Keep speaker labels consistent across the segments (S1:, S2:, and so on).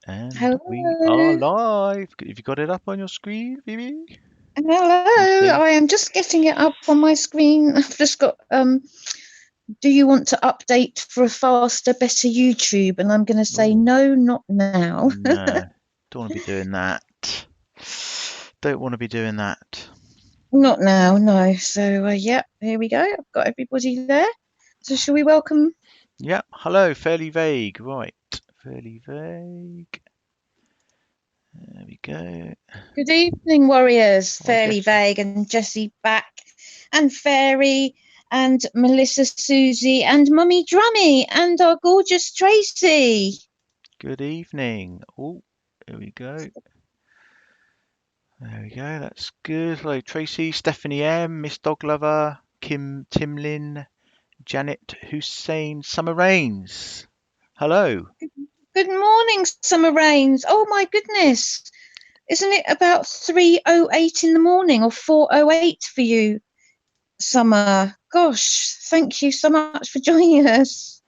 S1: And we are
S2: Hello.
S1: live. Have you got it up on your screen, Phoebe?
S2: Hello.
S1: You see?
S2: I am just getting it up on my screen. I've just got do you want to update for a faster, better YouTube? And I'm gonna say
S1: Oh,
S2: no, not now.
S1: no. Don't want to be doing that. Don't want to be doing that.
S2: Not now, no. So yeah, here we go. I've got everybody there. So shall we welcome?
S1: Yep. Hello, fairly vague. Right. Fairly vague. There we go.
S2: Good evening, warriors.
S1: I
S2: Fairly
S1: guess.
S2: vague and Jessie back and Fairy and Melissa Susie and Mummy Drummy and our gorgeous Tracy.
S1: Good evening. Oh, there we go. There we go. That's good. Hello, Tracy, Stephanie M, Miss Dog Lover, Kim Timlin, Janet Hussein, Summer Rains. Hello.
S2: Good morning, Summer Rains. Oh my goodness. Isn't it about 3:08 in the morning or 4:08 for you, Summer? Gosh, thank you so much for joining us.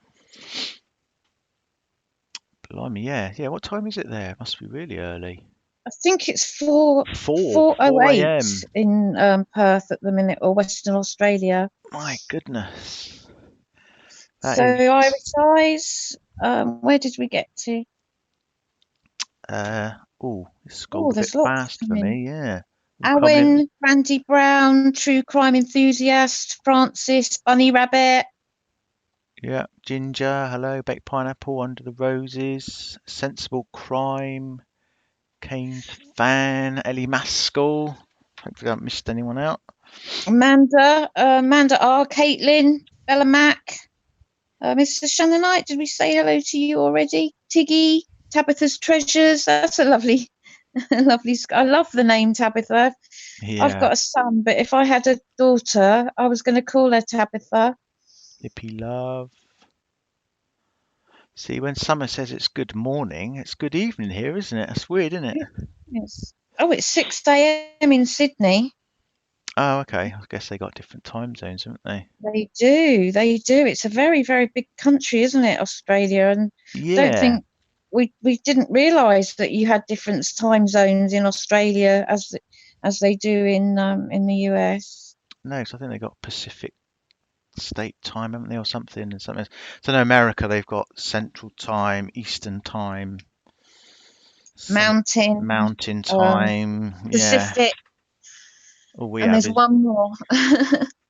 S1: Blimey, yeah. Yeah, what time is it there? It must be really early.
S2: I think it's 4
S1: 4
S2: 4:08
S1: a.m.
S2: in Perth at the minute, or Western Australia.
S1: My goodness. That
S2: So
S1: is,
S2: Irish Eyes, where did we get to?
S1: uh, oh, it's
S2: Oh,
S1: scrolled a bit
S2: there's lots
S1: fast for
S2: coming.
S1: me, yeah. We'll come in.
S2: Owen, Randy Brown, True Crime Enthusiast, Francis, Bunny Rabbit.
S1: Yeah, Ginger, hello, Baked Pineapple, Under the Roses, Sensible Crime, Kane's Fan, Ellie Maskell. Hopefully I haven't missed anyone out.
S2: Amanda R, Caitlin, Bella Mac, Mr. Shannonite, did we say hello to you already? Tiggy, Tabitha's Treasures, that's a lovely, lovely, I love the name Tabitha. I've
S1: Yeah,
S2: got a son, but if I had a daughter, I was going to call her Tabitha.
S1: Hippie Love. See, when summer says it's good morning, it's good evening here, isn't it? That's weird, isn't it?
S2: Yes. Oh, it's 6 a.m. in Sydney.
S1: Oh, okay. I guess they got different time zones, haven't they?
S2: They do, they do. It's a very, very big country, isn't it, Australia? And don't
S1: Yeah.
S2: think we didn't realise that you had different time zones in Australia as they do in the US.
S1: No, so I think they got Pacific State Time, haven't they, or something? And something. So in America, they've got Central Time, Eastern Time, some
S2: Mountain,
S1: Mountain
S2: um,
S1: Time. Yeah.
S2: Pacific,
S1: All we
S2: and
S1: have
S2: there's
S1: is,
S2: one more.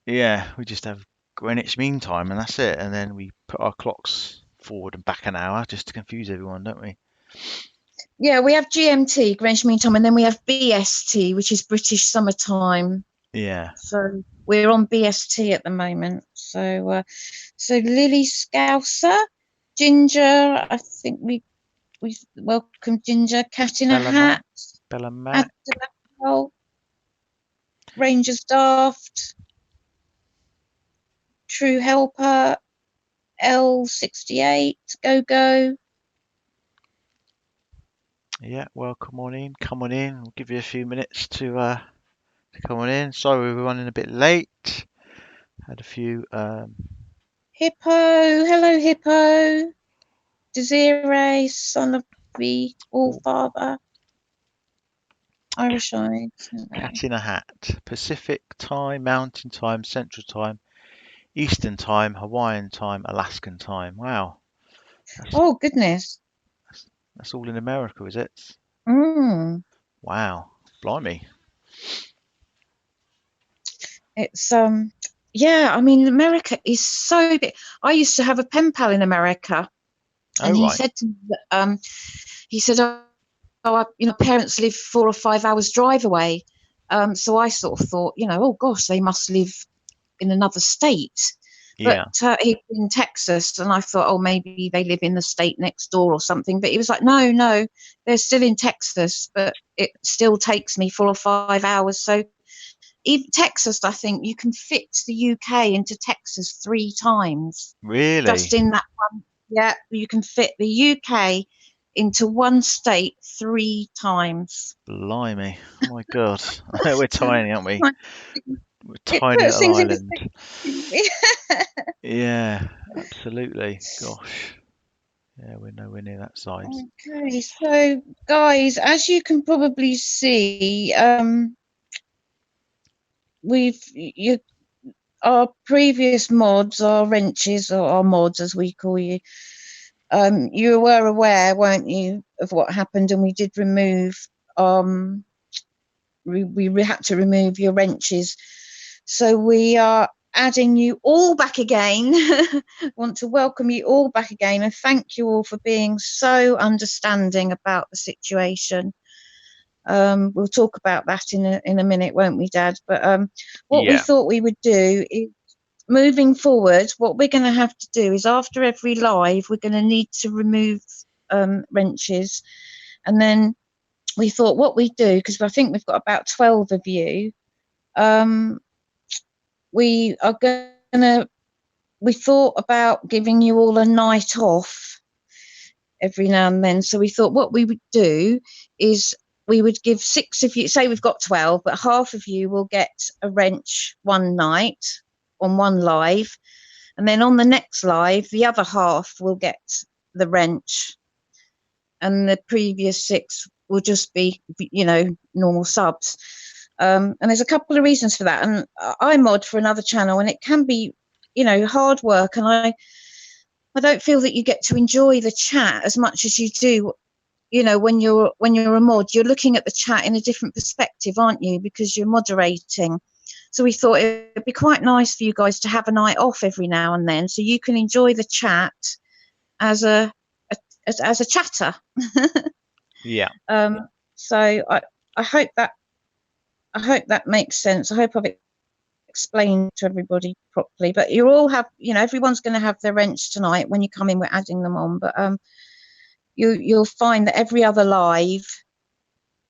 S1: yeah, we just have Greenwich Mean Time, and that's it. And then we put our clocks forward and back an hour just to confuse everyone, don't we?
S2: Yeah, we have GMT, Greenwich Mean Time, and then we have BST, which is British Summertime.
S1: Yeah.
S2: So we're on BST at the moment. So Lily Scouser, Ginger, I think we welcome Ginger, Cat in a
S1: Bella Mac.
S2: Hat,
S1: Bella Mac.
S2: Adelaide, Rangers Daft, True Helper, L68, Go Go.
S1: Yeah, well, come on in. Come on in. We'll give you a few minutes to come on in. Sorry, we were running a bit late. Had a few
S2: Hippo, hello Hippo, Desiree, son of the All Father, Irish Eyes, hello.
S1: cat in a hat. Pacific time, Mountain time, Central time, Eastern time, Hawaiian time, Alaskan time. Wow, that's
S2: Oh goodness.
S1: that's all in America, is it?
S2: Mm.
S1: Wow, blimey.
S2: It's yeah, I mean America is so big. I used to have a pen pal in America
S1: Oh
S2: and he
S1: right.
S2: said to me that he said, parents live 4 or 5 hours drive away. So I sort of thought, oh gosh, they must live in another state. But
S1: Yeah.
S2: he's in Texas, and I thought, oh, maybe they live in the state next door or something. But he was like, no, no, they're still in Texas, but it still takes me 4 or 5 hours. So even Texas, I think you can fit the UK into Texas 3 times. Just
S1: Really?
S2: in that one, yeah, you can fit the UK into one state 3 times.
S1: Blimey. Oh my God. We're tiny, aren't we? We're a
S2: It
S1: tiny
S2: puts
S1: little
S2: things in
S1: island.
S2: perspective.
S1: Yeah, absolutely. Gosh. Yeah, we're nowhere near that size.
S2: Okay, so guys, as you can probably see, we've you our previous mods, our wrenches, or our mods as we call you. You were aware, weren't you, of what happened, and we did remove we had to remove your wrenches. So we are adding you all back again. Want to welcome you all back again and thank you all for being so understanding about the situation. We'll talk about that in a minute, won't we, Dad? But what we
S1: Yeah,
S2: thought we would do is, moving forward, what we're going to have to do is after every live, we're going to need to remove wrenches. And then we thought what we do, because I think we've got about 12 of you, we are going to, we thought about giving you all a night off every now and then. So we thought what we would do is we would give 6 of you, say we've got 12, but half of you will get a wrench one night on one live. And then on the next live, the other half will get the wrench. And the previous 6 will just be, normal subs. And there's a couple of reasons for that. And I mod for another channel, and it can be, hard work. And I don't feel that you get to enjoy the chat as much as you do. When you're a mod, you're looking at the chat in a different perspective, aren't you? Because you're moderating. So we thought it'd be quite nice for you guys to have a night off every now and then, so you can enjoy the chat as a chatter.
S1: yeah,
S2: So I hope that makes sense. I hope I've explained to everybody properly. But you all have, everyone's going to have their wrench tonight. When you come in, we're adding them on. But you'll find that every other live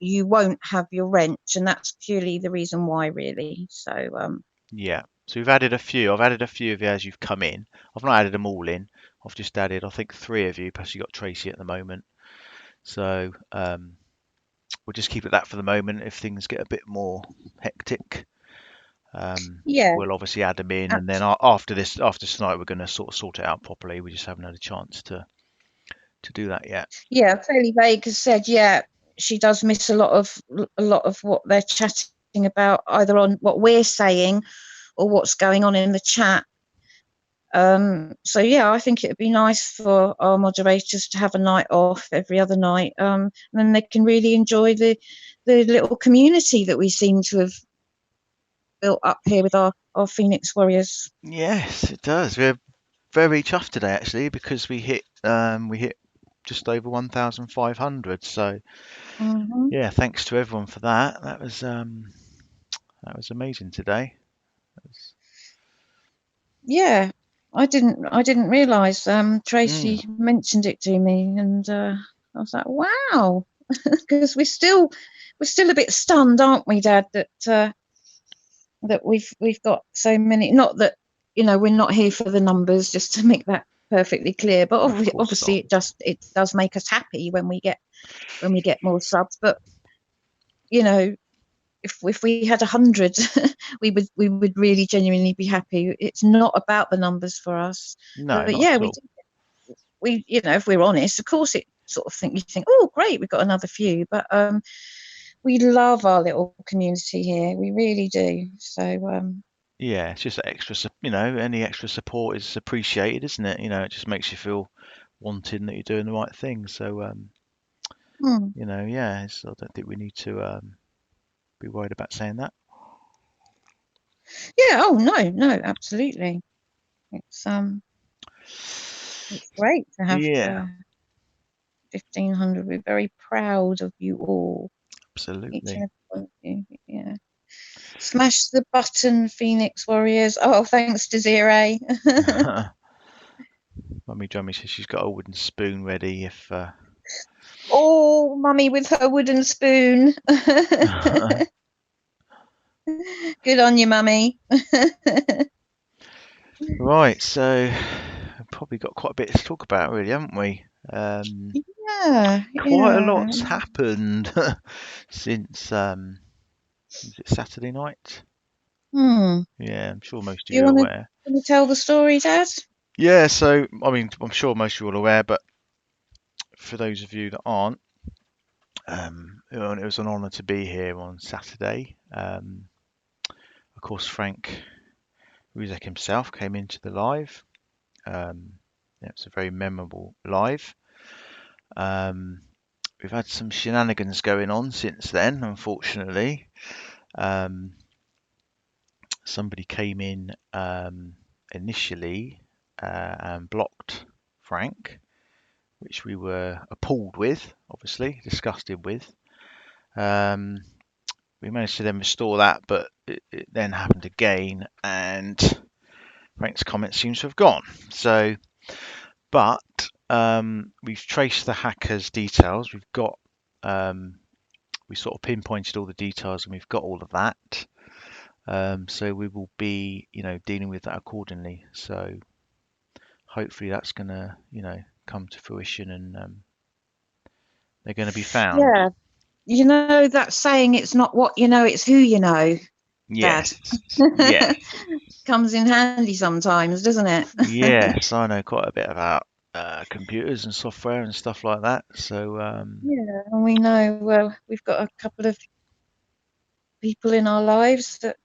S2: you won't have your wrench, and that's purely the reason why, really. So
S1: yeah. So we've added a few. I've added a few of you as you've come in. I've not added them all in. I've just added, I think, 3 of you. Plus you got Tracy at the moment. So we'll just keep it that for the moment. If things get a bit more hectic,
S2: yeah,
S1: we'll obviously add them in, and then
S2: absolutely.
S1: after tonight, we're going to sort of sort it out properly. We just haven't had a chance to do that yet.
S2: Yeah, fairly vague has said, yeah, she does miss a lot of what they're chatting about, either on what we're saying or what's going on in the chat. So yeah, I think it would be nice for our moderators to have a night off every other night, and then they can really enjoy the little community that we seem to have built up here with our Phoenix Warriors.
S1: Yes, it does. We're very chuffed today actually because we hit just over 1,500. So
S2: Mm-hmm.
S1: yeah, thanks to everyone for that. That was amazing today.
S2: Yeah, I didn't realise.
S1: Mm,
S2: Tracy mentioned it to me, and I was like, wow, because we're still a bit stunned, aren't we, Dad? That we've got so many. Not that we're not here for the numbers, just to make that perfectly clear. But
S1: of course
S2: obviously,
S1: not.
S2: it does make us happy when we get more subs. But you know, if we had 100, we would really genuinely be happy. It's not about the numbers for us.
S1: No,
S2: But
S1: not
S2: yeah,
S1: at all.
S2: we if we're honest, of course it sort of you think, oh great, we've got another few. But we love our little community here. We really do. So
S1: Yeah, it's just extra, any extra support is appreciated, isn't it? It just makes you feel wanted that you're doing the right thing. So,
S2: hmm.
S1: yeah, I don't think we need to be worried about saying that.
S2: Yeah, oh no, no, absolutely. It's great to have
S1: Yeah,
S2: 1,500. We're very proud of you all, each and
S1: absolutely.
S2: every one of you. Yeah. Smash the button, Phoenix Warriors. Oh, thanks, Desiree.
S1: Mummy Drummy says she's got a wooden spoon ready if
S2: Oh, mummy with her wooden spoon. Good on you, mummy.
S1: right, so we've probably got quite a bit to talk about really, haven't we?
S2: Yeah,
S1: Quite a
S2: yeah.
S1: lot's happened since was it Saturday night?
S2: Hmm.
S1: Yeah, I'm sure most of
S2: Do you
S1: you are
S2: want
S1: aware.
S2: to tell the story, Dad?
S1: Yeah, so I mean, I'm sure most of you are aware, but for those of you that aren't, it was an honour to be here on Saturday. Of course, Frank Ruzek himself came into the live. Yeah, it was a very memorable live. We've had some shenanigans going on since then, unfortunately. Somebody came in initially and blocked Frank, which we were appalled with, obviously, disgusted with. We managed to then restore that, but it then happened again, and Frank's comment seems to have gone. So, but we've traced the hacker's details. We've got, we sort of pinpointed all the details, and we've got all of that. So we will be, dealing with that accordingly. So hopefully that's going to, come to fruition, and they're going to be found.
S2: Yeah, you know that saying, it's not what you know, it's who you know, Dad.
S1: Yes, yes,
S2: Comes in handy sometimes, doesn't it?
S1: yes. I know quite a bit about computers and software and stuff like that. So
S2: Yeah, and we know we've got a couple of people in our lives that,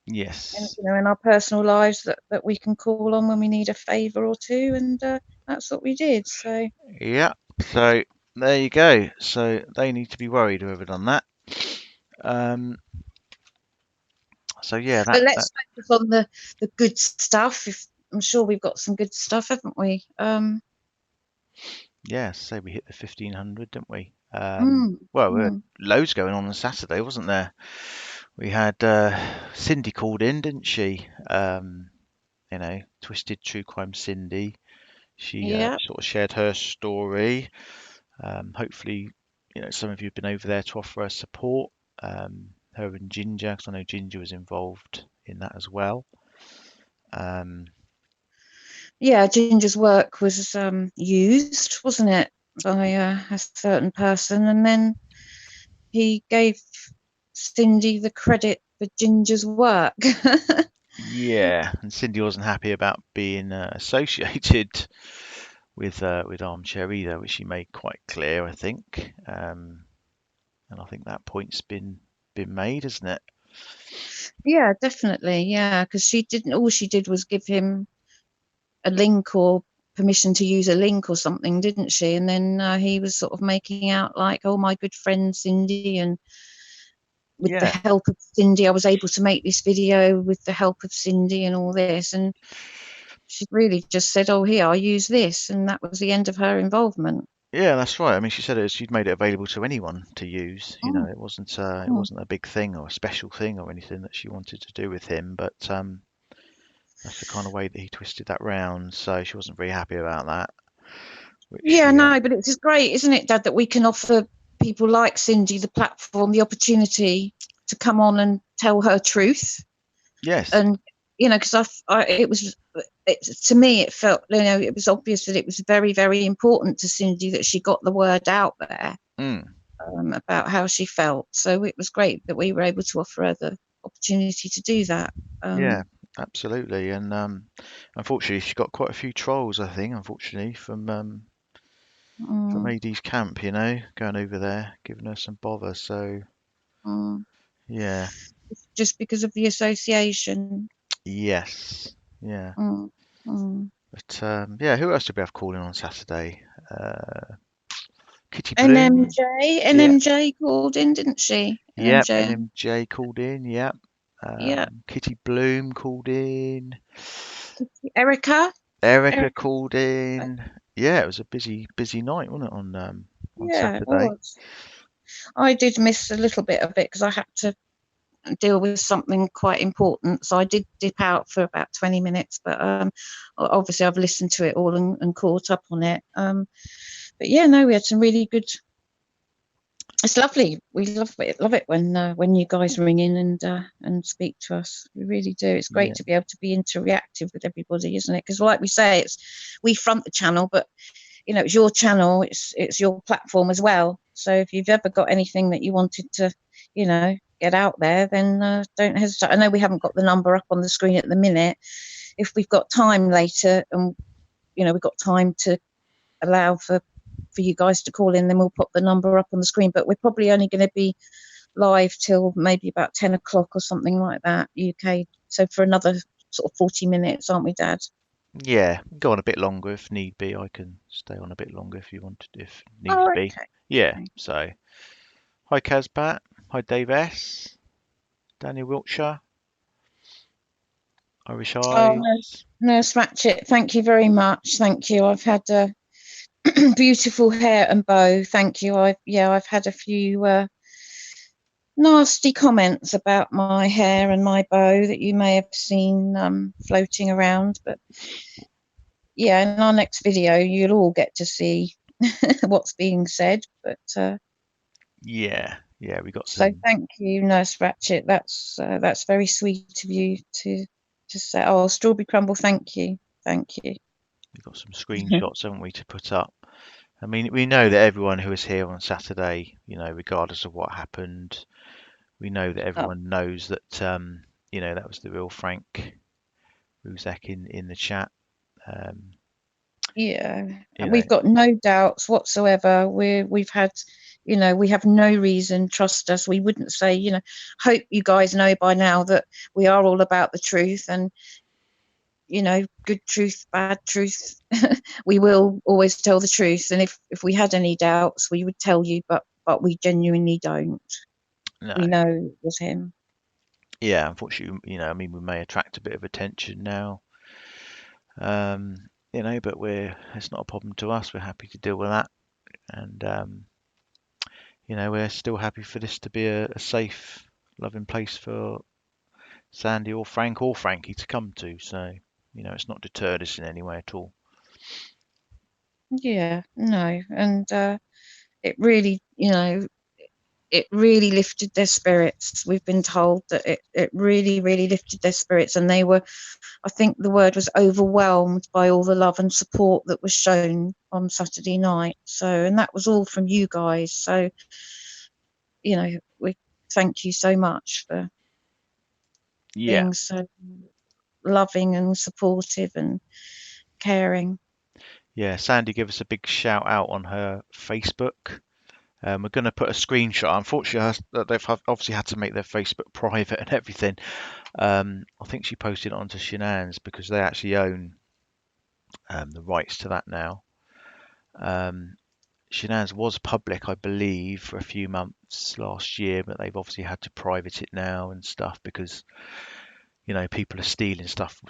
S1: yes,
S2: in our personal lives that we can call on when we need a favour or two, and that's what we did. So,
S1: yeah. So there you go. So they need to be worried whoever done that. Um, so yeah,
S2: but
S1: that
S2: let's focus on the good stuff. I'm sure we've got some good stuff, haven't we?
S1: yeah. Say we hit the 1500, didn't we?
S2: Mm,
S1: Well, we had
S2: mm,
S1: loads going on Saturday, wasn't there? We had Cindy called in, didn't she? Twisted True Crime Cindy. She
S2: yeah,
S1: sort of shared her story. Hopefully, some of you have been over there to offer her support. Her and Ginger, because I know Ginger was involved in that as well.
S2: yeah. Ginger's work was used, wasn't it, by a certain person, and then he gave Cindy the credit for Ginger's work.
S1: Yeah, and Cindy wasn't happy about being associated with Armchair either, which she made quite clear, I think. And I think that point's been made, hasn't it?
S2: Yeah, definitely. Yeah, because she didn't. All she did was give him a link or permission to use a link or something, didn't she? And then he was sort of making out like, "Oh, my good friend Cindy," and with the
S1: Yeah,
S2: help of Cindy, I was able to make this video with the help of Cindy and all this. And she really just said, "Oh, here, I use this," and that was the end of her involvement.
S1: yeah, that's right. I mean, she said she'd made it available to anyone to use.
S2: Mm,
S1: It
S2: mm.
S1: wasn't a big thing or a special thing or anything that she wanted to do with him, but that's the kind of way that he twisted that round. So she wasn't very happy about that. Which,
S2: Yeah,
S1: yeah,
S2: no, but it's just great, isn't it, Dad, that we can offer people like Cindy the platform, the opportunity to come on and tell her truth.
S1: yes,
S2: And because it was, to me, it felt, it was obvious that it was very, very important to Cindy that she got the word out there,
S1: mm,
S2: about how she felt. So it was great that we were able to offer her the opportunity to do that.
S1: yeah,
S2: Um,
S1: absolutely. And unfortunately, she got quite a few trolls, I think. Unfortunately, from
S2: mm,
S1: AD's camp, going over there, giving her some bother. So
S2: mm.
S1: yeah,
S2: Just because of the association.
S1: yes, yeah.
S2: Mm, mm.
S1: But yeah, who else did we have calling on Saturday? Uh, Kitty Bloom.
S2: NMJ,
S1: Yeah,
S2: NMJ called in, didn't she?
S1: yep.
S2: NMJ,
S1: NMJ called in. Yep.
S2: yeah.
S1: Kitty Bloom called in.
S2: Erica,
S1: Erica
S2: Erica,
S1: called in. Yeah, it was a busy night, wasn't it, on
S2: yeah, it
S1: Saturday?
S2: was. I did miss a little bit of it because I had to deal with something quite important, so I did dip out for about 20 minutes. But obviously, I've listened to it all and caught up on it. But yeah, no, we had some really good. It's lovely. We love it when you guys ring in and speak to us. We really do. It's great
S1: Yeah,
S2: to be able to be interactive with everybody, isn't it? Because, like we say, we front the channel, but it's your channel. It's your platform as well. So if you've ever got anything that you wanted to, get out there, then don't hesitate. I know we haven't got the number up on the screen at the minute. If we've got time later, and we've got time to allow for for you guys to call in. Then we'll put the number up on the screen. But we're probably only going to be live till maybe about 10 o'clock or something like that, UK. So for another sort of 40 minutes, aren't we, Dad?
S1: Yeah, go on a bit longer if need be. I can stay on a bit longer if you want, if need
S2: Oh,
S1: be.
S2: okay.
S1: Yeah.
S2: Okay.
S1: So, hi Caspat, hi Dave S, Daniel Wiltshire, Irish
S2: Oh,
S1: Eyes.
S2: Nurse Ratchet, thank you very much. Thank you. I've had beautiful hair and bow. Thank you. I've had a few nasty comments about my hair and my bow that you may have seen floating around. But yeah, in our next video, you'll all get to see what's being said. But
S1: Yeah, yeah, we got
S2: so
S1: some.
S2: thank you, Nurse Ratchet. That's very sweet of you to say. Oh, Strawberry Crumble, thank you, thank you.
S1: We got some screenshots, haven't we, to put up? I mean, we know that everyone who was here on Saturday, regardless of what happened, we know that
S2: Oh,
S1: everyone knows that, that was the real Frank Ruzek in the chat. Um,
S2: yeah,
S1: you know,
S2: we've got no doubts whatsoever. We've had, we have no reason. Trust us. We wouldn't say, hope you guys know by now that we are all about the truth and, good truth, bad truth. We will always tell the truth. And if we had any doubts, we would tell you, but we genuinely don't.
S1: no,
S2: We know it was him.
S1: yeah, unfortunately, I mean, we may attract a bit of attention now, um, but it's not a problem to us. We're happy to deal with that, and we're still happy for this to be a safe, loving place for Sandy or Frank or Frankie to come to. So, it's not deterred us in any way at all.
S2: Yeah, no. And it really, it really lifted their spirits. We've been told that it really, really lifted their spirits. And they were, I think the word was overwhelmed by all the love and support that was shown on Saturday night. So, and that was all from you guys. So, we thank you so much for
S1: Yeah,
S2: being so loving and supportive and caring.
S1: yeah. Sandy gave us a big shout out on her Facebook. We're going to put a screenshot. Unfortunately, they've obviously had to make their Facebook private and everything. I think she posted it onto Shenan's because they actually own the rights to that now. Shenan's was public, I believe, for a few months last year, but they've obviously had to private it now and stuff because people are stealing stuff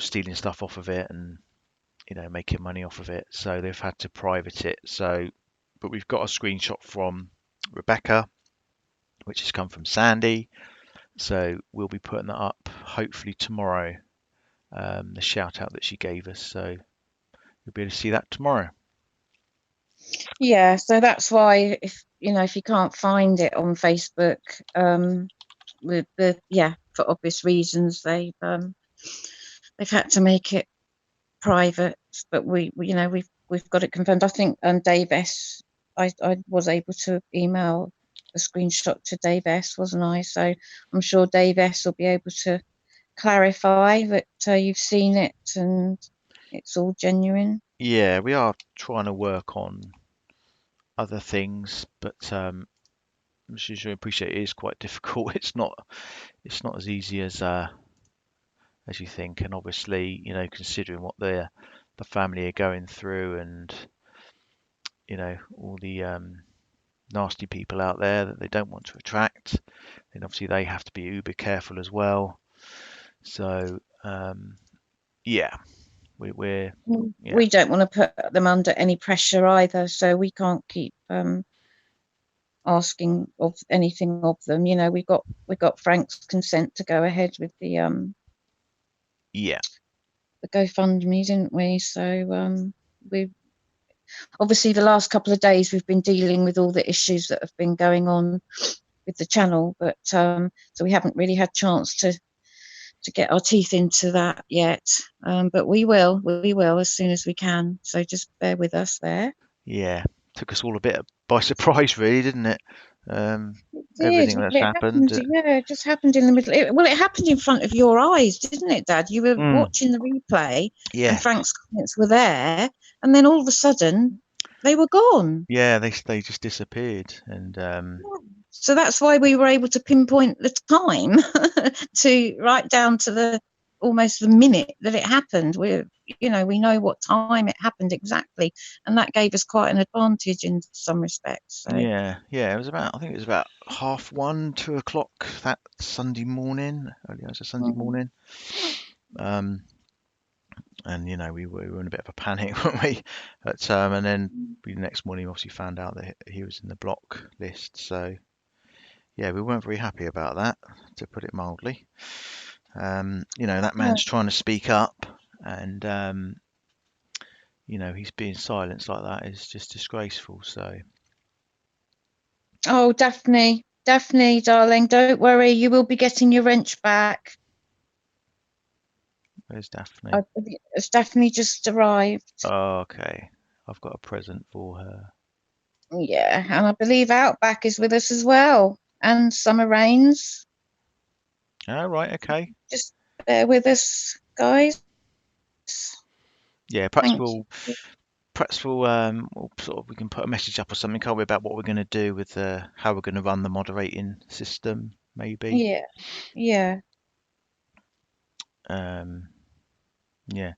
S1: off of it and making money off of it. So they've had to private it. So, but we've got a screenshot from Rebecca, which has come from Sandy. So we'll be putting that up hopefully tomorrow. The shout out that she gave us. So you'll be able to see that tomorrow.
S2: Yeah, so that's why if you can't find it on Facebook, with for obvious reasons they've had to make it private. But we've got it confirmed. I think Dave S. I was able to email a screenshot to Dave S. wasn't I? So I'm sure Dave S. will be able to clarify that you've seen it and it's all genuine.
S1: Yeah, we are trying to work on other things, but as you appreciate, it is quite difficult. It's not as easy as you think, and obviously, considering what the family are going through, and all the nasty people out there that they don't want to attract, then obviously they have to be uber careful as well. So yeah, we're yeah,
S2: We don't want to put them under any pressure either, so we can't keep asking of anything of them. We got Frank's consent to go ahead with
S1: yeah,
S2: the GoFundMe, didn't we? So we obviously the last couple of days we've been dealing with all the issues that have been going on with the channel, but so we haven't really had chance to get our teeth into that yet. But we will as soon as we can. So just bear with us there.
S1: yeah. Took us all a bit by surprise, really, didn't it? Um,
S2: It did.
S1: Everything
S2: Well,
S1: that's
S2: it
S1: happened.
S2: happened. Yeah, it just happened in the middle. Well, it happened in front of your eyes, didn't it, Dad? You were
S1: Mm,
S2: watching the replay, and
S1: yeah,
S2: Frank's comments were there, and then all of a sudden, They were gone.
S1: Yeah, they just disappeared, and
S2: So that's why we were able to pinpoint the time to right down to the almost the minute that it happened. We know what time it happened exactly, and that gave us quite an advantage in some respects. So
S1: yeah, it was about, I think it was about 1:30, 2 o'clock that Sunday morning, early hours of Sunday morning. Um, and we were in a bit of a panic, weren't we? And then the next morning, we obviously found out that he was in the block list. So yeah, we weren't very happy about that, to put it mildly. That man's trying to speak up, and he's being silenced like that is just disgraceful. So
S2: oh, Daphne, Daphne, darling, don't worry, you will be getting your wrench back.
S1: where's Daphne?
S2: It's Daphne just arrived.
S1: Oh, okay, I've got a present for her.
S2: Yeah, and I believe Outback is with us as well, and Summer Rains.
S1: Oh, right, okay.
S2: Just bear with us, guys.
S1: Yeah,
S2: Thank you.
S1: we'll sort of, we can put a message up or something, can't we, about what we're going to do with how we're going to run the moderating system, maybe.
S2: Yeah, yeah.
S1: Um, yeah,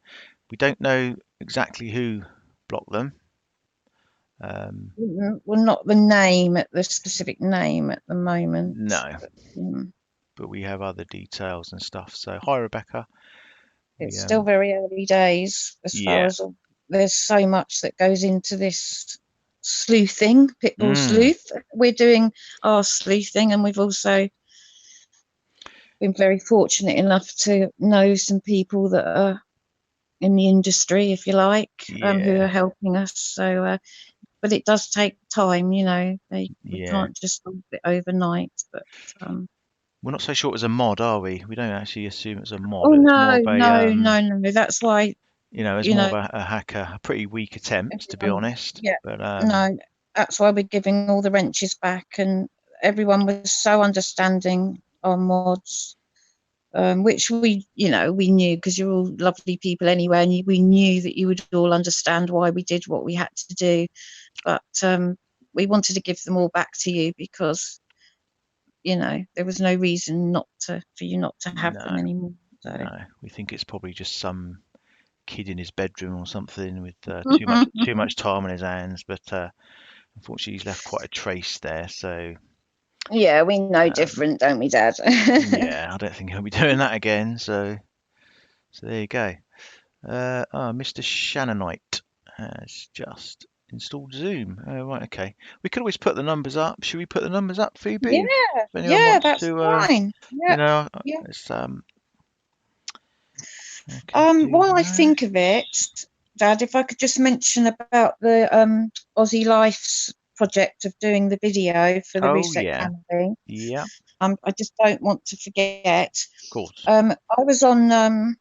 S1: we don't know exactly who blocked them.
S2: Well, not the specific name at the moment.
S1: No,
S2: But,
S1: but we have other details and stuff. So hi, Rebecca. We
S2: it's still very early days as far
S1: Yeah.
S2: as there's so much that goes into this sleuthing, pitbull
S1: Mm,
S2: sleuth. We're doing our sleuthing, and we've also been very fortunate enough to know some people that are in the industry, if you like, who are
S1: yeah,
S2: helping us. So, but it does take time, we
S1: yeah.
S2: can't just solve it overnight. But
S1: We're not so sure it was a mod, are we? We don't actually assume it's a mod.
S2: oh
S1: It's more
S2: no,
S1: of a
S2: no, no, no. That's why
S1: it's
S2: you
S1: more
S2: know
S1: of a hacker, a pretty weak attempt, to be
S2: everyone.
S1: honest.
S2: Yeah,
S1: But
S2: no. That's why we're giving all the wrenches back, and everyone was so understanding on mods. Which we knew, because you're all lovely people anyway, and we knew that you would all understand why we did what we had to do. But we wanted to give them all back to you because there was no reason for you not to have
S1: no,
S2: them anymore. So
S1: no, we think it's probably just some kid in his bedroom or something with too much time on his hands. But unfortunately, he's left quite a trace there. So
S2: yeah, we know
S1: um,
S2: different, don't we, Dad?
S1: yeah, I don't think he'll be doing that again. So there you go. Mr. Shannonite has just installed Zoom. Oh, right, okay. We could always put the numbers up. Should we put the numbers up, Phoebe? If
S2: Yeah,
S1: anyone
S2: yeah,
S1: wants
S2: that's
S1: to,
S2: fine. Yeah, yeah.
S1: it's okay. Do
S2: While I
S1: that.
S2: think of it, Dad, if I could just mention about the Aussie Life's project of doing the video for the
S1: Oh
S2: Reset
S1: yeah,
S2: family.
S1: yeah, of
S2: I just don't want to forget.
S1: course.
S2: I was on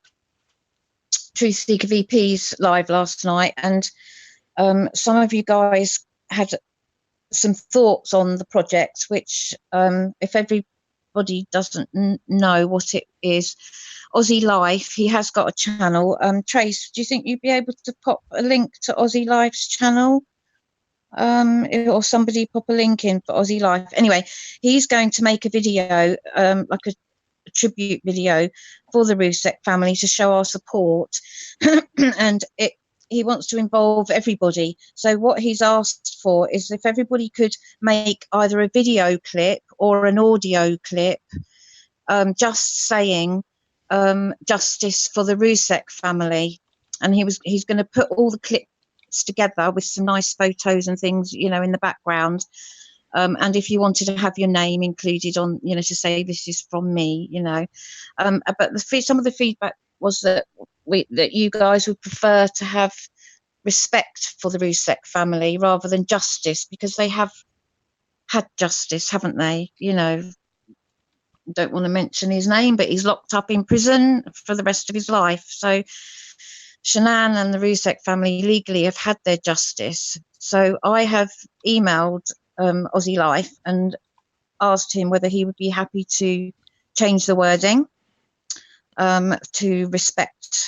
S2: Truth Seeker VP's live last night, and some of you guys had some thoughts on the project, which, if everybody doesn't know what it is, Aussie Life, he has got a channel. Trace, do you think you'd be able to pop a link to Aussie Life's channel? Or somebody pop a link in for Aussie Life. Anyway, he's going to make a video, like a tribute video for the Rusek family to show our support. And he wants to involve everybody. So what he's asked for is if everybody could make either a video clip or an audio clip, just saying justice for the Rusek family. And he's going to put all the clips together with some nice photos and things, in the background. And if you wanted to have your name included on, to say this is from me, but some of the feedback was that you guys would prefer to have respect for the Rusek family rather than justice, because they have had justice, haven't they? Don't want to mention his name, but he's locked up in prison for the rest of his life. So Shanann and the Rusek family legally have had their justice. So I have emailed Aussie Life and asked him whether he would be happy to change the wording to respect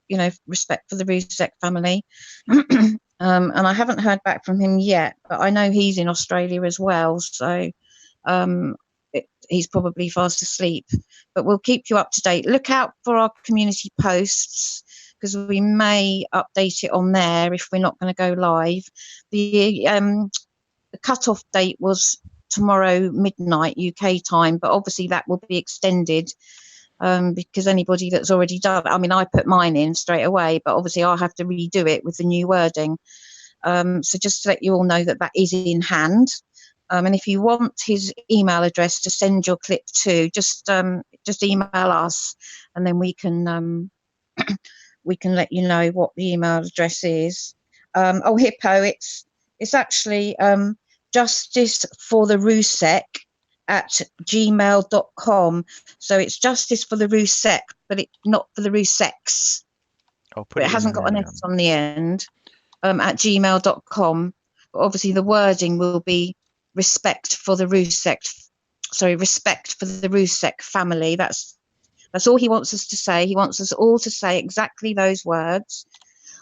S2: for the Rusek family. And I haven't heard back from him yet, but I know he's in Australia as well, so um, he's probably fast asleep. But we'll keep you up to date. Look out for our community posts because we may update it on there if we're not going to go live. The cut-off date was tomorrow midnight UK time, but obviously that will be extended because anybody that's already done it, I mean, I put mine in straight away, but obviously I'll have to redo it with the new wording. So just to let you all know that that is in hand. And if you want his email address to send your clip to, just email us, and then we can let you know what the email address is. Hippo, it's actually justice for the Rusek at gmail.com. So it's justice for the Rusek, but it not for the Ruseks.
S1: I'll put
S2: But it
S1: it in
S2: hasn't got an
S1: there.
S2: S on the end. At gmail.com. But obviously the wording will be respect for the Rusek family. That's all he wants us to say. He wants us all to say exactly those words.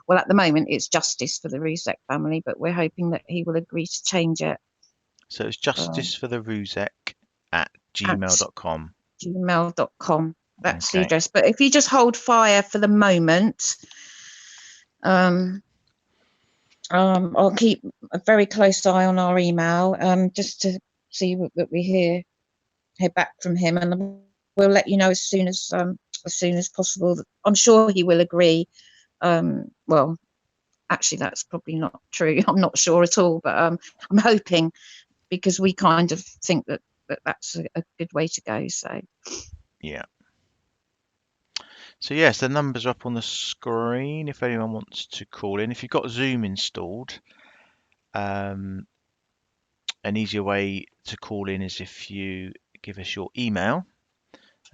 S2: Well, at the moment it's justice for the Rusek family, but we're hoping that he will agree to change it.
S1: So it's justice for the Ruzek at
S2: At
S1: gmail.com.
S2: gmail.com. That's the
S1: Okay.
S2: address. But if you just hold fire for the moment, I'll keep a very close eye on our email, just to see that we hear back from him, and we'll let you know as soon as possible. I'm sure he will agree. Well, actually, that's probably not true. I'm not sure at all, but I'm hoping, because we kind of think that's a good way to go. So
S1: Yeah. So yes, the numbers are up on the screen if anyone wants to call in. If you've got Zoom installed, an easier way to call in is if you give us your email.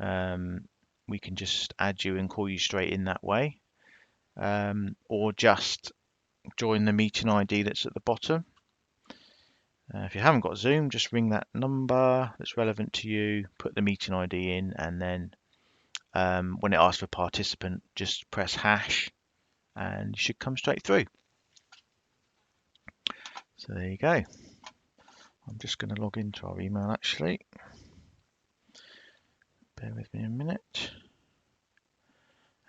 S1: We can just add you and call you straight in that way. Or just join the meeting ID that's at the bottom. If you haven't got Zoom, just ring that number that's relevant to you, put the meeting ID in, and then when it asks for participant, just press hash and you should come straight through. So there you go. I'm just going to log into our email actually. Bear with me a minute.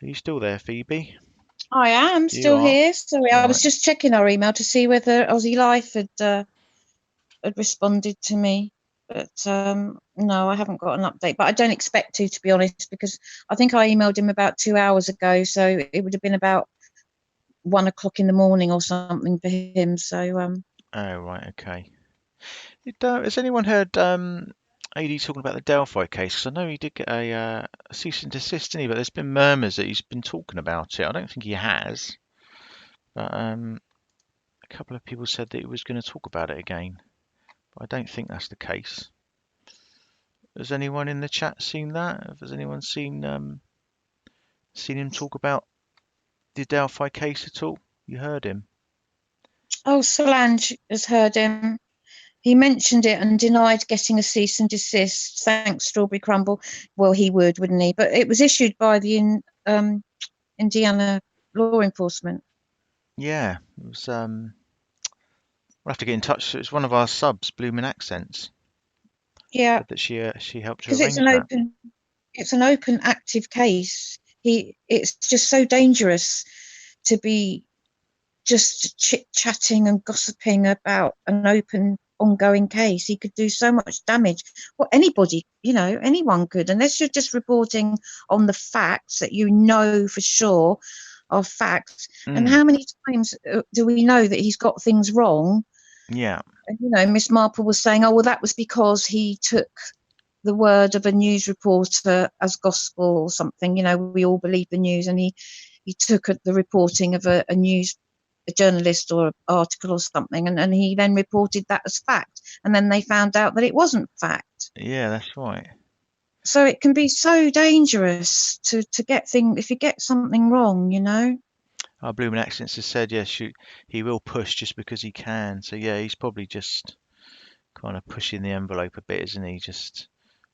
S1: Are you still there, Phoebe?
S2: I am
S1: You
S2: still
S1: are.
S2: here. Sorry, I was
S1: Right.
S2: just checking our email to see whether Aussie Life had responded to me. But no, I haven't got an update. But I don't expect to be honest, because I think I emailed him about 2 hours ago, so it would have been about 1 o'clock in the morning or something for him. So
S1: Oh, right. Okay. Has anyone heard AD talking about the Delphi case? Because I know he did get a cease and desist, didn't he? But there's been murmurs that he's been talking about it. I don't think he has. But a couple of people said that he was going to talk about it again. But I don't think that's the case. Has anyone in the chat seen that? Has anyone seen him talk about the Delphi case at all? You heard him?
S2: Solange has heard him. He mentioned it and denied getting a cease and desist. Thanks, Strawberry Crumble. Well, he would, wouldn't he? But it was issued by the Indiana law enforcement.
S1: Yeah, it was. We'll have to get in touch. It's one of our subs, Bloomin' Accents,
S2: Yeah,
S1: said that she helped to
S2: because
S1: arrange that.
S2: it's an open, active case. It's just so dangerous to be just chit-chatting and gossiping about an open, ongoing case. He could do so much damage. Well, anybody, anyone could, unless you're just reporting on the facts that you know for sure are facts. And
S1: Mm,
S2: how many times do we know that he's got things wrong?
S1: yeah,
S2: Miss Marple was saying, oh, well, that was because he took the word of a news reporter as gospel or something. We all believe the news, and he took the reporting of a journalist or article or something, and he then reported that as fact, and then they found out that it wasn't fact.
S1: yeah, that's right.
S2: So it can be so dangerous to get if you get something wrong.
S1: Our Bloomin' Accents has said, yes, he will push just because he can. So yeah, he's probably just kind of pushing the envelope a bit, isn't he? Just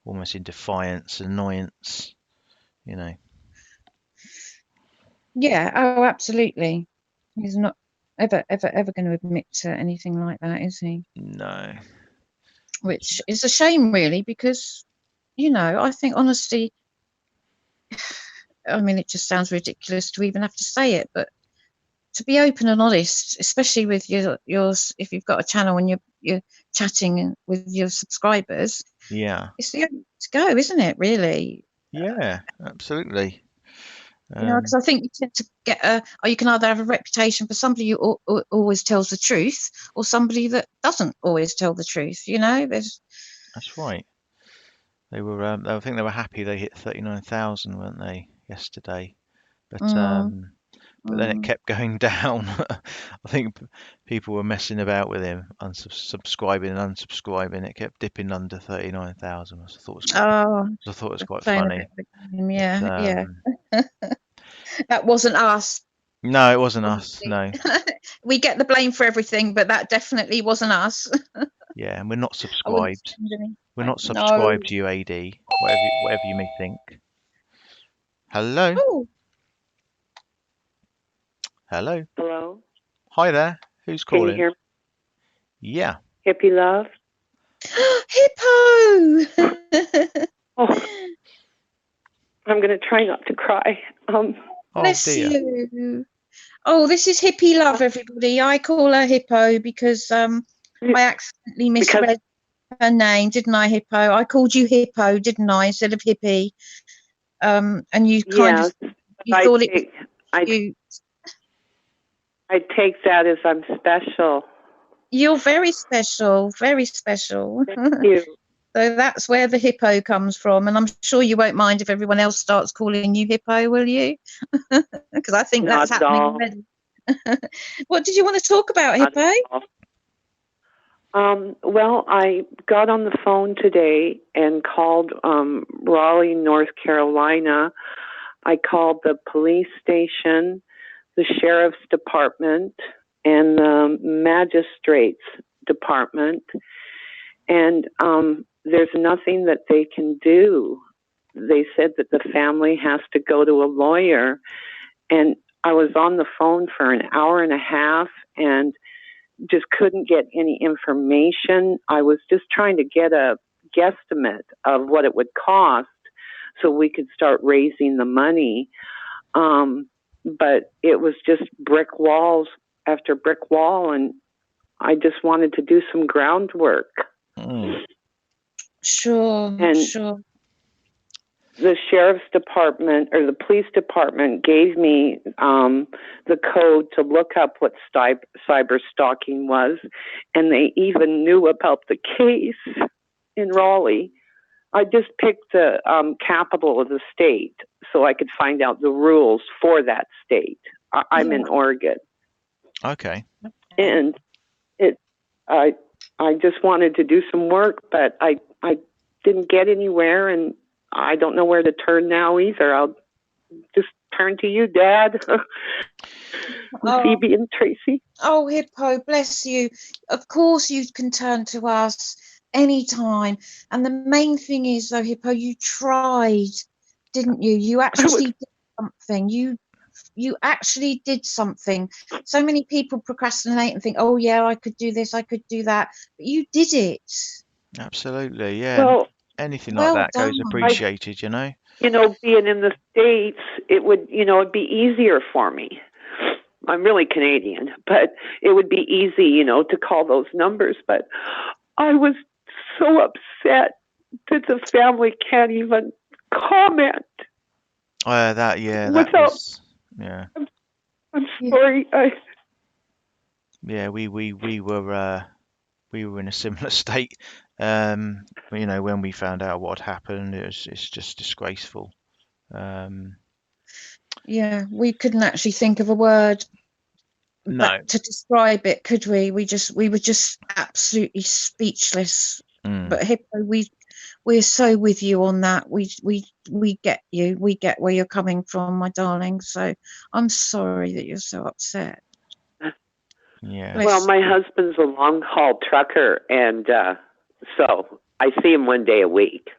S1: almost in defiance, annoyance, you know.
S2: Yeah, oh, absolutely. He's not. ever going to admit to anything like that, is he?
S1: No.
S2: Which is a shame, really, because, I think honesty, I mean, it just sounds ridiculous to even have to say it, but to be open and honest, especially with yours, if you've got a channel and you're chatting with your subscribers,
S1: Yeah.
S2: it's the only way to go, isn't it? Really,
S1: Yeah, absolutely.
S2: because I think you tend to get or you can either have a reputation for somebody who always tells the truth, or somebody that doesn't always tell the truth. There's
S1: That's right. They were, I think they were happy they hit 39,000, weren't they, yesterday? But
S2: mm,
S1: then it
S2: mm.
S1: kept going down. I think people were messing about with him, unsubscribing and unsubscribing. It kept dipping under 39,000.
S2: Oh,
S1: I thought it was quite
S2: playing a bit
S1: funny.
S2: of a game,
S1: But
S2: yeah. That wasn't us.
S1: no, it wasn't us.
S2: Obviously.
S1: No.
S2: We get the blame for everything, but that definitely wasn't us.
S1: Yeah, and we're not
S2: I wouldn't
S1: subscribed.
S2: send any.
S1: We're not
S2: No.
S1: subscribed to you, AD. Whatever you may think. Hello,
S2: Oh,
S1: hello.
S3: Hello?
S1: Hi there. Who's
S3: Can you
S1: calling?
S3: hear me?
S1: Yeah.
S3: Hippie Love?
S2: Hippo!
S3: Oh, I'm going to try not to cry.
S1: Oh
S2: Bless
S1: dear.
S2: you. Oh, this is Hippie Love, everybody. I call her Hippo because I accidentally
S3: because
S2: misread her name, didn't I, Hippo? I called you Hippo, didn't I, instead of Hippie? And you kind of
S3: yes,
S2: you thought it was
S3: I
S2: cute.
S3: I take that as I'm special.
S2: You're very special, very special.
S3: Thank you.
S2: So that's where the Hippo comes from, and I'm sure you won't mind if everyone else starts calling you Hippo, will you? Because I think
S3: Not
S2: that's
S3: at
S2: happening
S3: all.
S2: already. What did you want to talk about,
S3: Not
S2: Hippo?
S3: at all. Well, I got on the phone today and called Raleigh, North Carolina. I called the police station, the sheriff's department, and the magistrate's department, and there's nothing that they can do. They said that the family has to go to a lawyer, and I was on the phone for an hour and a half and just couldn't get any information. I was just trying to get a guesstimate of what it would cost so we could start raising the money. But it was just brick walls after brick wall, and I just wanted to do some groundwork.
S2: Sure,
S3: And
S2: sure.
S3: the sheriff's department or the police department gave me the code to look up what cyber stalking was, and they even knew about the case in Raleigh. I just picked the capital of the state so I could find out the rules for that state. I'm in Oregon.
S1: Okay.
S3: And I just wanted to do some work, but I didn't get anywhere, and I don't know where to turn now either. I'll just turn to you, Dad, Phoebe and Tracy.
S2: Oh, Hippo, bless you. Of course you can turn to us anytime. And the main thing is, though, Hippo, you tried, didn't you? You actually did something. You actually did something. So many people procrastinate and think, oh, yeah, I could do this, I could do that. But you did it.
S1: Absolutely. Yeah.
S3: Well,
S1: anything like that
S2: done.
S1: goes appreciated, you know.
S3: Being in the States, it would, it'd be easier for me. I'm really Canadian, but it would be easy, to call those numbers. But I was so upset that the family can't even comment.
S1: That was, yeah.
S3: I'm sorry.
S1: Yeah, we were in a similar state. When we found out what had happened, it's just disgraceful.
S2: Yeah, we couldn't actually think of a word
S1: No.
S2: to describe it, could we? We were just absolutely speechless. But Hippo, we're so with you on that. We get you. We get where you're coming from, my darling. So I'm sorry that you're so upset.
S1: Yeah.
S3: Well, my husband's a long haul trucker, and so I see him one day a week.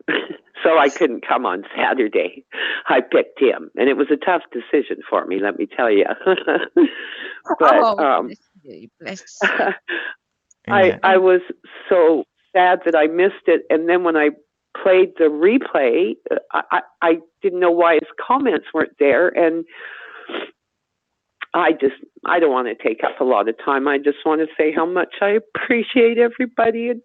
S3: So I couldn't come on Saturday. I picked him, and it was a tough decision for me, let me tell you. But
S2: Bless.
S1: Yeah.
S3: I was so sad that I missed it, and then when I played the replay, I didn't know why his comments weren't there, and I don't want to take up a lot of time. I just want to say how much I appreciate everybody, and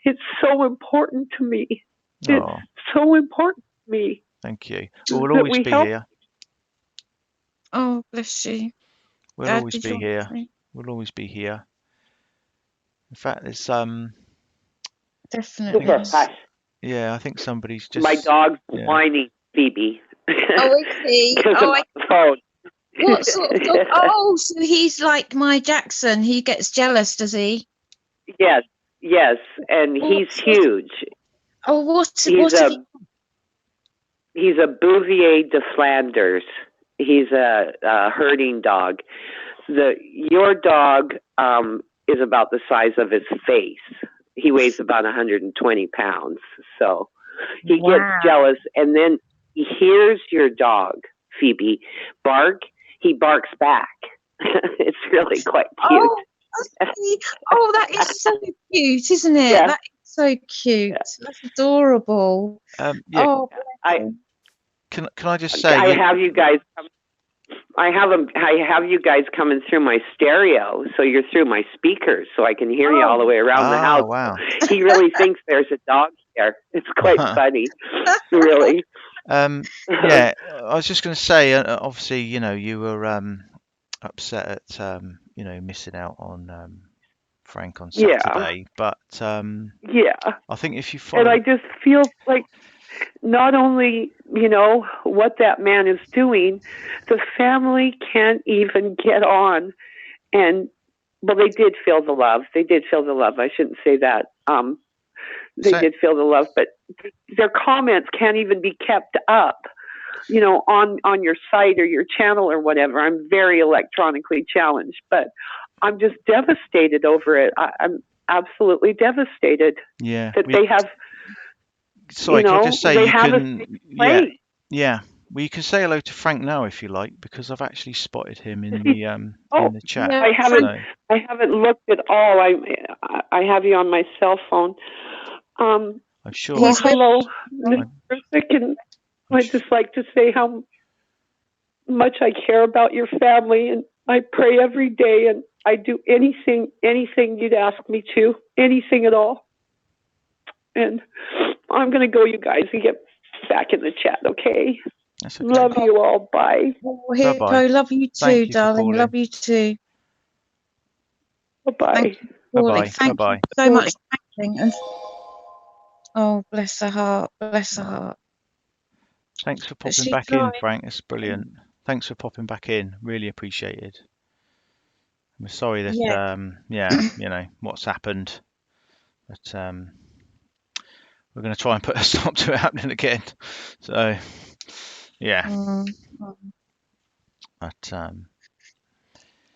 S3: it's so important to me.
S1: Oh,
S3: It's so important to me
S1: thank you. Well, we'll
S3: that
S1: always
S3: we
S1: be
S3: help.
S1: here.
S2: Oh, bless you.
S1: We'll
S2: Dad,
S1: always
S2: did
S1: be
S2: you want
S1: here.
S2: to say?
S1: We'll always be here. In fact, there's
S2: Definitely.
S3: Super, hush.
S1: yeah, I think somebody's just
S3: My dog's
S1: yeah.
S3: whining, Phoebe.
S2: Oh, is he?
S3: Because
S2: Oh,
S3: I'm on the phone.
S2: what sort of dog? Oh, so he's like my Jackson. He gets jealous, does he?
S3: Yes, and he's huge.
S2: Oh, what
S3: He's
S2: have you?
S3: He's a Bouvier de Flanders. He's a herding dog. Your dog is about the size of his face. He weighs about 120 pounds. So he gets jealous, and then he hears your dog, Phoebe, bark. He barks back. It's really quite cute.
S2: Oh, that is so cute, isn't it?
S3: Yeah.
S2: That is so cute.
S3: Yeah.
S2: That's adorable.
S1: Yeah.
S2: Oh,
S1: Can I just say
S3: I have you guys. I have you guys coming through my stereo, so you're through my speakers, so I can hear you all the way around the house.
S1: Wow.
S3: He really thinks there's a dog here. It's quite funny, really.
S1: Yeah, I was just going to say, obviously, you were upset at missing out on Frank on Saturday, but
S3: yeah,
S1: I think if you
S3: and
S1: follow,
S3: I just feel like not only what that man is doing, the family can't even get on, and well, they did feel the love. I shouldn't say that. They did feel the love, but their comments can't even be kept up, on your site or your channel or whatever. I'm very electronically challenged, but I'm just devastated over it. I'm absolutely devastated that they have.
S1: Sorry, can I just say
S3: they
S1: you
S3: have
S1: can,
S3: a
S1: yeah. Well, you can say hello to Frank now if you like, because I've actually spotted him in the in the chat.
S2: Yeah,
S3: I haven't looked at all. I have you on my cell phone.
S1: I'm sure.
S3: Well, hello, Mr. and I'd just like to say how much I care about your family, and I pray every day, and I do anything you'd ask me to, anything at all. And I'm going to go, you guys, and get back in the chat, okay?
S1: That's okay.
S3: Love you all. Bye.
S2: Hippo,
S1: Bye-bye.
S2: love you
S1: Thank
S2: too,
S1: you for
S2: darling.
S1: calling.
S2: Love you too.
S3: Bye-bye.
S1: Bye-bye.
S2: Thank
S1: Bye-bye.
S2: you so much for calling. And oh, bless her heart. Bless her heart.
S1: Thanks for
S2: But
S1: popping
S2: she
S1: back in,
S2: tried.
S1: Frank. It's brilliant. Thanks for popping back in. Really appreciated. I'm sorry that what's happened, but we're going to try and put a stop to it happening again. So yeah, but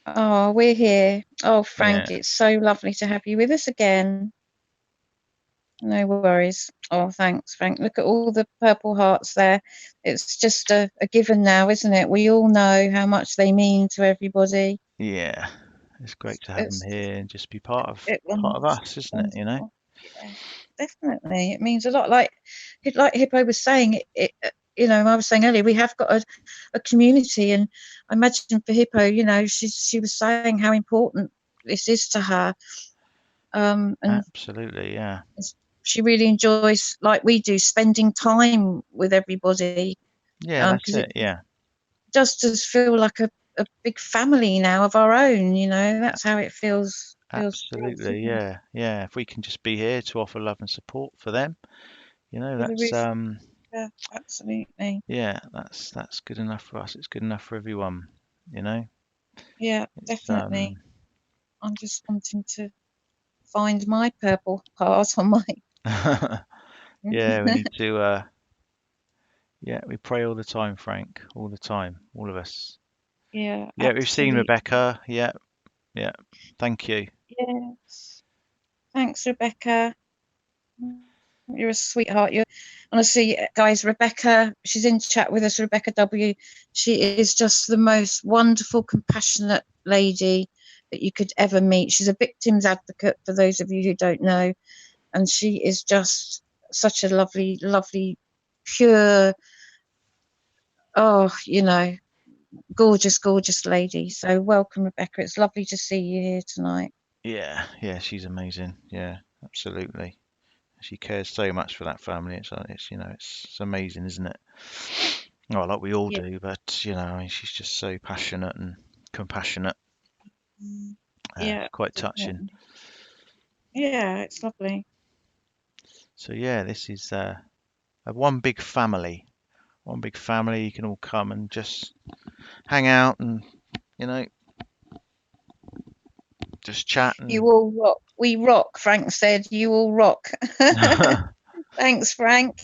S2: oh, we're here. Oh, Frank,
S1: yeah.
S2: it's so lovely to have you with us again. No worries. Oh, thanks, Frank. Look at all the purple hearts there. It's just a given now, isn't it? We all know how much they mean to everybody.
S1: Yeah, it's great to have them here and just be part of us, isn't it?
S2: Yeah, definitely. It means a lot. Like Hippo was saying, I was saying earlier, we have got a community, and I imagine for Hippo, she was saying how important this is to her. And
S1: Absolutely, yeah.
S2: she really enjoys, like we do, spending time with everybody.
S1: Yeah, that's it. Yeah.
S2: Just to feel like a big family now of our own. That's how it feels.
S1: Absolutely, yeah. If we can just be here to offer love and support for them, that's
S2: yeah, absolutely.
S1: Yeah, that's good enough for us. It's good enough for everyone,
S2: Yeah, definitely. I'm just wanting to find my purple heart on my.
S1: Yeah, we need to. Yeah, we pray all the time, Frank. All the time, all of us.
S2: Yeah.
S1: Yeah, we've seen Rebecca. Yeah. Thank you.
S2: Yes. Thanks, Rebecca. You're a sweetheart. You're honestly, guys. Rebecca, she's in chat with us. Rebecca W. She is just the most wonderful, compassionate lady that you could ever meet. She's a victims advocate, for those of you who don't know, and she is just such a lovely, lovely, pure, gorgeous, gorgeous lady. So welcome, Rebecca. It's lovely to see you here tonight.
S1: Yeah, she's amazing. Yeah, absolutely. She cares so much for that family. It's amazing, isn't it? Well, like we all
S2: Yeah.
S1: do, but I mean, she's just so passionate and compassionate.
S2: Yeah,
S1: Quite touching.
S2: yeah, it's lovely.
S1: So yeah, this is one big family. One big family. You can all come and just hang out and just chat
S2: You
S1: and
S2: all rock. We rock, Frank said. You all rock. Thanks, Frank.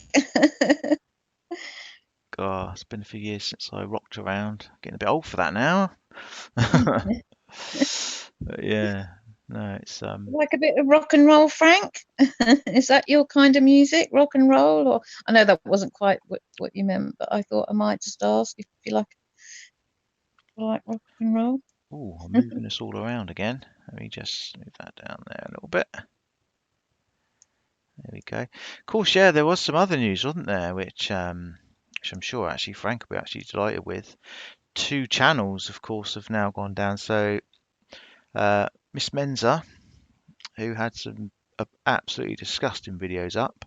S1: God, it's been a few years since I rocked around. Getting a bit old for that now. But yeah, no, it's
S2: Like a bit of rock and roll, Frank? Is that your kind of music, rock and roll? Or I know that wasn't quite what you meant, but I thought I might just ask if you like rock and roll.
S1: oh, I'm moving us all around again. Let me just move that down there a little bit. There we go. Of course, yeah, there was some other news, wasn't there, which I'm sure actually Frank will be actually delighted with. 2 channels, of course, have now gone down. So Miss Menza, who had some absolutely disgusting videos up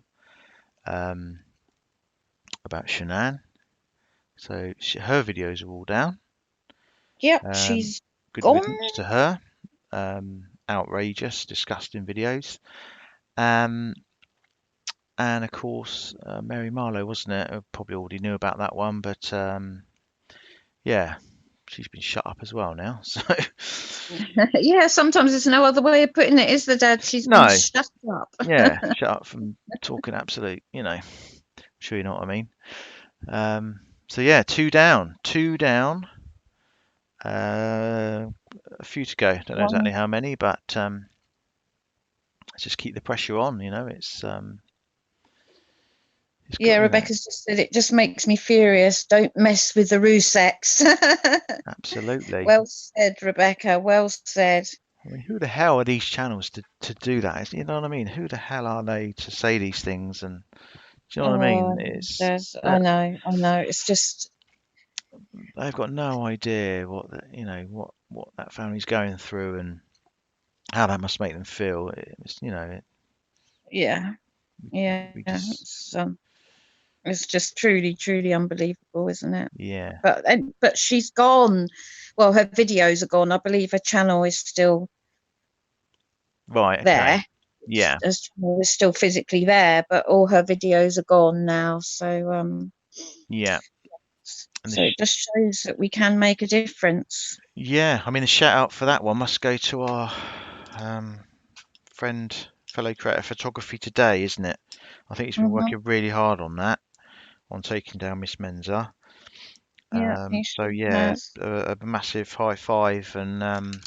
S1: about Shanann, so her videos are all down.
S2: Yep, she's
S1: Good
S2: gone.
S1: riddance to her. Outrageous, disgusting videos. And of course, Mary Marlowe, wasn't it? I probably already knew about that one, but yeah, she's been shut up as well now. So
S2: Yeah, sometimes there's no other way of putting it, is there, Dad? She's been
S1: no,
S2: shut up.
S1: yeah, shut up from talking absolute. I'm sure you know what I mean. So yeah, 2 down, 2 down. A few to go. Don't know exactly how many, but let's just keep the pressure on.
S2: Yeah, Rebecca's just said it just makes me furious. Don't mess with the Ruseks.
S1: absolutely.
S2: Well said, Rebecca. Well said.
S1: I mean, who the hell are these channels to do that? You know what I mean? Who the hell are they to say these things? And do you know what I mean?
S2: I know. It's just,
S1: They've got no idea what that family's going through and how that must make them feel.
S2: yeah,
S1: We just
S2: it's just truly, truly unbelievable, isn't it?
S1: yeah.
S2: But she's gone. Well, her videos are gone. I believe her channel is still
S1: Right.
S2: there.
S1: Okay. Yeah.
S2: Her channel is still physically there, but all her videos are gone now. So
S1: Yeah.
S2: so it just shows that we can make a difference.
S1: Yeah. I mean, the shout out for that one must go to our fellow creator photography today, isn't it? I think he's been working really hard on that, on taking down Miss Menza.
S2: Yeah,
S1: So yeah, a massive high five and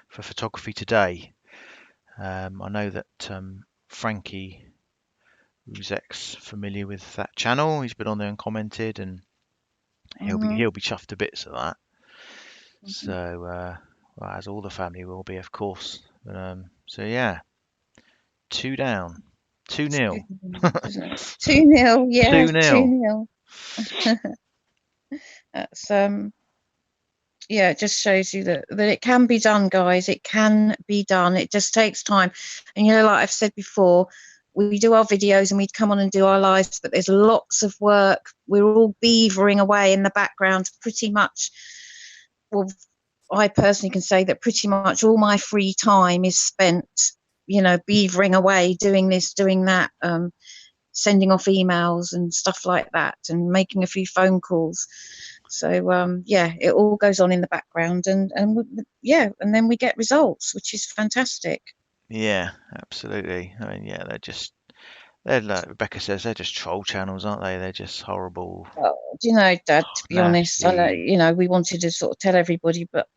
S1: for photography today. I know that Frankie, who's familiar with that channel, he's been on there and commented, and he'll be chuffed to bits at that. So well, as all the family will be, of course. So yeah, 2 down, 2-0.
S2: 2-0, yeah,
S1: 2-0.
S2: 2-0. That's yeah, it just shows you that it can be done, guys. It can be done. It just takes time. And like I've said before, we do our videos and we'd come on and do our lives, but there's lots of work. We're all beavering away in the background pretty much. Well, I personally can say that pretty much all my free time is spent, beavering away, doing this, doing that, sending off emails and stuff like that, and making a few phone calls. So yeah, it all goes on in the background, and then we get results, which is fantastic.
S1: Yeah, absolutely. I mean, yeah, they're like Rebecca says, they're just troll channels, aren't they? They're just horrible.
S2: Oh, do you know, Dad, to be honest, I know, we wanted to sort of tell everybody, but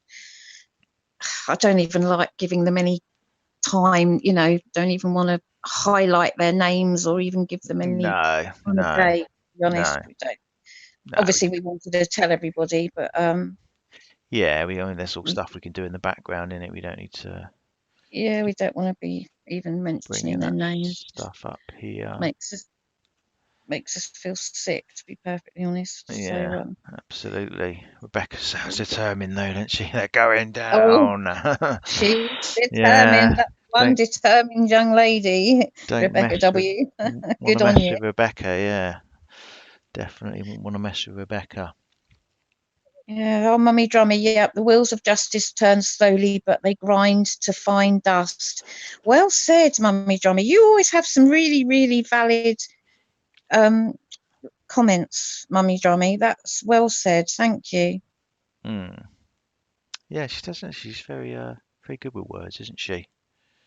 S2: I don't even like giving them any time, don't even want to highlight their names or even give them any
S1: No,
S2: day, to be honest. We don't.
S1: no.
S2: Obviously we wanted to tell everybody, but
S1: Yeah, I mean, there's all stuff we can do in the background, in it. We don't need to
S2: Yeah, we don't want to be even mentioning
S1: bringing
S2: their
S1: that
S2: names.
S1: stuff up here.
S2: Makes us feel sick, to be perfectly honest.
S1: Yeah,
S2: So,
S1: absolutely. Rebecca sounds determined though, doesn't she? They're going
S2: oh,
S1: down.
S2: she's determined.
S1: Yeah,
S2: That one
S1: don't
S2: determined young lady,
S1: don't
S2: Rebecca
S1: mess with
S2: W.
S1: want to
S2: Good on
S1: mess
S2: you.
S1: with Rebecca. Yeah, definitely wouldn't want to mess with Rebecca.
S2: Yeah, oh, Mummy Drummy, yeah, the wheels of justice turn slowly, but they grind to fine dust. Well said, Mummy Drummy. You always have some really, really valid um, comments, Mummy Drummy. That's well said. Thank you.
S1: Hmm. Yeah, she doesn't. She's very good with words, isn't she?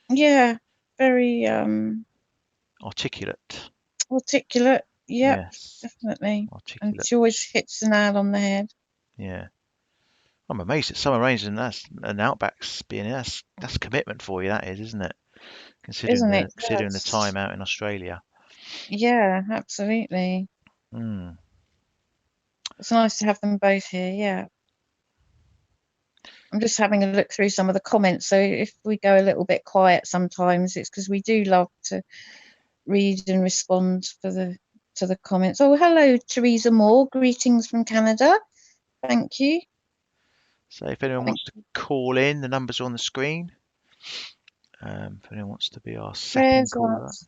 S2: Yeah, very
S1: Articulate.
S2: articulate. Yep,
S1: Yes,
S2: definitely. And
S1: articulate.
S2: she always hits the nail on the head,
S1: Yeah. I'm amazed at summer range and that's an outback's being that's commitment for you, that is, isn't it?
S2: isn't it?
S1: Considering the
S2: Yes.
S1: time out in Australia.
S2: Yeah, absolutely.
S1: Hmm.
S2: It's nice to have them both here. Yeah. I'm just having a look through some of the comments. So if we go a little bit quiet sometimes, it's because we do love to read and respond to the comments. Oh, hello, Teresa Moore. Greetings from Canada. Thank you.
S1: So if anyone
S2: Thank
S1: wants to
S2: you.
S1: call in, the numbers are on the screen. If anyone wants to be our second
S2: Prayers
S1: caller.
S2: answered.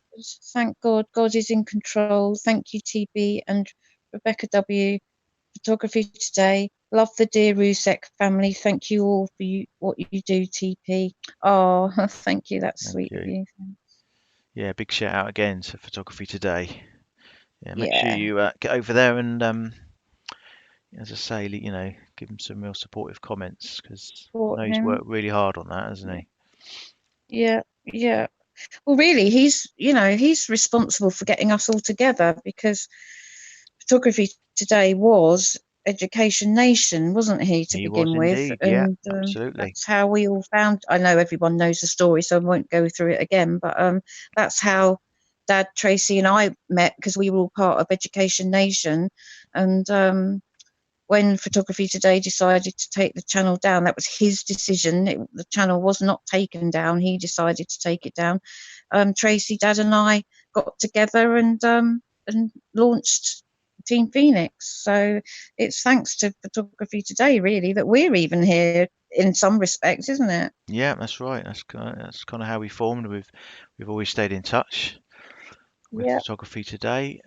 S2: Thank God. God is in control. Thank you, TB and Rebecca W. Photography today. Love the dear Rusek family. Thank you all for what you do, TP. Oh, thank you. That's
S1: Thank
S2: sweet of
S1: you.
S2: you.
S1: Yeah, big shout out again to Photography Today. Yeah, make sure
S2: Yeah.
S1: you get over there and, as I say, give him some real supportive comments because I
S2: Support
S1: know he's
S2: him.
S1: worked really hard on that, hasn't he?
S2: Yeah. Yeah. Well, really, he's responsible for getting us all together because Photography Today was Education Nation, wasn't he, to
S1: He was
S2: begin with?
S1: indeed. Yeah,
S2: And
S1: absolutely.
S2: that's how we all found. I know everyone knows the story, so I won't go through it again. But that's how Dad, Tracy, and I met because we were all part of Education Nation. And when Photography Today decided to take the channel down, that was his decision. The channel was not taken down. He decided to take it down. Tracy, Dad, and I got together and launched Team Phoenix. So it's thanks to Photography Today, really, that we're even here in some respects, isn't it?
S1: Yeah, that's right. That's kind of how we formed. We've always stayed in touch with
S2: Yeah.
S1: Photography Today.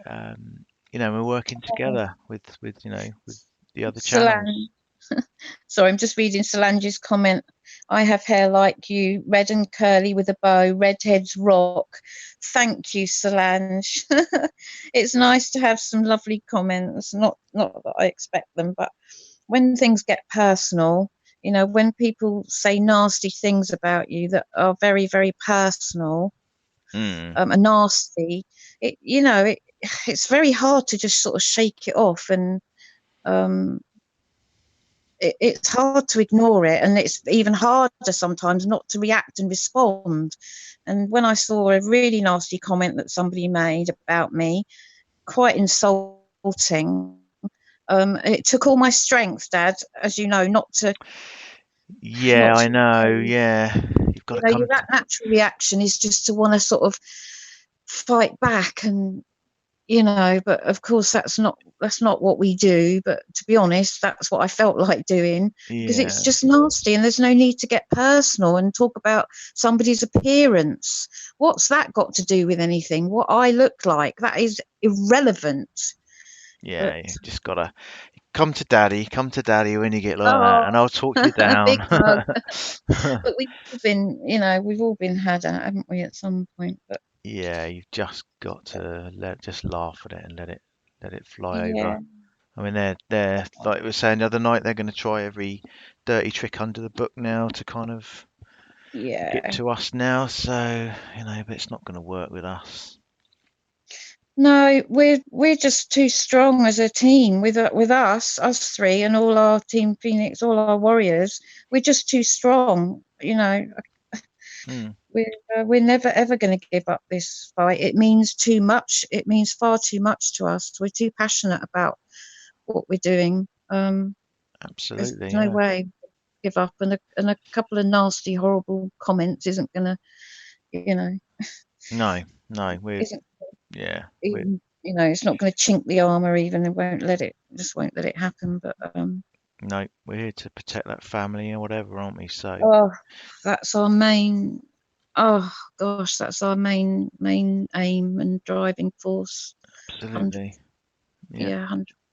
S1: We're working together with the other
S2: Solange.
S1: channels.
S2: Sorry, I'm just reading Solange's comment. I have hair like you, red and curly with a bow, redheads rock. Thank you, Solange. It's nice to have some lovely comments. Not that I expect them, but when things get personal, when people say nasty things about you that are very, very personal,
S1: Mm,
S2: and nasty, it's very hard to just sort of shake it off and um, it's hard to ignore it, and it's even harder sometimes not to react and respond. And when I saw a really nasty comment that somebody made about me, quite insulting, it took all my strength, Dad, as you know,
S1: yeah,
S2: not
S1: I
S2: to
S1: know.
S2: respond.
S1: Yeah, you've got to
S2: Your
S1: come to.
S2: natural reaction is just to want to sort of fight back and but of course that's not what we do, but to be honest, that's what I felt like doing, because it's
S1: Yeah,
S2: just nasty and there's no need to get personal and talk about somebody's appearance. What's that got to do with anything? What I look like, that is irrelevant. But
S1: yeah. You just gotta come to daddy when you get like that,
S2: oh,
S1: and I'll talk you down.
S2: big hug. But we've all been had at, haven't we, at some point? But
S1: Yeah, you've just got to just laugh at it and let it fly over.
S2: yeah,
S1: I mean, they're like we were saying the other night, they're going to try every dirty trick under the book now to kind of get
S2: yeah.
S1: to us now. So but it's not going to work with us.
S2: No, we're just too strong as a team with us three, and all our Team Phoenix, all our warriors. We're just too strong.
S1: Hmm,
S2: We're never ever going to give up this fight. It means too much. It means far too much to us. We're too passionate about what we're doing. There's
S1: absolutely,
S2: no
S1: yeah.
S2: way. give up, and a couple of nasty, horrible comments isn't going to, you know,
S1: No, we're
S2: isn't
S1: we're
S2: even, it's not going to chink the armour even. It won't let it, just won't let it happen. But
S1: no, we're here to protect that family and whatever, aren't we? So
S2: oh, that's our main. Oh gosh, that's our main aim and driving force.
S1: absolutely, yeah.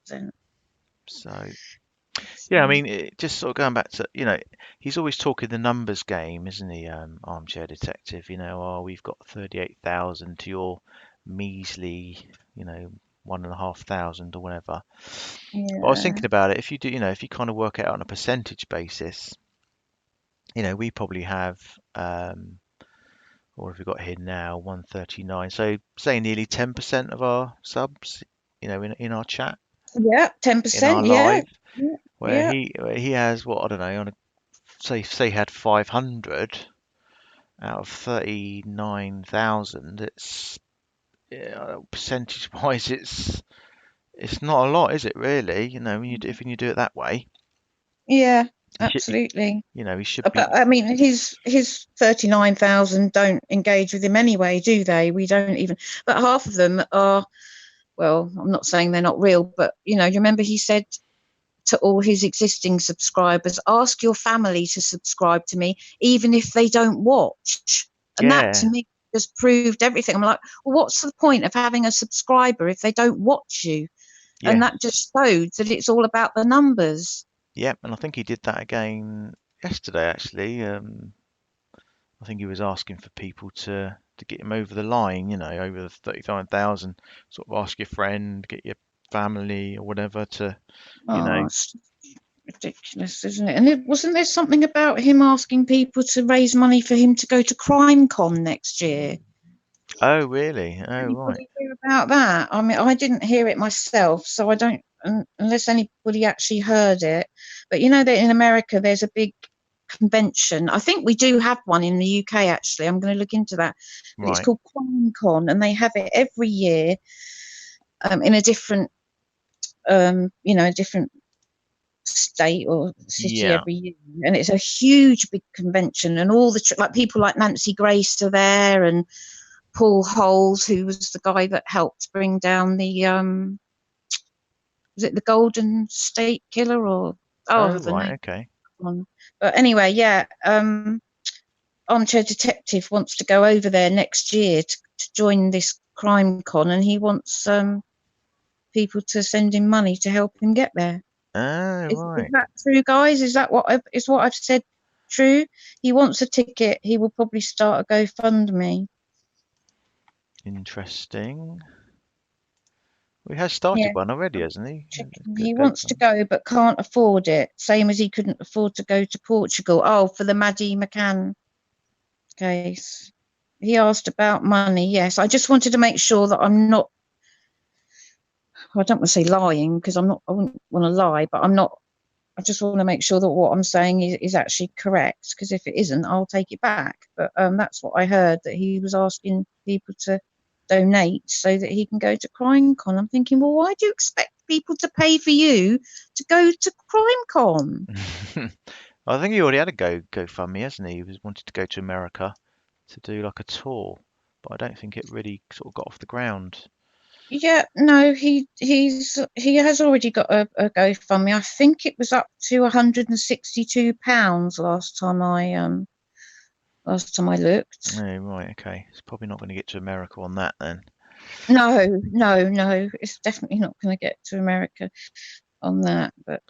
S2: 100%.
S1: So yeah, I mean, just sort of going back to, he's always talking the numbers game, isn't he? Armchair detective. Oh, we've got 38,000 to your measly, 1,500 or whatever. But I was
S2: Yeah.
S1: thinking about it. If you do, if you kind of work it out on a percentage basis, we probably have, what have we got here now? 139. So say nearly 10% of our subs, in our chat,
S2: Yeah,
S1: in our
S2: 10%. Yeah.
S1: live,
S2: Yeah.
S1: where
S2: Yeah.
S1: he has what, I don't know, on a say he had 500 out of 39,000. It's, percentage wise, it's not a lot, is it really? If you do it that way,
S2: Yeah,
S1: he should,
S2: absolutely.
S1: he should
S2: But
S1: be.
S2: I mean, his 39,000 don't engage with him anyway, do they? We don't even. But half of them are. Well, I'm not saying they're not real, but you remember he said to all his existing subscribers, ask your family to subscribe to me, even if they don't watch. And that to
S1: Yeah,
S2: me just proved everything. I'm like, well, what's the point of having a subscriber if they don't watch you? And
S1: yeah,
S2: that just showed that it's all about the numbers.
S1: yeah. And I think he did that again yesterday, actually. I think he was asking for people to get him over the line, over the 35,000. Sort of ask your friend, get your family or whatever to, you know.
S2: Oh, it's ridiculous, isn't it? And wasn't there something about him asking people to raise money for him to go to CrimeCon next year?
S1: Oh, really? Oh, right.
S2: Anybody hear about that? I mean, I didn't hear it myself, so I don't, unless anybody actually heard it. But that in America there's a big convention. I think we do have one in the UK actually. I'm going to look into that. But it's
S1: Right.
S2: called CrimeCon, and they have it every year in a different, a different state or city
S1: Yeah.
S2: every year, and it's a huge big convention, and all the like people like Nancy Grace are there, and Paul Holes, who was the guy that helped bring down the was it the Golden State Killer, or
S1: Oh,
S2: the
S1: right.
S2: name
S1: Okay.
S2: one. But anyway, yeah, Armchair Detective wants to go over there next year to join this crime con, and he wants people to send him money to help him get there.
S1: Oh,
S2: Is
S1: right.
S2: that true, guys? Is that what I've said true? He wants a ticket. He will probably start a GoFundMe.
S1: Interesting. We has started
S2: Yeah,
S1: one already, hasn't he?
S2: chicken.
S1: Go,
S2: He
S1: go
S2: wants to
S1: from.
S2: go but can't afford it. Same as he couldn't afford to go to Portugal. Oh, for the Maddie McCann case. He asked about money. Yes, I just wanted to make sure that I'm not. I don't want to say lying because I'm not. I wouldn't want to lie, but I'm not. I just want to make sure that what I'm saying is actually correct, because if it isn't, I'll take it back. But that's what I heard, that he was asking people to donate so that he can go to CrimeCon. I'm thinking, well, why do you expect people to pay for you to go to CrimeCon?
S1: I think he already had a GoFundMe, hasn't he? He was wanted to go to America to do like a tour, but I don't think it really sort of got off the ground.
S2: Yeah, no, he has already got a GoFundMe. I think it was up to £162 last time I looked.
S1: Oh, right. Okay. It's probably not going to get to America on that then.
S2: No, no, no. It's definitely not going to get to America on that. But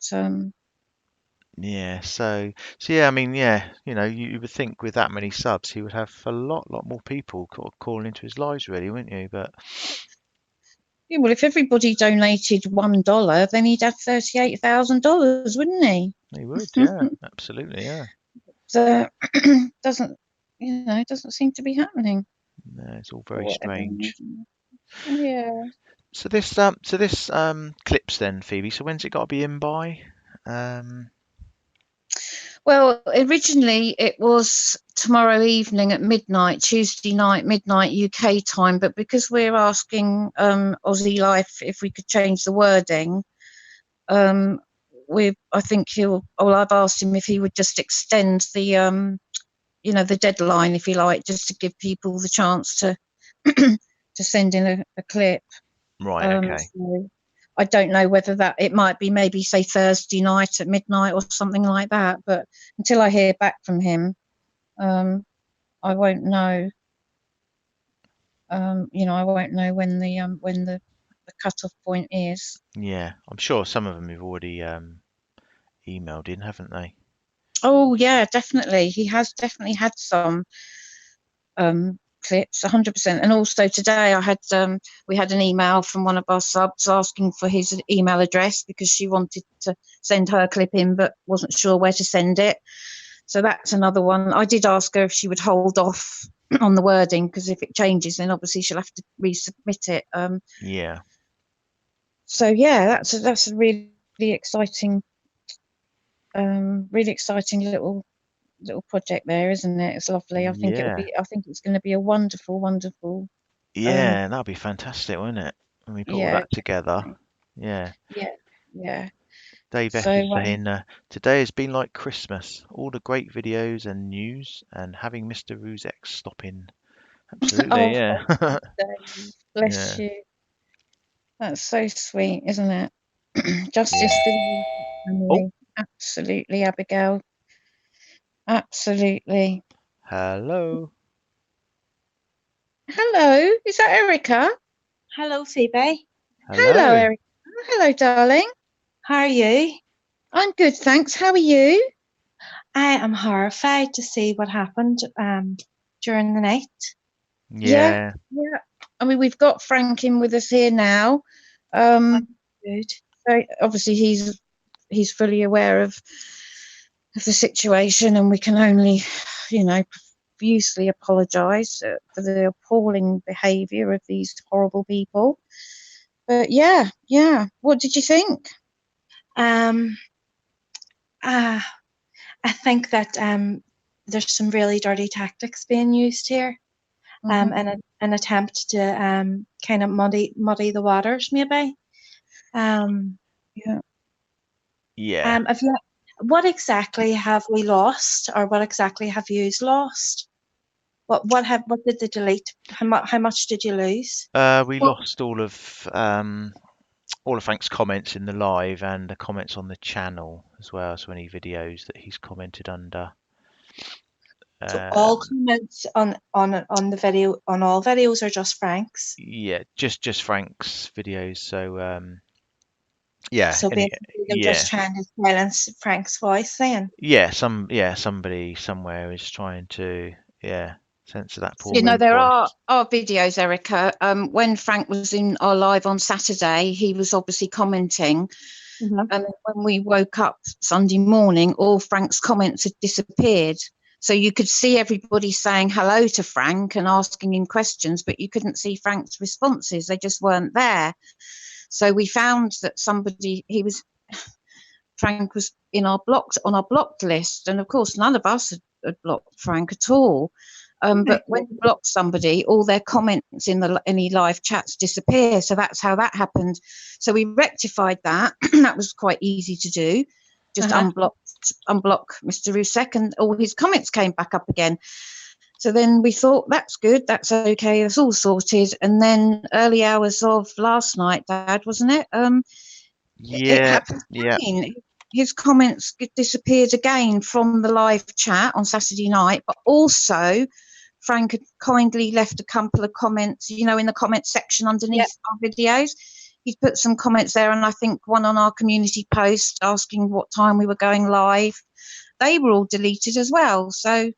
S1: Yeah. So yeah. I mean, yeah. You would think with that many subs, he would have a lot more people calling into his lives, really, wouldn't you? But
S2: yeah, well, if everybody donated $1, then he'd have $38,000, wouldn't he?
S1: he would. Yeah. Absolutely. Yeah.
S2: So doesn't doesn't seem to be happening
S1: No, it's all
S2: for
S1: very
S2: whatever
S1: strange.
S2: reason. Yeah.
S1: So this clips then, Phoebe. So when's it got to be in by?
S2: Well, originally it was tomorrow evening at midnight, Tuesday night, midnight UK time. But because we're asking Aussie Life if we could change the wording, um, I think he'll. Well, I've asked him if he would just extend the the deadline, if you like, just to give people the chance to to send in a clip.
S1: Right. Okay.
S2: So I don't know whether it might be maybe say Thursday night at midnight or something like that. But until I hear back from him, I won't know. I won't know when the cut-off point is.
S1: Yeah. I'm sure some of them have already emailed in, haven't they?
S2: Oh yeah, definitely. He has definitely had some clips, 100%. And also today we had an email from one of our subs asking for his email address because she wanted to send her clip in but wasn't sure where to send it. So that's another one. I did ask her if she would hold off on the wording, because if it changes then obviously she'll have to resubmit it.
S1: Yeah.
S2: So yeah, that's a really exciting little project there, isn't it? It's lovely. I think
S1: Yeah.
S2: it's going to be a wonderful
S1: Yeah. That'd be fantastic, wouldn't it? When we put all
S2: yeah,
S1: that together.
S2: definitely.
S1: Yeah.
S2: Yeah.
S1: Dave F is
S2: So
S1: saying, today has been like Christmas. All the great videos and news, and having Mr. Ruzek stop in. Absolutely,
S2: oh,
S1: yeah.
S2: thank you, Dave. Bless
S1: Yeah.
S2: you. That's so sweet, isn't it? Justice
S1: Yeah.
S2: for the
S1: Oh,
S2: family. Absolutely, Abigail. Absolutely.
S1: hello.
S2: Hello, is that Erica?
S4: Hello, Phoebe.
S2: Hello,
S1: Hello.
S2: Erica. Hello, darling.
S4: How are you?
S2: I'm good, thanks. How are you?
S4: I am horrified to see what happened during the night.
S2: Yeah,
S1: Yeah.
S2: yeah. I mean, we've got Frank in with us here now. Um,
S4: Good.
S2: so obviously he's fully aware of the situation, and we can only, profusely apologise for the appalling behaviour of these horrible people. But yeah. What did you think?
S4: Um, uh, I think that there's some really dirty tactics being used here.
S2: Mhm.
S4: In an attempt to kind of muddy the waters, maybe. Um,
S2: Yeah.
S1: Yeah.
S4: have you, what exactly have we lost, or what exactly have you lost? What did they delete? How much did you lose?
S1: We
S2: Well,
S1: lost all of Frank's comments in the live and the comments on the channel as well. So any videos that he's commented under.
S4: So all
S1: Um,
S4: comments on the video, on all videos, are just Frank's.
S1: yeah, just Frank's videos. So yeah,
S4: So
S1: any
S4: basically, they're
S1: yeah.
S4: just trying to silence Frank's voice. Then
S1: Somebody somewhere is trying to censor that poor
S2: you know,
S1: man's
S2: there
S1: voice.
S2: are videos, Erica. When Frank was in our live on Saturday, he was obviously commenting. And when we woke up Sunday morning, all Frank's comments had disappeared. So you could see everybody saying hello to Frank and asking him questions, but you couldn't see Frank's responses. They just weren't there. So we found that Frank was on our blocked list. And of course, none of us had blocked Frank at all. But when you block somebody, all their comments in any live chats disappear. So that's how that happened. So we rectified that. That was quite easy to do. Just unblock Mr. Rusek, and all his comments came back up again. So then we thought, that's good, that's okay, that's all sorted. And then early hours of last night, Dad, wasn't it? It
S1: Yeah,
S2: happened
S1: yeah,
S2: again. His comments disappeared again from the live chat on Saturday night, but also Frank had kindly left a couple of comments, in the comment section underneath our videos. He'd put some comments there, and I think one on our community post asking what time we were going live. They were all deleted as well. So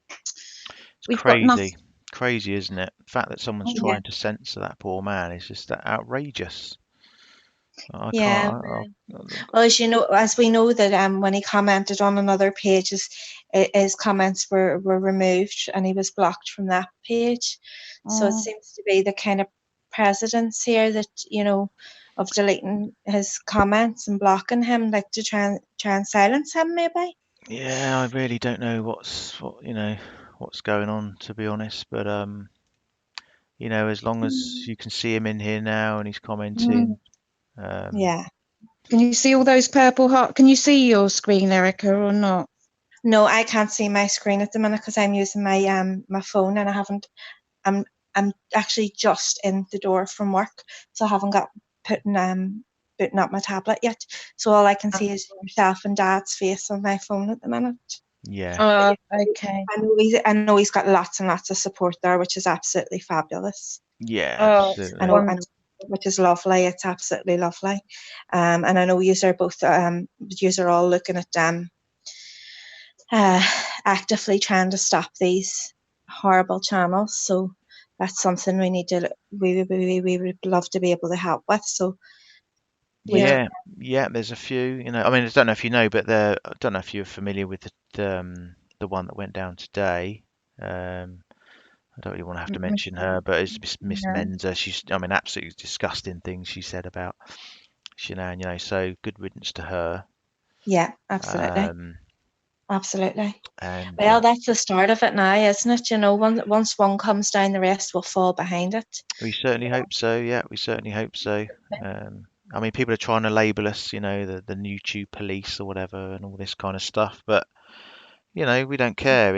S1: it's
S2: we've got nothing.
S1: crazy, isn't it? The fact that someone's
S4: Yeah,
S1: trying to censor that poor man is just that outrageous. I
S4: yeah.
S1: can't.
S4: Well, as we know that when he commented on another page, his comments were removed, and he was blocked from that page. So it seems to be the kind of precedence here that of deleting his comments and blocking him, like to try and silence him, maybe.
S1: Yeah, I really don't know what's going on, to be honest. But as long as you can see him in here now and he's commenting, um,
S4: Yeah.
S2: Can you see all those purple heart? Can you see your screen, Erica, or not?
S4: No, I can't see my screen at the minute because I'm using my my phone, and I haven't. I'm actually just in the door from work, so I haven't got booting up my tablet yet. So all I can see is yourself and Dad's face on my phone at the minute.
S1: Yeah.
S2: Okay.
S4: I know he's got lots and lots of support there, which is absolutely fabulous.
S1: Yeah,
S2: Oh,
S1: absolutely.
S4: I know, which is lovely. It's absolutely lovely. And I know you are both you are all looking at actively trying to stop these horrible channels. So that's something we need to we would love to be able to help with. So
S1: Yeah, yeah. There's a few. You know, I mean, I don't know if you know, but I don't know if you're familiar with the one that went down today. I don't really want to have to mention her, but it's Miss Menza. She's, I mean, absolutely disgusting things she said about Shanann. You know, so good riddance to her.
S4: yeah, absolutely. Absolutely.
S1: And
S4: Well, that's the start of it now, isn't it? You know, once one comes down, the rest will fall behind it.
S1: we certainly hope so. Yeah, we certainly hope so. I mean, people are trying to label us, you know, the YouTube police or whatever, and all this kind of stuff. But you know, we don't care.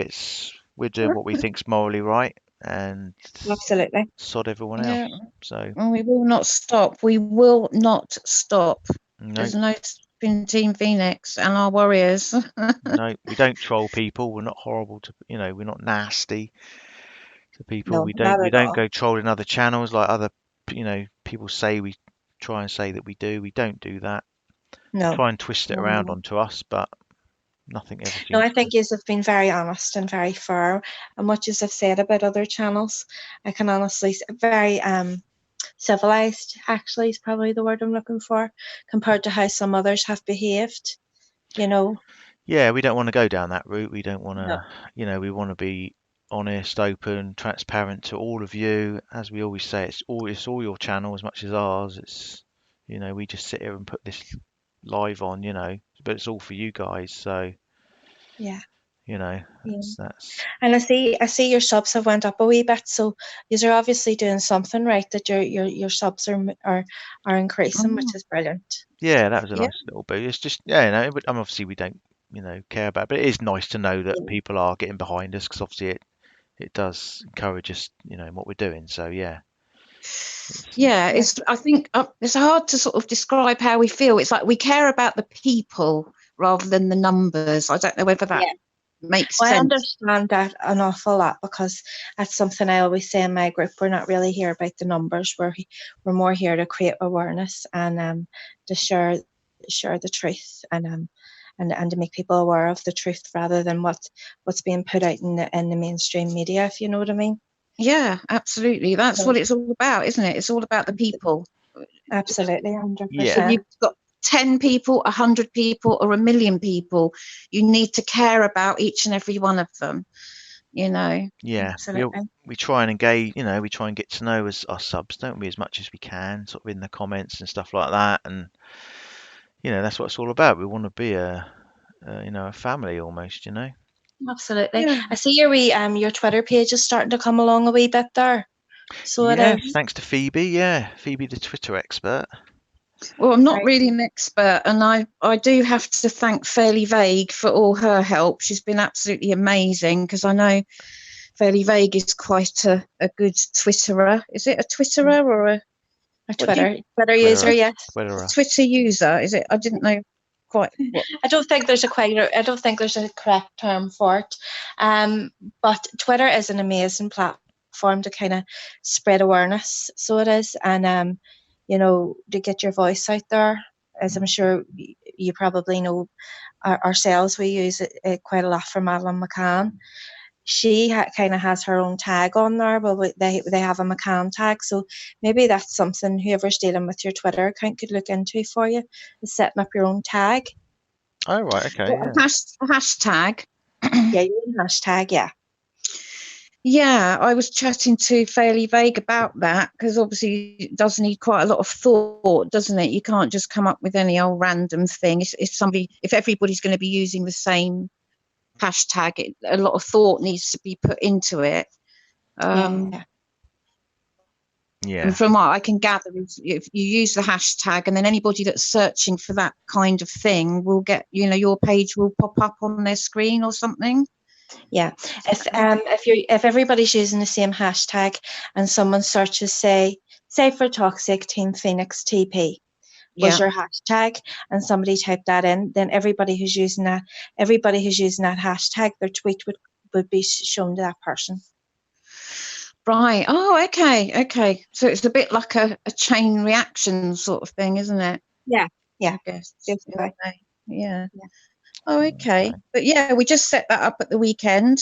S1: We're doing what we think's morally right, and
S4: Absolutely.
S1: sod everyone
S2: Yeah.
S1: else. So
S2: And we will not stop. We will not stop.
S1: no,
S2: There's no stopping Team Phoenix and our warriors.
S1: no, we don't troll people. We're not horrible to, you know, we're not nasty to people.
S4: No, not
S1: We
S4: at
S1: don't
S4: all.
S1: go trolling other channels like other, you know, people say we try and say that we do. We don't do that.
S4: No.
S1: Try and twist it
S4: No,
S1: around
S4: no.
S1: onto us, but nothing ever
S4: No, I
S1: seems to.
S4: think yous have been very honest and very fair. And what yous have said about other channels, I can honestly very civilized, actually, is probably the word I'm looking for, compared to how some others have behaved. You know.
S1: Yeah, we don't want to go down that route. We don't want
S4: No.
S1: to, you know, we want to be honest, open, transparent to all of you. As we always say, it's all your channel as much as ours. It's, you know, we just sit here and put this live on, you know, but it's all for you guys. So,
S4: Yeah.
S1: you know,
S4: Yeah.
S1: that's
S4: And I see your subs have went up a wee bit, so you're obviously doing something right, that your subs are increasing, which is brilliant.
S1: yeah, that was a
S2: Yeah.
S1: nice little boost. It's just, yeah, you know, but obviously we don't, you know, care about it, but it is nice to know that people are getting behind us because obviously it does encourage us, you know, in what we're doing. So yeah.
S2: Yeah, I think it's hard to sort of describe how we feel. It's like we care about the people rather than the numbers. I don't know whether that makes
S4: Well, I
S2: sense.
S4: understand that an awful lot, because that's something I always say in my group. We're not really here about the numbers. We're more here to create awareness and to share the truth and to make people aware of the truth rather than what's being put out in the mainstream media, if you know what I mean.
S2: Yeah, absolutely. That's
S4: So,
S2: what it's all about, isn't it? It's all about the people.
S4: absolutely,
S1: Yeah.
S2: If
S4: 100%.
S2: you've got 10 people, 100 people, or 1,000,000 people, you need to care about each and every one of them, you know.
S1: Yeah,
S4: Absolutely.
S1: we try and engage, you know, we try and get to know as our subs, don't we, as much as we can, sort of in the comments and stuff like that. And you know, that's what it's all about. We want to be you know, a family almost, you know.
S4: Absolutely.
S2: Yeah.
S4: I see your Twitter page is starting to come along a wee bit there. So it
S1: Yes,
S4: is.
S1: thanks to Phoebe. Yeah, Phoebe, the Twitter expert.
S2: Well, I'm not
S4: Right.
S2: really an expert, and I do have to thank Fairly Vague for all her help. She's been absolutely amazing, because I know Fairly Vague is quite a good Twitterer. Is it a Twitterer or a
S4: Twitter
S1: Twitter,
S4: user, yes.
S1: Twitter.
S2: Twitter user? Is it? I didn't know quite what.
S4: I don't think there's a correct term for it. But Twitter is an amazing platform to kind of spread awareness. So it is, and you know, to get your voice out there, as I'm sure you probably know. Ourselves, we use it quite a lot for Madeline McCann. She kind of has her own tag on there, but they have a McCann tag, so maybe that's something whoever's dealing with your Twitter account could look into for you, is setting up your own tag.
S1: Oh right, okay,
S2: What,
S1: yeah.
S2: a hashtag?
S4: Yeah, your own hashtag, yeah.
S2: Yeah, I was chatting to Fairly Vague about that, because obviously it does need quite a lot of thought, doesn't it? You can't just come up with any old random thing. If everybody's going to be using the same hashtag, a lot of thought needs to be put into it.
S4: Yeah.
S1: Yeah.
S2: And from what I can gather, if you use the hashtag, and then anybody that's searching for that kind of thing will get, your page will pop up on their screen or something.
S4: Yeah. If everybody's using the same hashtag and someone searches, say for toxic Team Phoenix TP was your hashtag, and somebody typed that in, then everybody who's using that hashtag, their tweet would be shown to that person.
S2: Right. Oh, okay. So it's a bit like a chain reaction sort of thing, isn't it?
S4: Yeah.
S2: I guess.
S4: Basically.
S2: Yeah. Oh, okay. But yeah, we just set that up at the weekend.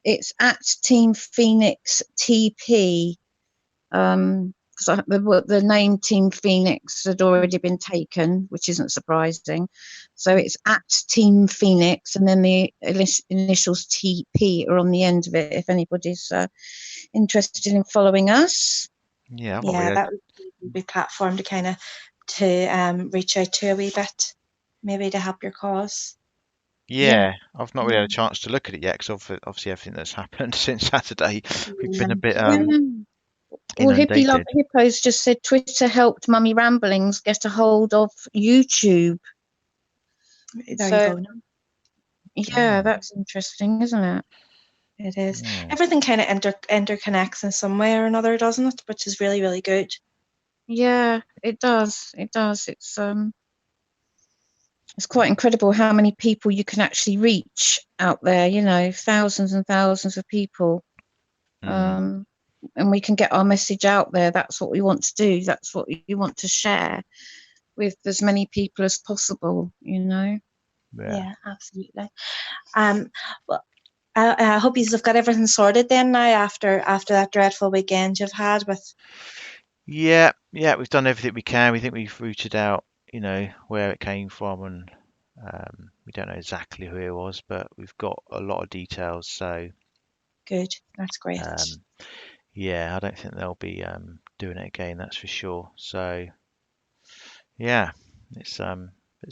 S2: It's at Team Phoenix TP. Because the name Team Phoenix had already been taken, which isn't surprising. So it's at Team Phoenix, and then the initials TP are on the end of it, if anybody's interested in following us.
S1: Yeah,
S4: that would be platform to kind of reach out to a wee bit, maybe to help your cause.
S1: Yeah, I've not really had a chance to look at it yet because obviously everything that's happened since Saturday, we've been a bit
S2: Well, Hippie Love
S1: inundated.
S2: Hippos just said Twitter helped Mummy Ramblings get a hold of YouTube.
S4: There you go.
S2: Yeah, that's interesting, isn't it?
S4: It is. Everything kind of interconnects in some way or another, doesn't it? Which is really, really good.
S2: Yeah, it does. It's quite incredible how many people you can actually reach out there, thousands and thousands of people. And we can get our message out there. That's what we want to do. That's what we want to share with as many people as possible,
S4: Yeah, absolutely. Well, I hope you've got everything sorted then now after that dreadful weekend you've had with.
S1: Yeah, we've done everything we can. We think we've rooted out, where it came from, and we don't know exactly who it was, but we've got a lot of details. So
S4: good, that's great.
S1: Yeah, I don't think they'll be doing it again. That's for sure. So yeah, it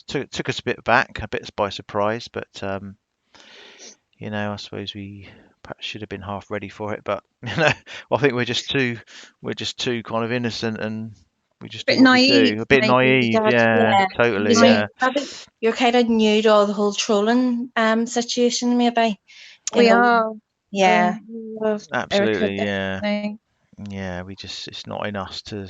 S1: took us a bit back, a bit by surprise, but I suppose we perhaps should have been half ready for it. But I think we're just too kind of innocent, and we just do what we do. A bit naive, yeah, totally, yeah.
S4: You're kind of new to all the whole trolling situation, maybe.
S2: We are.
S4: Yeah.
S1: Absolutely, yeah. Yeah, it's not in us to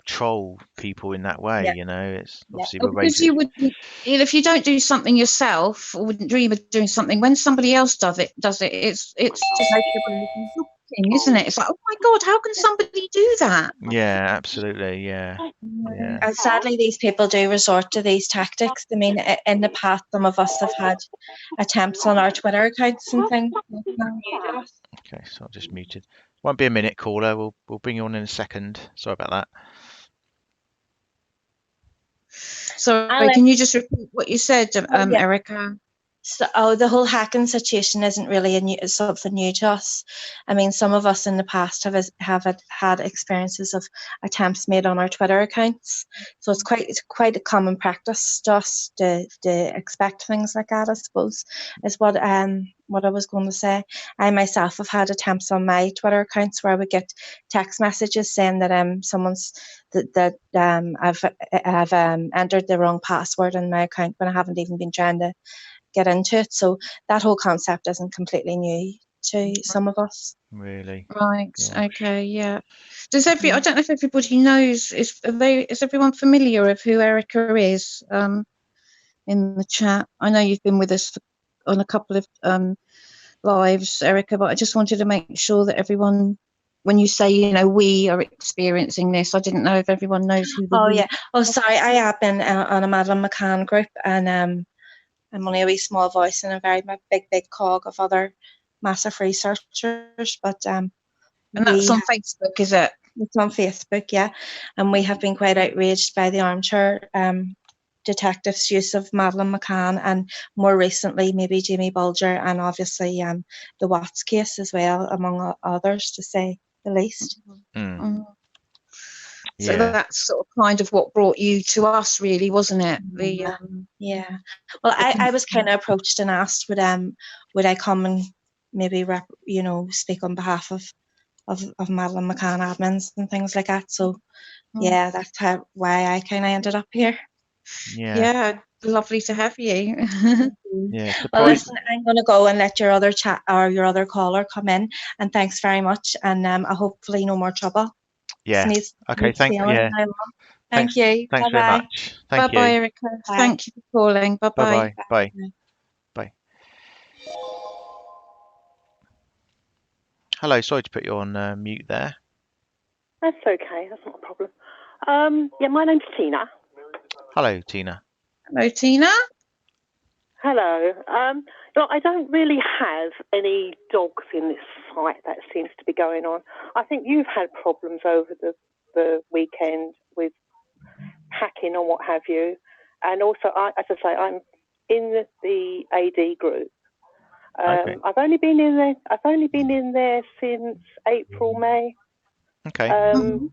S1: troll people in that way, it's obviously we're
S2: because you wouldn't, if you don't do something yourself or wouldn't dream of doing something, when somebody else does it, it's shocking, isn't it? It's like, oh my god, how can somebody do that?
S1: Yeah, absolutely, yeah.
S4: And sadly these people do resort to these tactics. I mean, in the past some of us have had attempts on our Twitter accounts and things.
S1: Okay, so I've just muted. Won't be a minute, caller. We'll bring you on in a second. Sorry about that.
S2: Sorry, can you just repeat what you said, Erica?
S4: So, the whole hacking situation isn't really something new to us. I mean, some of us in the past have had experiences of attempts made on our Twitter accounts. So it's quite a common practice to us to expect things like that, I suppose, is what I was going to say. I myself have had attempts on my Twitter accounts where I would get text messages saying that I've entered the wrong password in my account when I haven't even been trying to get into it. So that whole concept isn't completely new to some of us.
S1: Really?
S2: Right. Gosh. Okay. Yeah. I don't know if everybody knows. Is everyone familiar of who Erica is? In the chat, I know you've been with us on a couple of lives, Erica, but I just wanted to make sure that everyone, when you say, we are experiencing this, I didn't know if everyone knows who.
S4: Yeah. Oh, sorry. I have been on a Madeline McCann group, and I'm only a wee small voice in a very big cog of other massive researchers, but
S2: and that's on Facebook, is it?
S4: It's on Facebook, yeah. And we have been quite outraged by the armchair detectives' use of Madeline McCann, and more recently maybe Jamie Bulger, and obviously the Watts case as well, among others, to say the least.
S2: So that's sort of kind of what brought you to us, really, wasn't it?
S4: Yeah. Well, I was kind of approached and asked would I come and maybe speak on behalf of of Madeline McCann admins and things like that. So
S2: Mm.
S4: that's why I kind of ended up here.
S1: Yeah.
S2: Lovely to have you.
S1: Yeah.
S4: Well,
S1: Surprise.
S4: listen, I'm going to go and let your other chat or your other caller come in, and thanks very much. And hopefully no more trouble.
S1: Yeah. Okay.
S4: Needs to be on it now. Thank
S1: Thanks.
S4: you.
S1: Thanks
S4: Bye
S1: very
S4: bye.
S1: much.
S2: Bye
S1: Thank
S2: bye,
S1: you.
S2: Erica.
S4: Bye.
S2: Thank you for calling. Bye
S1: Bye
S2: bye.
S1: bye. Bye. Bye. Hello. Sorry to put you on mute there.
S5: That's okay. That's not a problem. Yeah, my name's Tina.
S1: Hello, Tina.
S2: Hello, Tina.
S5: Hello. Look, I don't really have any dogs in this fight that seems to be going on. I think you've had problems over the weekend with hacking or what have you. And also, as I say, I'm in the AD group.
S1: Okay.
S5: I've only been in there since April, May.
S1: Okay.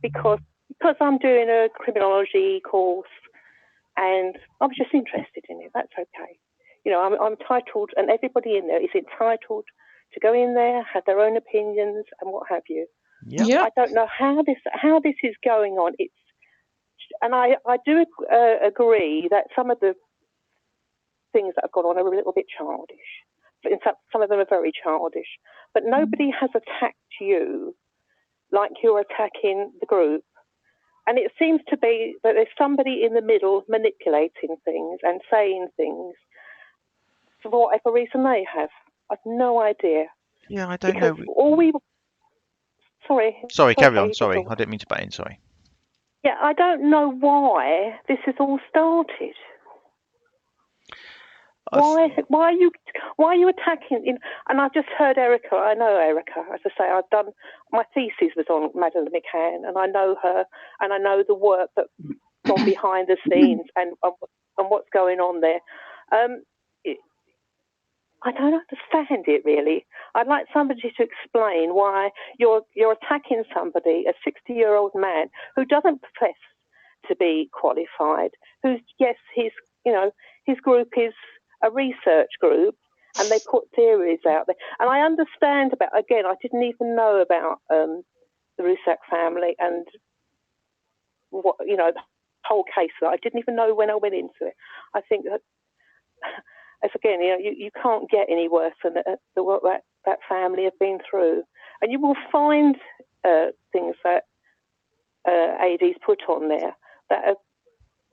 S5: Because I'm doing a criminology course, and I was just interested in it. That's okay. I'm entitled, and everybody in there is entitled to go in there, have their own opinions, and what have you.
S1: Yep.
S2: Yeah.
S5: I don't know how this is going on. And I do agree that some of the things that have gone on are a little bit childish. In fact, some of them are very childish. But nobody has attacked you like you're attacking the group. And it seems to be that there's somebody in the middle manipulating things and saying things for whatever reason they have. I've no idea.
S1: Yeah, I don't know.
S5: Sorry,
S1: Carry on. Sorry, I didn't mean to butt in. Sorry.
S5: Yeah, I don't know why this has all started. Why are you attacking? And I've just heard Erica. I know Erica. As I say, I've done my thesis was on Madeline McCann, and I know her, and I know the work that's gone behind the scenes and what's going on there. I don't understand it really. I'd like somebody to explain why you're attacking somebody, a 60-year-old man who doesn't profess to be qualified. Who's his group is a research group, and they put theories out there. And I understand I didn't even know about the Rusak family and what the whole case. I didn't even know when I went into it. I think that. As again, you can't get any worse than what that family have been through. And you will find things that AD's put on there that are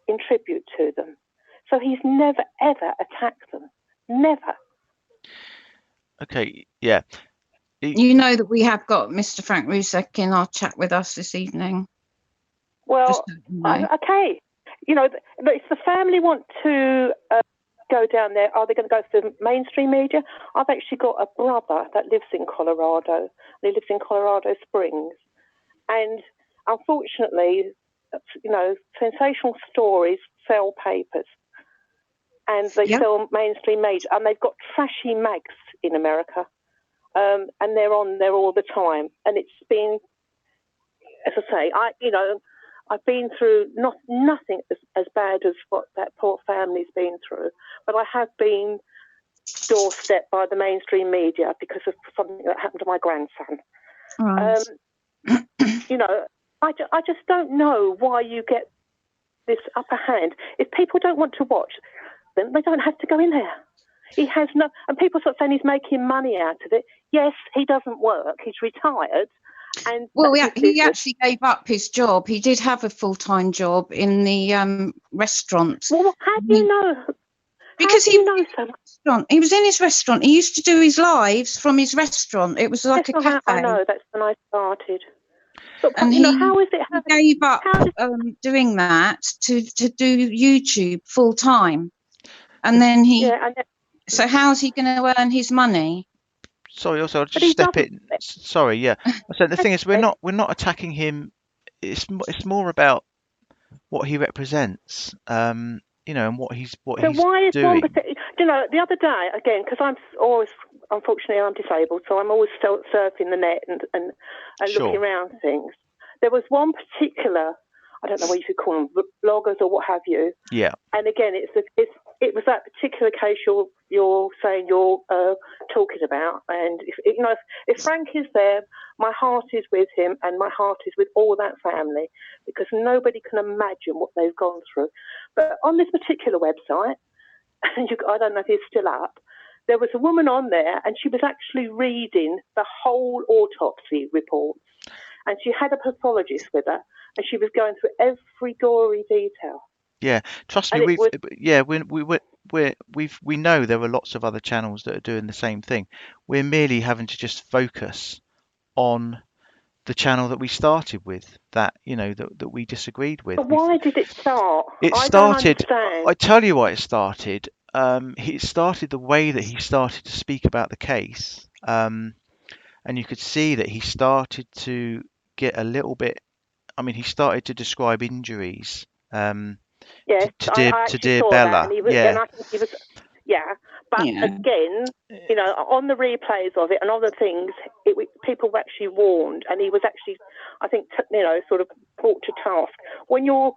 S5: in tribute to them. So he's never, ever attacked them. Never.
S1: Okay, yeah.
S2: You know that we have got Mr. Frank Rusek in our chat with us this evening.
S5: Well, okay. If the family want to go down there, are they going to go to the mainstream media? I've actually got a brother that lives in Colorado, and he lives in Colorado Springs. And unfortunately, sensational stories sell papers, and they sell mainstream media, and they've got trashy mags in America, and they're on there all the time. And it's been, as I say, I've been through nothing as bad as what that poor family's been through, but I have been doorstepped by the mainstream media because of something that happened to my grandson.
S2: Right.
S5: I just don't know why you get this upper hand. If people don't want to watch, then they don't have to go in there. He has no, and people sort of saying he's making money out of it. Yes, he doesn't work. He's retired. And
S2: he actually gave up his job. He did have a full-time job in the restaurant.
S5: Well, how do you know?
S2: Because
S5: he knows so much.
S2: He was in his restaurant. He used to do his lives from his restaurant. It was like a cafe.
S5: I know. That's when I started. But
S2: and
S5: how is it?
S2: He gave up doing that to do YouTube full time, and then so how's he going to earn his money?
S1: Sorry, also I'll just step in. Sorry, yeah. So the thing is, we're not attacking him. It's more about what he represents, and what he's
S5: why is
S1: doing.
S5: The other day again, because unfortunately I'm disabled, so I'm always surfing the net and looking around things. There was one particular, I don't know what you could call them, bloggers or what have you.
S1: Yeah.
S5: And again, it was that particular case you're saying you're talking about. And if Frank is there, my heart is with him, and my heart is with all that family, because nobody can imagine what they've gone through. But on this particular website, and I don't know if it's still up, there was a woman on there, and she was actually reading the whole autopsy reports, and she had a pathologist with her, and she was going through every gory detail.
S1: Yeah, trust me,
S5: And
S1: we know there are lots of other channels that are doing the same thing. We're merely having to just focus on the channel that we started with, that that we disagreed with.
S5: But why did it start?
S1: It
S5: I don't
S1: started.
S5: understand.
S1: I tell you why it started. He started the way that he started to speak about the case, and you could see that he started to get a little bit. I mean, he started to describe injuries.
S5: Yes,
S1: To
S5: I
S1: dear
S5: actually saw
S1: Bella.
S5: that, and I think he was, But again, on the replays of it and other things, people were actually warned, and he was actually, I think, sort of brought to task. When you're,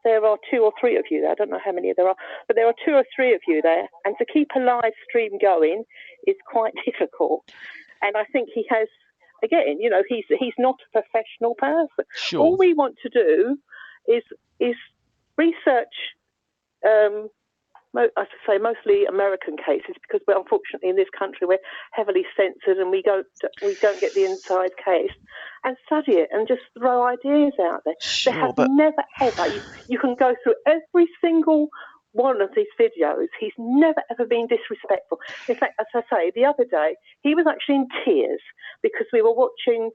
S5: there are 2 or 3 of you there. I don't know how many there are, but there are 2 or 3 of you there, and to keep a live stream going is quite difficult. And I think he has, again, he's not a professional person.
S1: Sure.
S5: All we want to do is research, I should say mostly American cases, because we're, unfortunately, in this country we're heavily censored and we don't get the inside case, and study it and just throw ideas out there.
S1: Sure,
S5: there has never ever, you can go through every single one of these videos, he's never ever been disrespectful. In fact, as I say, the other day he was actually in tears because we were watching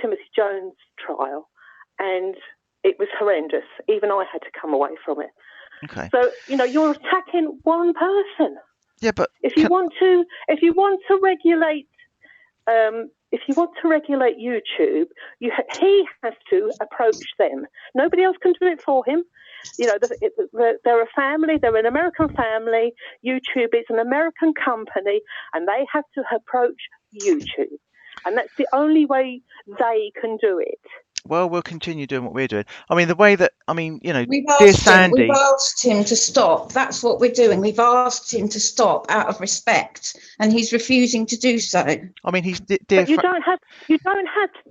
S5: Timothy Jones' trial, and it was horrendous. Even I had to come away from it.
S1: Okay.
S5: So you're attacking one person.
S1: Yeah, but
S5: if you want to regulate, YouTube, he has to approach them. Nobody else can do it for him. They're a family. They're an American family. YouTube is an American company, and they have to approach YouTube. And that's the only way they can do it.
S1: Well, we'll continue doing what we're doing. I mean, the way that,
S2: we've
S1: dear Sandy.
S2: We've asked him to stop. That's what we're doing. We've asked him to stop out of respect, and he's refusing to do so.
S1: I mean, he's
S5: But you don't have.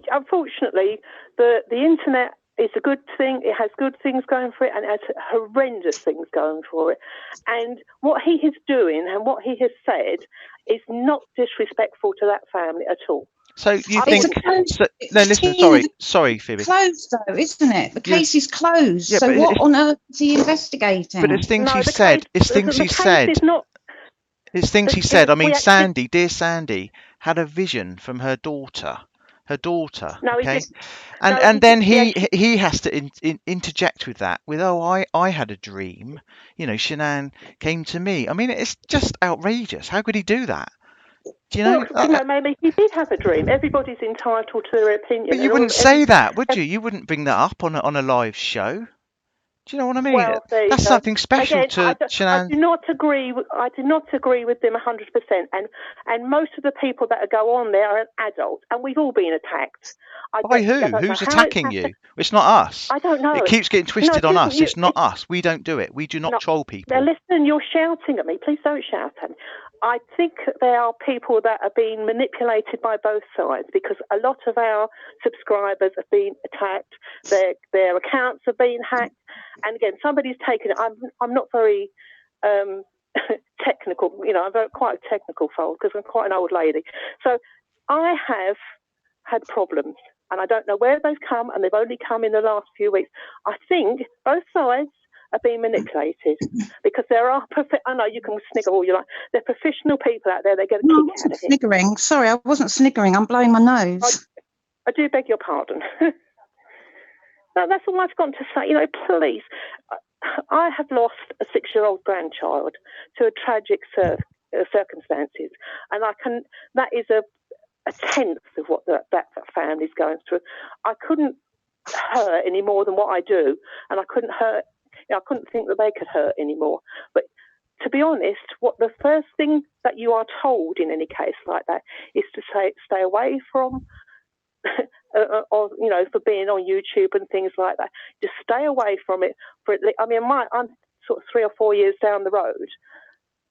S5: Unfortunately, the internet is a good thing. It has good things going for it, and it has horrendous things going for it. And what he is doing and what he has said is not disrespectful to that family at all.
S1: So you think? No, listen. Sorry, Phoebe.
S2: Closed though, isn't it? The case is closed.
S1: Yeah,
S2: so what on earth is he investigating?
S1: But it's things he said. It's things he said. It's things he said. I mean, dear Sandy, had a vision from her daughter.
S5: No,
S1: okay, and then he has to interject with that. With I had a dream. Shanann came to me. I mean, it's just outrageous. How could he do that? Do you know?
S5: Well, maybe he did have a dream. Everybody's entitled to their opinion.
S1: But you wouldn't say that, would you? You wouldn't bring that up on a live show. Do you know what I mean?
S5: Well,
S1: that's something special to Shanann.
S5: I do not agree with them 100%. And most of the people that go on there are adults, and we've all been attacked.
S1: By who? Who's attacking you? It's not us.
S5: I don't know.
S1: It keeps getting twisted on us. It's not us. We don't do it. We do not troll people.
S5: Now listen, you're shouting at me. Please don't shout at me. I think there are people that are being manipulated by both sides, because a lot of our subscribers have been attacked. Their accounts have been hacked. And again, somebody's taken it. I'm not very technical. I'm quite a technical fool because I'm quite an old lady. So I have had problems, and I don't know where they've come, and they've only come in the last few weeks. I think both sides are being manipulated, because there are I know you can snigger all you like. There are professional people out there. They get a kick out of it.
S2: I wasn't sniggering. Sorry, I wasn't sniggering. I'm blowing my nose.
S5: I do beg your pardon. No, that's all I've got to say. Please. I have lost a 6-year-old grandchild to a tragic circumstances, and that is a tenth of what that family's going through. I couldn't hurt any more than what I do, and I couldn't think that they could hurt anymore. But to be honest, the first thing that you are told in any case like that is to stay away from or for being on YouTube and things like that. Just stay away from it. I'm sort of 3 or 4 years down the road,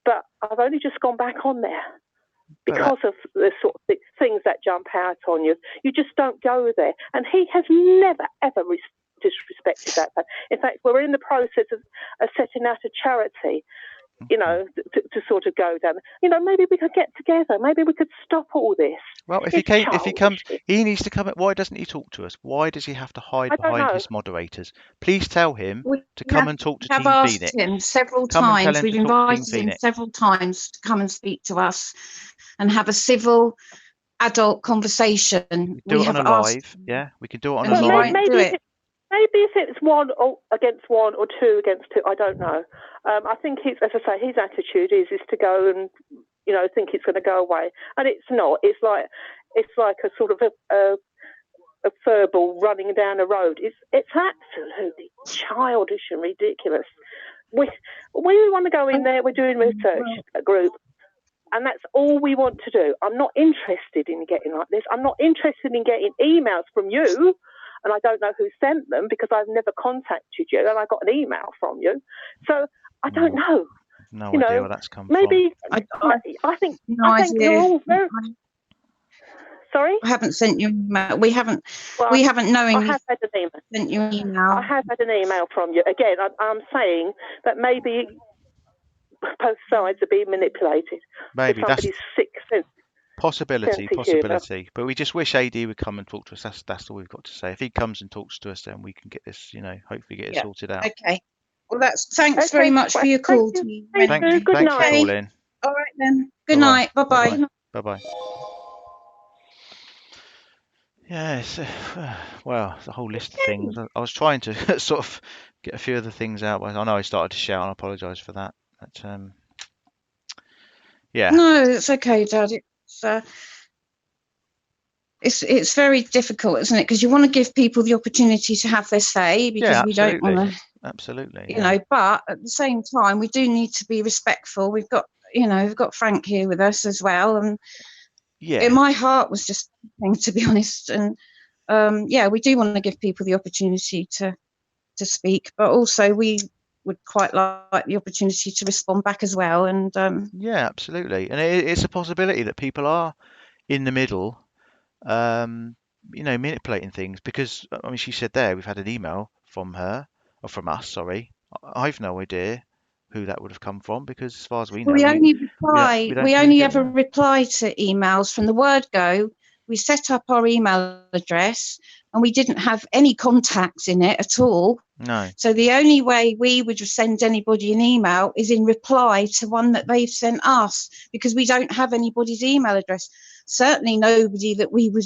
S5: but I've only just gone back on there because of the sort of things that jump out on you. You just don't go there. And he has never, ever disrespected that. In fact, we're in the process of setting out a charity, to sort of go down. Maybe we could get together. Maybe we could stop all this.
S1: Well, if he comes, he needs to come. Why doesn't he talk to us? Why does he have to hide behind his moderators? Please tell him to come and talk to Team Phoenix.
S2: We've asked him several times. We've invited him several times to come and speak to us and have a civil adult conversation.
S1: We have live. Yeah, we can do it on a live.
S5: Maybe if it's 1 against 1 or 2 against 2, I don't know. I think as I say, his attitude is to go and think it's going to go away, and it's not. It's like a sort of a furball running down a road. It's absolutely childish and ridiculous. We want to go in there. We're doing research group, and that's all we want to do. I'm not interested in getting like this. I'm not interested in getting emails from you. And I don't know who sent them because I've never contacted you, and I got an email from you. So I don't know.
S1: No idea where that's come
S5: maybe,
S1: from.
S5: I think
S2: idea.
S5: You're all very... Sorry?
S2: I haven't sent you an email. We haven't knowingly
S5: I have had an email.
S2: Sent you an email.
S5: I have had an email from you. Again, I'm saying that maybe both sides are being manipulated.
S1: Maybe
S5: that's sick sense.
S1: Possibility. But we just wish AD would come and talk to us. That's all we've got to say. If he comes and talks to us, then we can get this, hopefully get it sorted out.
S2: Okay. Well, thanks very much for your call.
S5: Thank you.
S1: Thanks for calling.
S2: All right then. Good night. Bye-bye.
S1: Bye-bye. Yes. Well, the whole list of things. I was trying to sort of get a few of the things out. I know I started to shout, and I apologise for that. But yeah.
S2: No, it's okay, Dad. It's very difficult, isn't it? Because you want to give people the opportunity to have their say, because we don't want to.
S1: Absolutely.
S2: But at the same time, we do need to be respectful. We've got Frank here with us as well, and my heart was just, to be honest, and we do want to give people the opportunity to speak, but also we would quite like the opportunity to respond back as well. And
S1: absolutely, and it's a possibility that people are in the middle, manipulating things, because she said there we've had an email from her, or from us, sorry. I've no idea who that would have come from, because as far as we know,
S2: we only ever reply to emails from the word go. We set up our email address and we didn't have any contacts in it at all.
S1: No.
S2: So the only way we would send anybody an email is in reply to one that they've sent us, because we don't have anybody's email address. Certainly nobody that we would,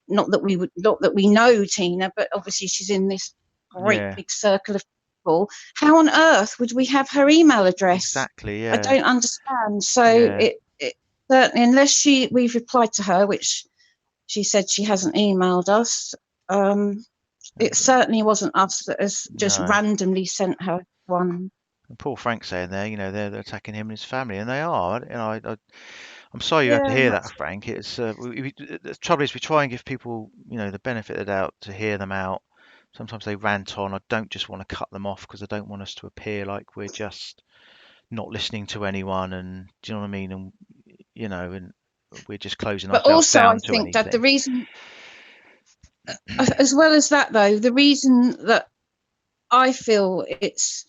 S2: not that we know Tina, but obviously she's in this great big circle of people. How on earth would we have her email address?
S1: Exactly, yeah.
S2: I don't understand. So it certainly, unless we've replied to her, which she said she hasn't emailed us, it certainly wasn't us that has just randomly sent her one.
S1: And poor Frank saying there, they're attacking him and his family, and they are. I'm sorry you had to hear that, Frank. It's the trouble is we try and give people, the benefit of the doubt to hear them out. Sometimes they rant on. I don't just want to cut them off, because I don't want us to appear like we're just not listening to anyone, and do you know what I mean? And and we're just closing ourselves down to anything.
S2: But also, I think that the reason, as well as that though, the reason that I feel it's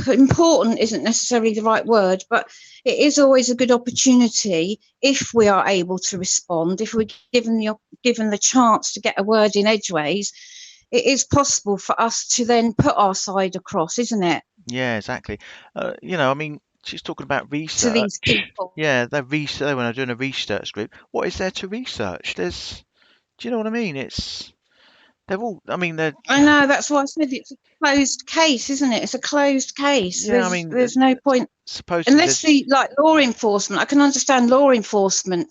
S2: important isn't necessarily the right word, but it is always a good opportunity if we are able to respond, if we're given the chance to get a word in edgeways. It is possible for us to then put our side across, isn't it?
S1: Yeah, exactly. She's talking about research.
S2: To these people.
S1: Yeah, they're research. When I'm doing a research group, what is there to research? Do you know what I mean? They're all. I know,
S2: that's why I said it's a closed case, isn't it? It's a closed case.
S1: Yeah,
S2: there's no point. Unless law enforcement. I can understand law enforcement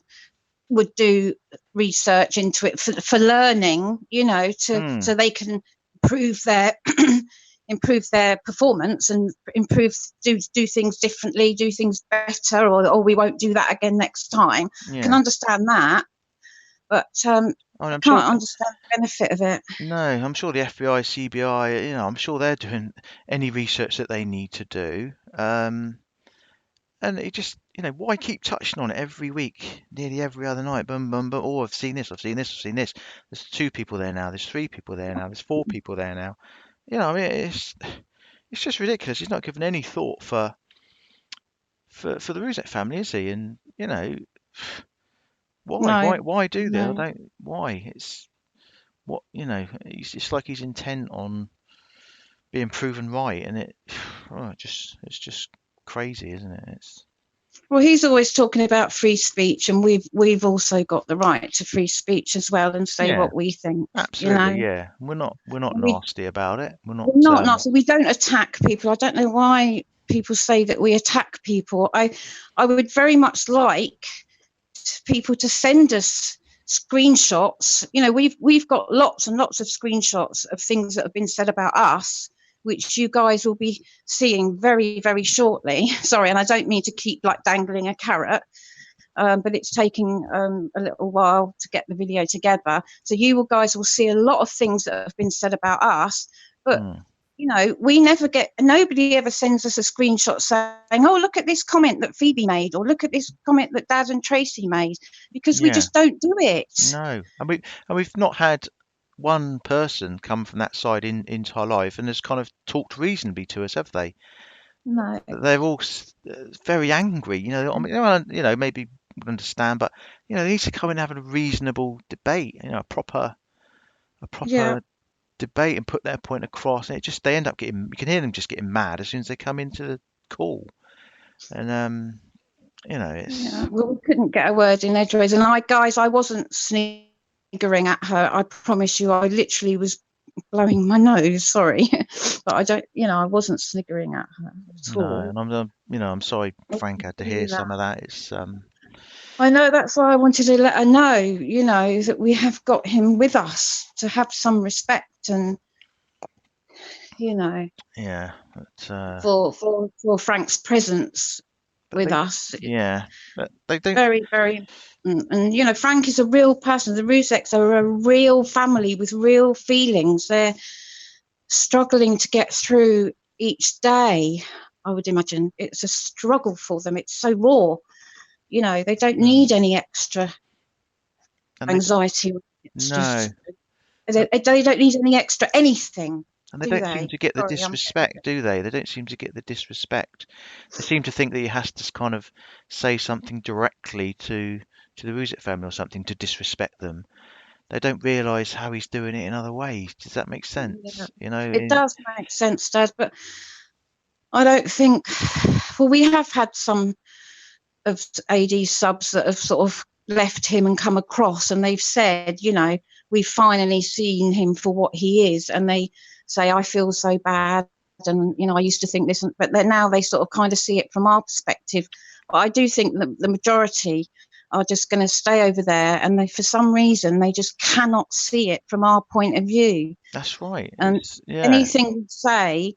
S2: would do research into it for learning, so they can improve their performance and do things differently, do things better, or we won't do that again next time. I can understand that. but
S1: Oh, and I'm
S2: can't
S1: sure.
S2: understand the benefit of it.
S1: No, I'm sure the FBI, CBI, I'm sure they're doing any research that they need to do. And it just, why keep touching on it every week, nearly every other night? Boom, boom, boom. Oh, I've seen this, I've seen this, I've seen this. There's 2 people there now. There's 3 people there now. There's 4 people there now. I mean, it's just ridiculous. He's not given any thought for the Ruzek family, is he? And why,
S2: No,
S1: why do this? I
S2: no.
S1: don't. Why? It's what It's like he's intent on being proven right, and it's just crazy, isn't it? It's
S2: Well, he's always talking about free speech, and we've also got the right to free speech as well, and say
S1: Yeah,
S2: what we think.
S1: absolutely, yeah. We're not
S2: We,
S1: nasty about it. We're not.
S2: we're not nasty. We don't attack people. I don't know why people say that we attack people. I would very much like people to send us screenshots. We've got lots and lots of screenshots of things that have been said about us, which you guys will be seeing very, very shortly. Sorry, and I don't mean to keep like dangling a carrot, but it's taking a little while to get the video together. So you guys will see a lot of things that have been said about us, but we never nobody ever sends us a screenshot saying, oh, look at this comment that Phoebe made, or look at this comment that Dad and Tracy made, because we
S1: Yeah,
S2: just don't do it.
S1: no, and we've not had one person come from that side into our life and has kind of talked reasonably to us, have they?
S2: No.
S1: They're all very angry. I mean, maybe would understand, but they need to come and have a reasonable debate. A proper
S2: Yeah.
S1: debate and put their point across. And they end up getting. You can hear them just getting mad as soon as they come into the call. And it's
S2: Yeah. Well, we couldn't get a word in edgeways, and I wasn't sniggering at her. I promise you, I literally was blowing my nose. Sorry, but I wasn't sniggering at her at
S1: no,
S2: all.
S1: and I'm sorry
S2: I
S1: Frank
S2: didn't
S1: had to
S2: do
S1: hear
S2: that.
S1: some of that. It's
S2: I know, that's why I wanted to let her know, that we have got him with us, to have some respect, and
S1: yeah, but
S2: for Frank's presence with
S1: they
S2: us.
S1: yeah, but they don't.
S2: Very, very important. And Frank is a real person. The Ruseks are a real family with real feelings. They're struggling to get through each day. I would imagine it's a struggle for them. It's so raw. They don't need any extra
S1: And
S2: anxiety. It's
S1: no,
S2: just they don't need any extra anything,
S1: and they
S2: do
S1: don't seem
S2: they?
S1: to get the
S2: Sorry,
S1: disrespect, do they? They don't seem to get the disrespect. They seem to think that he has to kind of say something directly to the Ruzek family or something to disrespect them. They don't realise how he's doing it in other ways. Does that make sense?
S2: it does make sense, Dad, but I don't think. Well, we have had some of AD subs that have sort of left him and come across, and they've said, we've finally seen him for what he is, and they say, I feel so bad, and I used to think this, but now they sort of kind of see it from our perspective. But I do think that the majority are just going to stay over there, and for some reason they just cannot see it from our point of view.
S1: That's right.
S2: And anything we say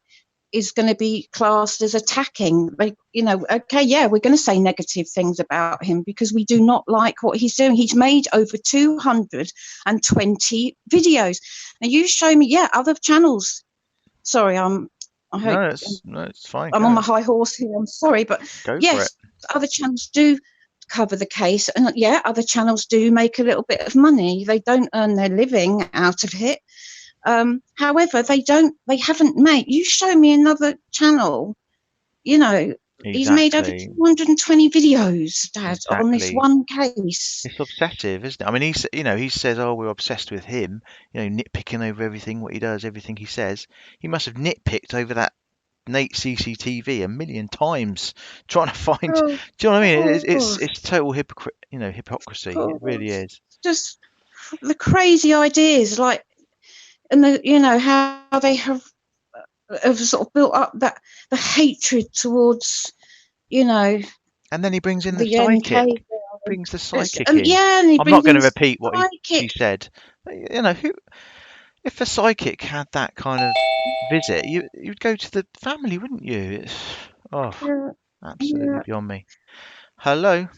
S2: is going to be classed as attacking. Okay, yeah, we're going to say negative things about him because we do not like what he's doing. He's made over 220 videos. Now you show me, other channels. Sorry, I hope
S1: No, it's fine.
S2: I'm on my high horse here. I'm sorry, but
S1: Go for it.
S2: yes, other channels do cover the case, and other channels do make a little bit of money. They don't earn their living out of it. However, they haven't made. You show me another channel. He's made over
S1: Exactly.
S2: 220 videos, Dad, on this
S1: Exactly.
S2: one case.
S1: It's obsessive, isn't it? I mean, he says, "Oh, we're obsessed with him." Nitpicking over everything, what he does, everything he says. He must have nitpicked over that Nate CCTV a million times, trying to find. Do you know what I mean? It's total hypocrisy. It really is.
S2: Just the crazy ideas, like, and how they have sort of built up the hatred towards,
S1: And then he brings in the psychic. Brings the psychic in.
S2: And he
S1: I'm not going to repeat what she said. Who? If a psychic had that kind of visit, you'd go to the family, wouldn't you? Absolutely beyond me. Hello.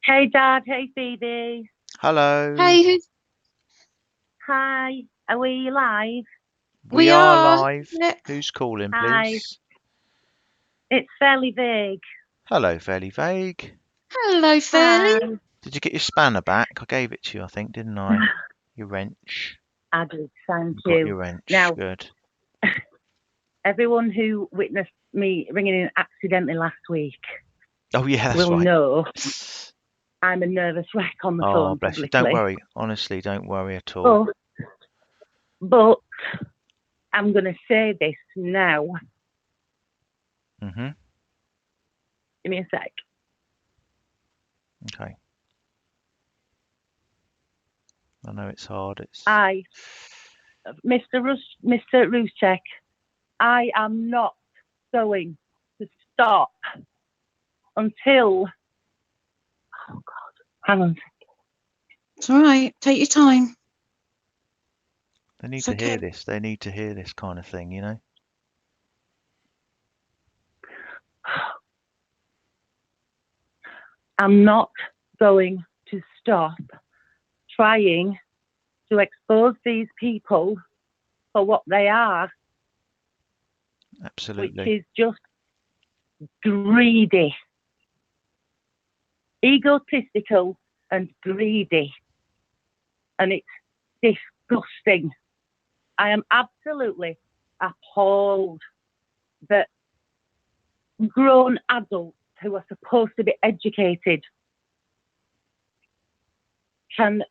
S6: Hey, Dad. Hey, Phoebe.
S1: Hello.
S2: Hey,
S6: Hi. Are we live?
S1: We are live.
S2: Yeah.
S1: Who's calling,
S6: Hi.
S1: please?
S6: It's fairly vague.
S1: Hello, Fairly Vague.
S2: Hello, Fairly.
S6: Hi.
S1: Did you get your spanner back? I gave it to you, I think, didn't I? Your wrench.
S6: I did. Thank
S1: You got
S6: you.
S1: your wrench.
S6: Now,
S1: Good.
S6: everyone who witnessed me ringing in accidentally last week
S1: Oh, yeah, that's
S6: will
S1: right.
S6: know I'm a nervous wreck on the
S1: Oh,
S6: phone
S1: bless you.
S6: publicly.
S1: Don't worry. Honestly, don't worry at all.
S6: But I'm going to say this now.
S1: Mm-hmm.
S6: Give me a sec.
S1: Okay. I know it's hard. It's
S6: Mr. Ruschek, I am not going to stop until. Oh God! Hang on.
S2: It's all right. Take your time.
S1: they need
S2: It's
S1: to hear
S2: okay.
S1: this. They need to hear this kind of thing, you know?
S6: I'm not going to stop trying to expose these people for what they are, which
S1: Absolutely.
S6: is just greedy, egotistical and greedy. And it's disgusting. I am absolutely appalled that grown adults who are supposed to be educated can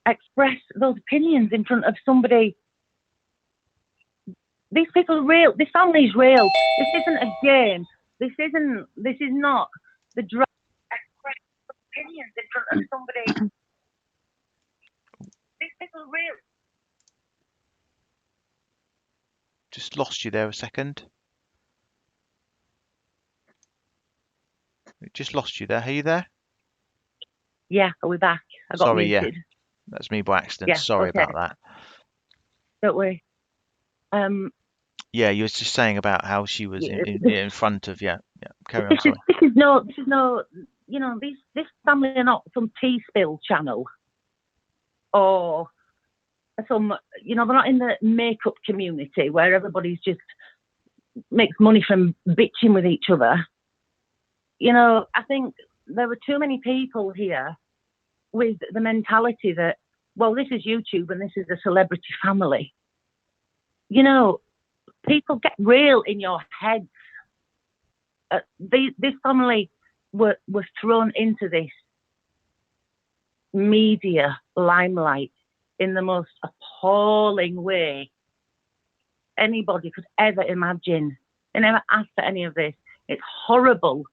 S6: express those opinions in front of somebody. These people are real. This family is real. This isn't a game. This is not the drama. Express opinions in front of somebody. These people are real.
S1: Just lost you there a second. Just lost you there. Are you there?
S6: Yeah, are we back? I got
S1: Sorry, yeah.
S6: muted.
S1: That's me by accident.
S6: Yeah,
S1: Sorry
S6: okay.
S1: about that.
S6: Don't worry.
S1: Yeah, you were just saying about how she was
S6: Yeah,
S1: in front of, yeah. Carry on, sorry.
S6: this is no, you know, this family are not some tea spill channel or some, you know, they're not in the makeup community where everybody's just makes money from bitching with each other. You know, I think there were too many people here with the mentality that, well, this is YouTube and this is a celebrity family. You know, people get real in your heads. This family was thrown into this media limelight in the most appalling way anybody could ever imagine. They never asked for any of this. It's horrible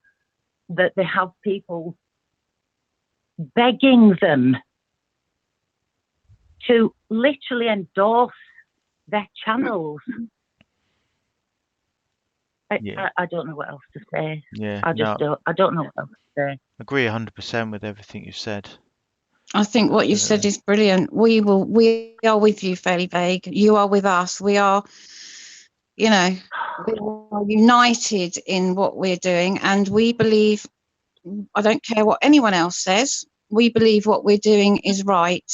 S6: that they have people begging them to literally endorse their channels.
S1: Yeah.
S6: I don't know what else to say.
S1: Yeah,
S6: I
S1: no,
S6: don't know what else to say.
S1: agree 100% with everything you said.
S2: I think what you said
S1: Absolutely.
S2: is brilliant. We are with you, Fairly Vague. You are with us. We are, you know, we are united in what we're doing, and we believe. I don't care what anyone else says. We believe what we're doing is right,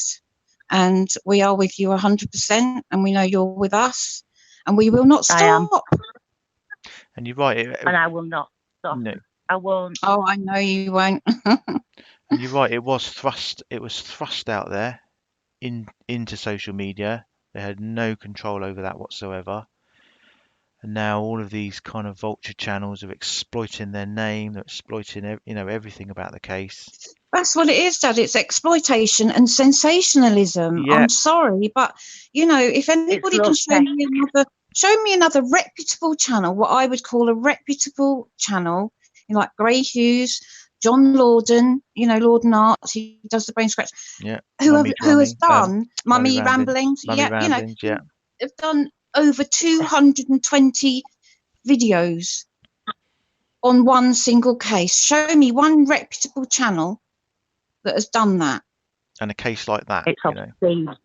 S2: and we are with you 100%. And we know you're with us, and we will not
S6: I am.
S2: stop.
S1: And you're right.
S6: And I will not stop.
S1: No,
S6: I won't.
S2: Oh, I know you won't.
S1: and you're right. It was thrust out there into social media. They had no control over that whatsoever. And now all of these kind of vulture channels are exploiting their name. They're exploiting, everything about the case.
S2: That's what it is, Dad. It's exploitation and sensationalism.
S1: Yeah.
S2: I'm sorry, but you know, if anybody can show me another reputable channel, what I would call a reputable channel, you know, like Grey Hughes, John Lorden, you know, Lorden Arts, he does the brain scratch.
S1: Yeah.
S2: Who
S1: Mummy
S2: has
S1: drumming,
S2: done Mummy Ramblings?
S1: Mummy
S2: Yeah, you know,
S1: Ramblings, yeah.
S2: have done over 220 videos on one single case. Show me one reputable channel that has done that.
S1: And a case like that,
S6: It's obscene.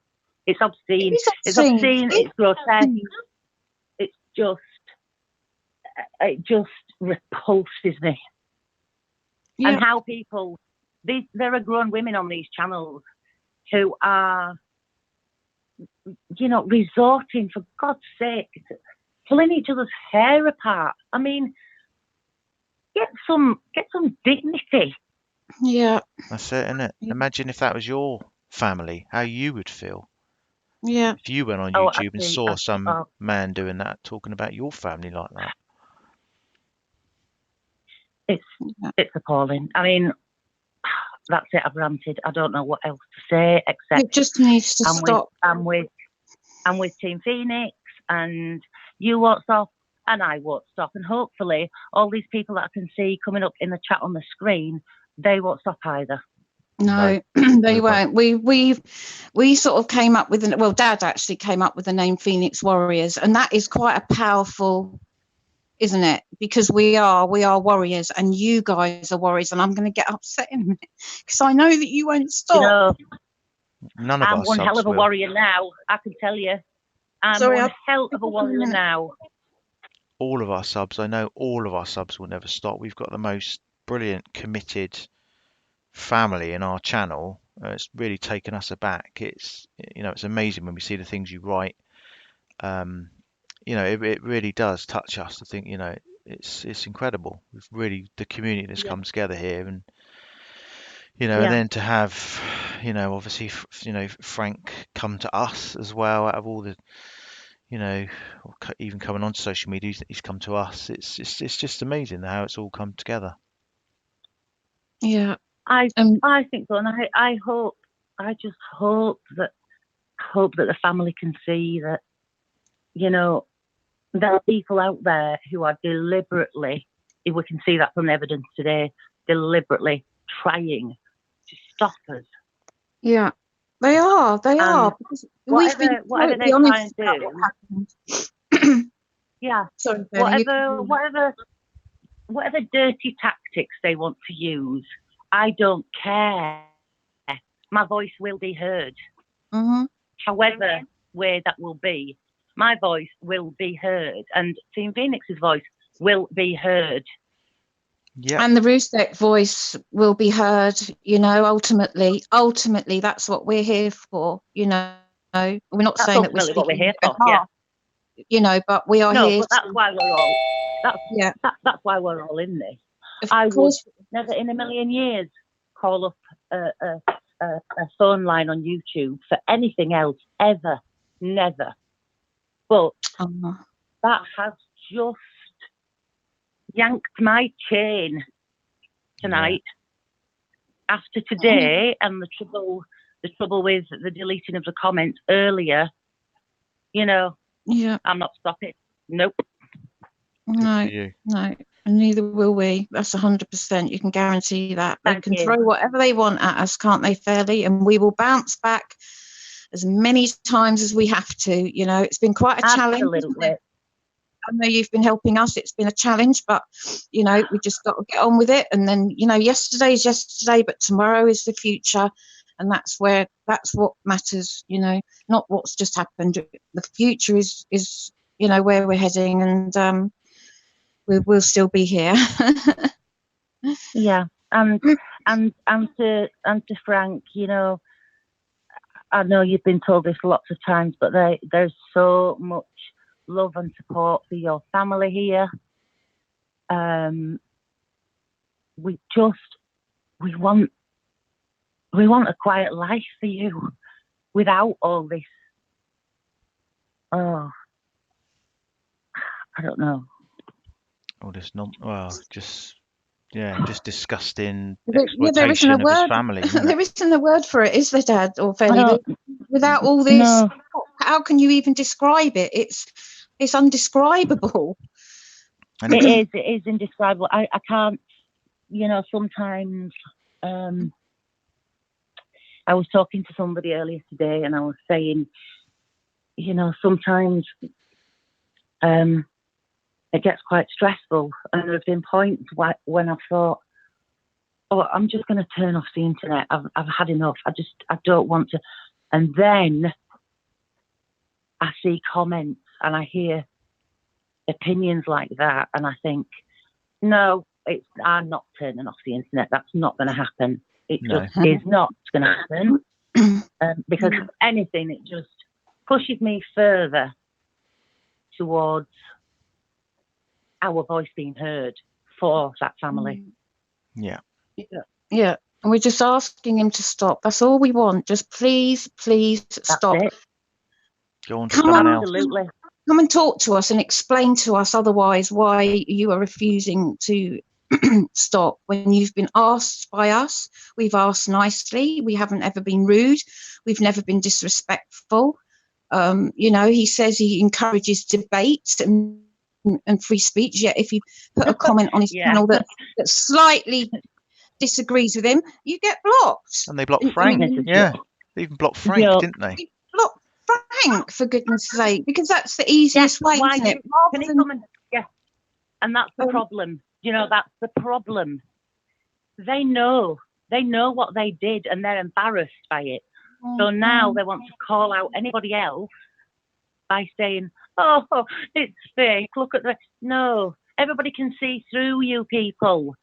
S6: It's obscene. It's obscene. It's grotesque. It just repulses me. and how people, there are grown women on these channels who are, you know, resorting, for God's sake, to pulling each other's hair apart. I mean, get some dignity.
S2: Yeah.
S1: That's it, isn't it?
S2: Yeah.
S1: Imagine if that was your family, how you would feel.
S2: Yeah.
S1: If you went on
S6: Oh,
S1: YouTube and
S6: actually,
S1: saw some man doing that, talking about your family like that.
S6: It's appalling. I mean, that's it. I've ranted. I don't know what else to say except
S2: It just needs to stop.
S6: I'm with Team Phoenix, and you won't stop, and I won't stop, and hopefully all these people that I can see coming up in the chat on the screen, they won't stop either.
S2: No, they won't. We sort of came up with well, Dad actually came up with the name Phoenix Warriors, and that is quite a powerful, isn't it? Because we are warriors, and you guys are warriors, and I'm going to get upset in a minute because I know that you won't stop.
S6: You know,
S1: None of
S6: I'm
S1: our
S6: one hell
S1: subs
S6: of a
S1: will.
S6: warrior now. I can tell you, I'm one hell of a warrior now.
S1: All of our subs, I know all of our subs will never stop. We've got the most brilliant, committed family in our channel. It's really taken us aback. It's, you know, it's amazing when we see the things you write. You know, it really does touch us. I think, you know, it's incredible. We've really, the community that's come together here, and you know, and then to have, you know, obviously, you know, Frank come to us as well. Out of all the, you know, even coming onto social media, he's come to us. It's just amazing how it's all come together.
S2: Yeah,
S6: I think so, and I just hope that the family can see that, you know, there are people out there who are deliberately, if we can see that from the evidence today, deliberately trying to stop us.
S2: Yeah, they are. They are. Because we've been
S6: whatever they try and do. Yeah.
S2: Sorry, Fanny,
S6: whatever dirty tactics they want to use, I don't care. My voice will be heard.
S2: Mm-hmm.
S6: However way that will be, my voice will be heard, and Team Phoenix's voice will be heard.
S1: Yeah.
S2: And the Roostek voice will be heard, you know, ultimately, that's what we're here for, you know. We're not
S6: That's
S2: saying that we're
S6: ultimately what we're
S2: speaking
S6: here
S2: on
S6: for,
S2: behalf, you know, but we are here.
S6: But that's why we're all, that's why we're all in this. I would never in a million years call up a phone line on YouTube for anything else, ever, never. But that has just yanked my chain tonight. After today and the trouble with the deleting of the comments earlier, you know, I'm not stopping. Nope.
S2: No, and neither will we. That's 100%. You can guarantee that. They can throw whatever they want at us, can't they, fairly? And we will bounce back as many times as we have to. You know, it's been quite a challenge.
S6: Absolutely.
S2: I know you've been helping us. It's been a challenge, but, you know, we just got to get on with it. And then, you know, yesterday is yesterday, but tomorrow is the future. And that's what matters, you know, not what's just happened. The future is you know, where we're heading, and we'll still be here.
S6: Yeah. And to Frank, you know, I know you've been told this lots of times, but there's so much love and support for your family here. We want a quiet life for you without all this. Oh, I don't know.
S1: All this just disgusting
S2: there isn't a
S1: exploitation of
S2: word.
S1: his family.
S2: There isn't a word for it, is there, Dad or Fairly? Without all this, how can you even describe it? It's undescribable.
S6: It is indescribable. I can't, you know, sometimes I was talking to somebody earlier today and I was saying, you know, sometimes it gets quite stressful, and there have been points when I've thought, oh, I'm just going to turn off the internet. I've had enough. I don't want to. And then I see comments and I hear opinions like that, and I think, no, I'm not turning off the internet. That's not going to happen. It
S1: No.
S6: just is not going to happen. Because if anything, it just pushes me further towards our voice being heard for that family.
S1: Yeah.
S2: Yeah. And we're just asking him to stop. That's all we want. Just please stop.
S6: It.
S1: Go on to
S2: Come
S1: someone
S2: on.
S1: else.
S6: Absolutely.
S2: Come and talk to us and explain to us otherwise why you are refusing to stop when you've been asked by us. We've asked nicely. We haven't ever been rude. We've never been disrespectful. He says he encourages debate and free speech, yet if you put a comment on his channel that slightly disagrees with him, you get blocked.
S1: And they blocked Frank. Yeah. They even blocked Frank, didn't they?
S2: They blocked Frank, for goodness sake, because that's the easiest way, isn't it?
S6: Can he come and, and that's the problem. That's the problem. They know what they did and they're embarrassed by it. So now they want to call out anybody else by saying, oh, it's fake, look at no, everybody can see through you people.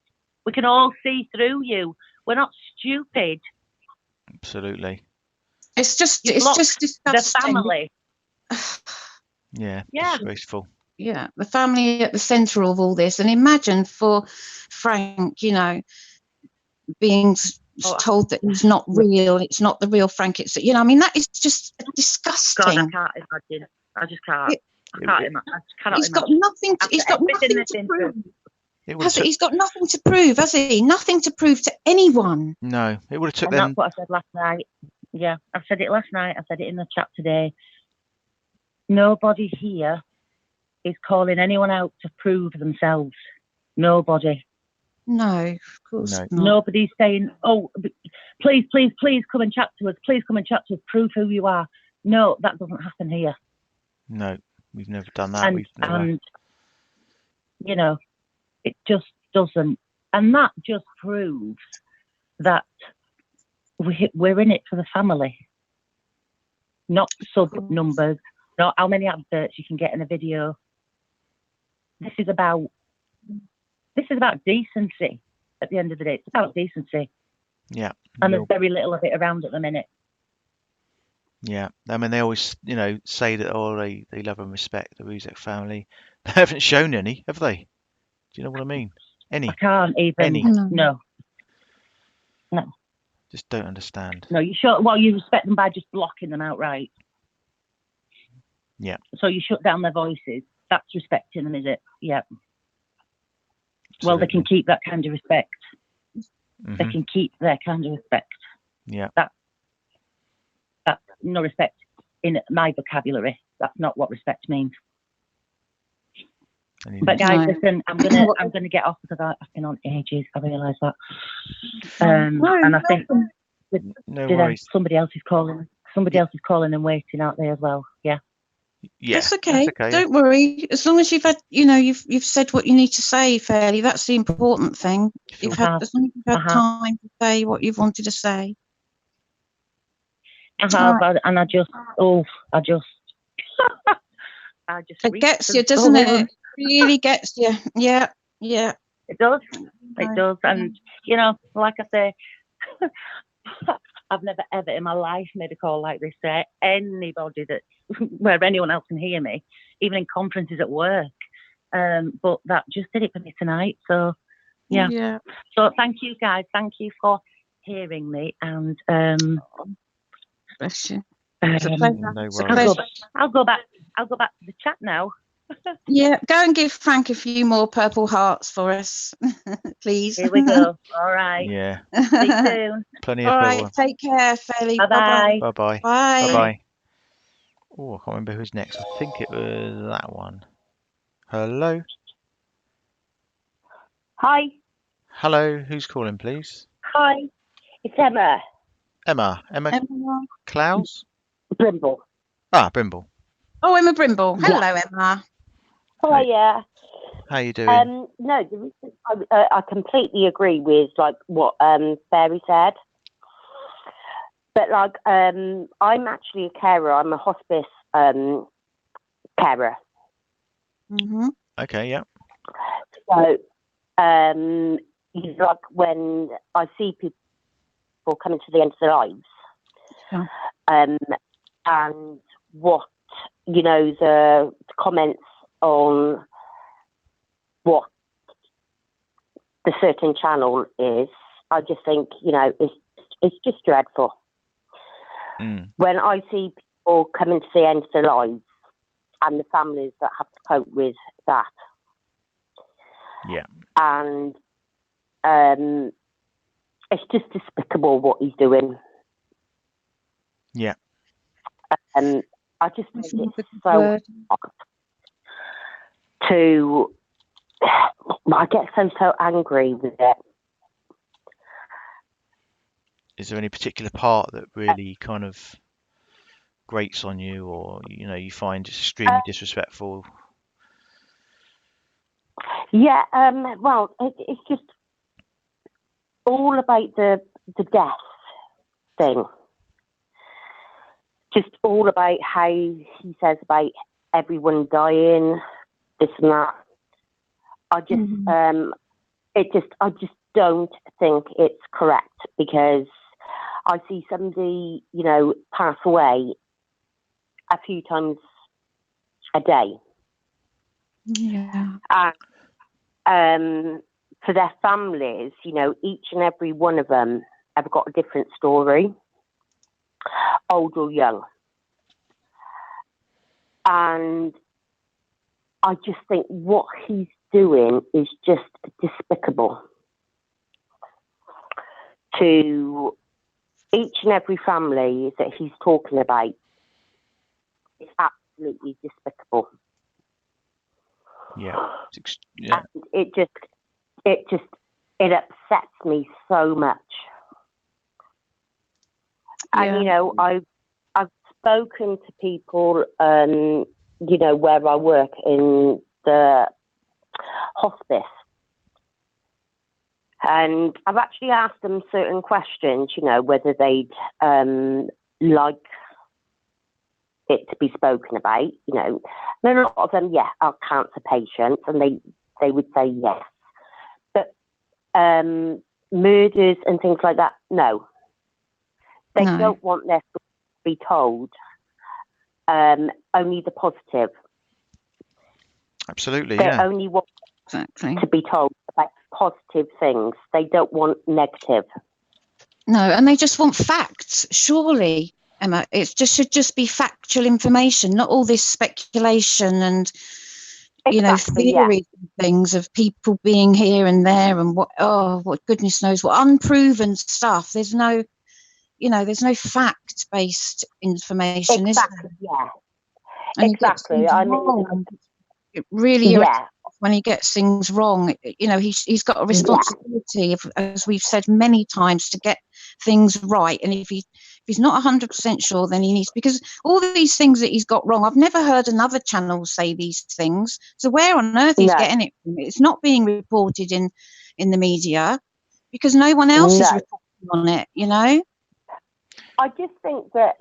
S6: We can all see through you. We're not stupid.
S1: Absolutely.
S2: It's just disgusting.
S6: The family.
S1: Yeah. Disgraceful.
S2: Yeah, the family at the centre of all this. And imagine for Frank, being told that he's not real, it's not the real Frank. It's, that is just disgusting.
S6: God, I can't imagine. I just can't. I can't imagine.
S2: He's got nothing to prove. He's got nothing to prove, has he? Nothing to prove to anyone.
S1: No, it would have took
S6: them.
S1: them.
S6: That's what I said last night. Yeah, I've said it last night. I said it in the chat today. Nobody here is calling anyone out to prove themselves. Nobody.
S2: No, of course not.
S6: Nobody's saying, oh, please come and chat to us. Please come and chat to us. Prove who you are. No, that doesn't happen here.
S1: No, we've never done that.
S6: And it just doesn't. And that just proves that we're in it for the family. Not sub numbers, not how many adverts you can get in a video. This is about decency at the end of the day. It's about decency.
S1: Yeah.
S6: And there's very little of it around at the minute.
S1: Yeah. I mean, they always, say that, they love and respect the Ruzek family. They haven't shown any, have they? Do you know what I mean? Any?
S6: I can't even.
S1: Any?
S6: No.
S1: Just don't understand.
S6: No, you should. Well, you respect them by just blocking them outright.
S1: Yeah.
S6: So you shut down their voices. That's respecting them, is it? Yeah.
S1: Absolutely.
S6: Well, they can keep that kind of respect.
S1: Mm-hmm.
S6: They can keep their kind of respect.
S1: Yeah.
S6: That's no respect in my vocabulary. That's not what respect means. But guys, listen, I'm gonna get off because I've been on ages. I realise that. And I think somebody else is calling. Somebody else is calling and waiting out there as well. Yeah.
S1: Yeah.
S2: That's okay. Don't worry. As long as you've had, you've said what you need to say fairly. That's the important thing. As long as you've had time to say what you've wanted to say.
S6: I have, and I just.
S2: It gets you, doesn't it? It really gets you. Yeah.
S6: It does. It does. And, like I say, I've never ever in my life made a call like this to anybody where anyone else can hear me, even in conferences at work. But that just did it for me tonight. So, yeah. So thank you, guys. Thank you for hearing me. And
S2: bless you.
S1: No worries.
S6: I'll go back to the chat now.
S2: Yeah, go and give Frank a few more purple hearts for us, please.
S6: Here we go. All right.
S1: Yeah.
S6: See you soon.
S1: Plenty of
S2: All
S1: purple.
S2: right. Take care, Fairly.
S6: Bye-bye.
S1: Bye-bye.
S2: Bye.
S1: Bye-bye. Oh, I can't remember who's next. I think it was that one. Hello?
S7: Hi.
S1: Hello, who's calling, please?
S7: Hi. It's Emma.
S1: Emma Klaus?
S7: Brimble.
S1: Ah, Brimble.
S2: Oh, Emma Brimble. Hello, Emma.
S7: Hi, yeah.
S1: How you doing?
S7: No, the reason I completely agree with what Barry said. But I'm actually a carer. I'm a hospice carer.
S2: Mm-hmm.
S1: Okay, yeah.
S7: So like when I see people coming to the end of their lives,
S2: Yeah.
S7: and what, the comments on what the certain channel is, I just think, it's just dreadful. When I see people coming to the end of their lives and the families that have to cope with that.
S1: Yeah.
S7: And it's just despicable what he's doing.
S1: Yeah.
S7: And I just think
S2: That's not
S7: it's
S2: a good
S7: so
S2: word.
S7: hard I get so angry with it.
S1: Is there any particular part that really kind of grates on you, or you find it's extremely disrespectful?
S7: Yeah, well, it's just all about the death thing. Just all about how he says about everyone dying, this and that. I just don't think it's correct, because I see somebody, pass away a few times a day.
S2: Yeah.
S7: And for their families, each and every one of them have got a different story, old or young. And I just think what he's doing is just despicable to each and every family that he's talking about. It's absolutely despicable.
S1: Yeah.
S7: And it upsets me so much. And I've spoken to people, where I work in the hospice, and I've actually asked them certain questions, whether they'd like it to be spoken about, And a lot of them, are cancer patients, and they would say yes. But murders and things like that, no. They don't want their story to be told, only the positive.
S1: Absolutely,
S7: they
S1: yeah.
S7: only want
S2: Exactly.
S7: to be told about positive things. They don't want negative.
S2: No, and they just want facts, surely, Emma. Should just be factual information, not all this speculation and theories and things of people being here and there and what goodness knows what unproven stuff. There's no fact-based information, is there?
S7: Yeah.
S2: And
S7: exactly.
S2: I mean, it really irritates when he gets things wrong. He's got a responsibility, as we've said many times, to get things right. And if he's not 100% sure, then he needs, because all these things that he's got wrong, I've never heard another channel say these things. So where on earth he's getting it from? It's not being reported in the media because no one else is reporting on it.
S7: I just think that,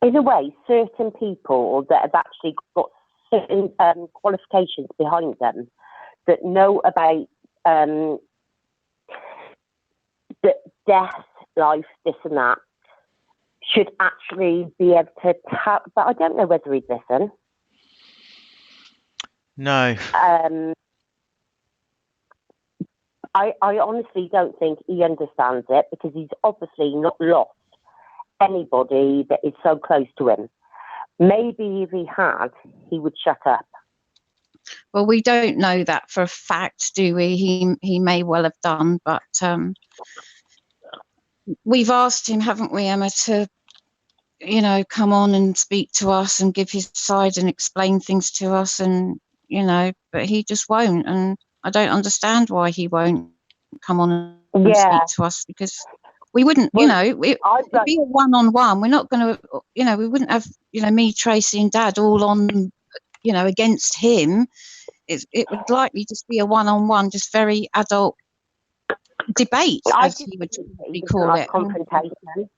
S7: in a way, certain people that have actually got certain qualifications behind them that know about the death, life, this and that, should actually be able to tap. But I don't know whether he'd listen.
S1: No.
S7: I honestly don't think he understands it, because he's obviously not lost anybody that is so close to him. Maybe if he had, he would shut up.
S2: Well, we don't know that for a fact, do we? He may well have done, but we've asked him, haven't we, Emma, to come on and speak to us and give his side and explain things to us, and but he just won't, and I don't understand why he won't come on and speak to us, because we wouldn't, it'd be a one-on-one. We're not going to, we wouldn't have, me, Tracy and Dad all on, against him. It would likely just be a one-on-one, just very adult debate, as he would call it.
S7: Confrontation.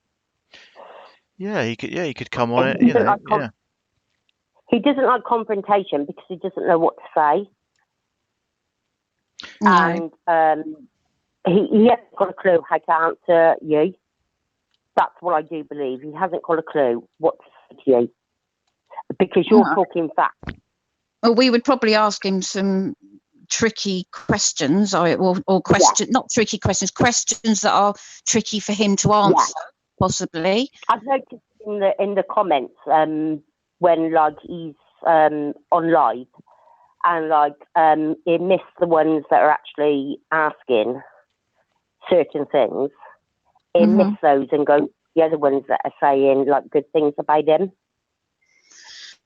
S1: Yeah, he could come on it.
S7: He doesn't like confrontation because he doesn't know what to say.
S2: No.
S7: And he hasn't got a clue how to answer you. That's what I do believe. He hasn't got a clue what to say to you because you're
S2: No.
S7: talking facts.
S2: Well, we would probably ask him some tricky questions, or not tricky questions, questions that are tricky for him to answer, possibly.
S7: I've noticed in the comments when like he's on live and like he missed the ones that are actually asking certain things. He missed those and go the other ones that are saying like good things about him,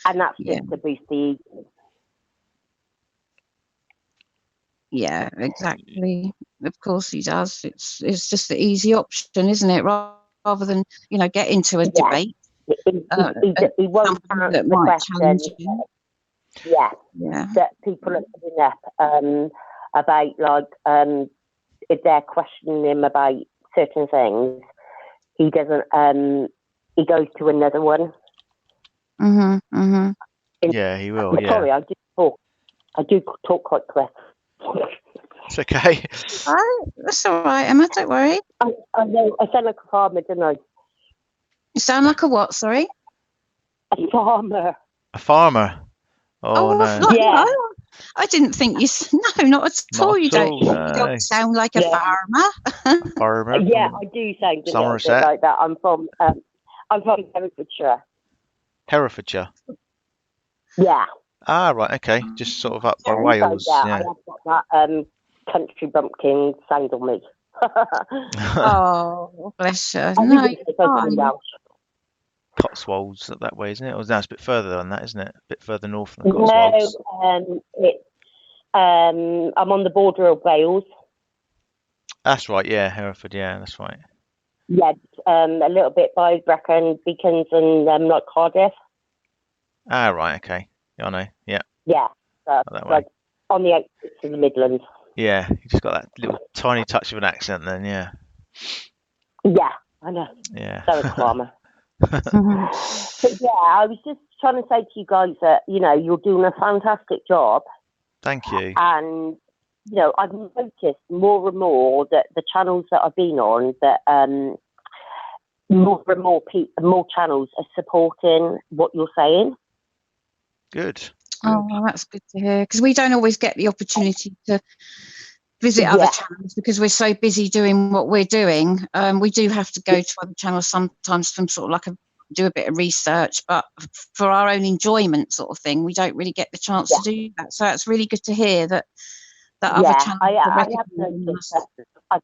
S7: and that's just to boost the ego.
S2: Yeah, exactly. Of course he does. It's just the easy option, isn't it? Rather than get into a debate.
S7: He won't answer
S2: that
S7: the
S2: might challenge
S7: question.
S2: you.
S7: Yeah,
S2: Yeah.
S7: that people are putting up about like if they're questioning him about certain things, he doesn't. He goes to another one.
S1: Yeah, he will. Yeah.
S7: Sorry, I do talk quite quick.
S1: It's okay.
S2: Oh, that's all right, Emma. Don't worry.
S7: I know. I sound like a farmer, don't I?
S2: You sound like a what? Sorry.
S7: A farmer.
S1: A farmer. Oh no.
S7: Yeah.
S2: No, I didn't think you. No, not at all.
S1: Not
S2: You
S1: at
S2: don't.
S1: all,
S2: You
S1: no.
S2: don't sound like a farmer.
S1: Farmer.
S7: Yeah, I do sound a little bit
S1: Somerset.
S7: like that. I'm from Herefordshire.
S1: Herefordshire.
S7: Yeah.
S1: Ah, right. Okay. Just sort of up by
S7: So,
S1: Wales.
S7: I
S1: Yeah.
S7: have got that country bumpkin sound on me.
S2: Oh, bless her.
S7: I
S2: No,
S7: think it's supposed to be Welsh.
S1: Cotswolds that way, isn't it? Or no, it's a bit further than that, isn't it? A bit further north than the Cotswolds.
S7: No, it's I'm on the border of Wales.
S1: That's right. Yeah, Hereford. Yeah, that's right.
S7: Yeah, a little bit by Brecon, Beacons, and like Cardiff.
S1: Ah, right. Okay. Yeah, I know. Yeah.
S7: Yeah,
S1: That way.
S7: like on the outskirts of the Midlands.
S1: Yeah, you just got that little tiny touch of an accent then. Yeah.
S7: Yeah, I know.
S1: Yeah.
S7: So is farmer. But yeah, I was just trying to say to you guys that you're doing a fantastic job.
S1: Thank you.
S7: And I've noticed more and more that the channels that I've been on, that more and more channels are supporting what you're saying.
S1: Good.
S2: Oh, well, that's good to hear, because we don't always get the opportunity to visit other channels because we're so busy doing what we're doing. We do have to go to other channels sometimes from sort of like do a bit of research, but for our own enjoyment sort of thing, we don't really get the chance to do that. So it's really good to hear that other channels are recognizing us.
S7: I've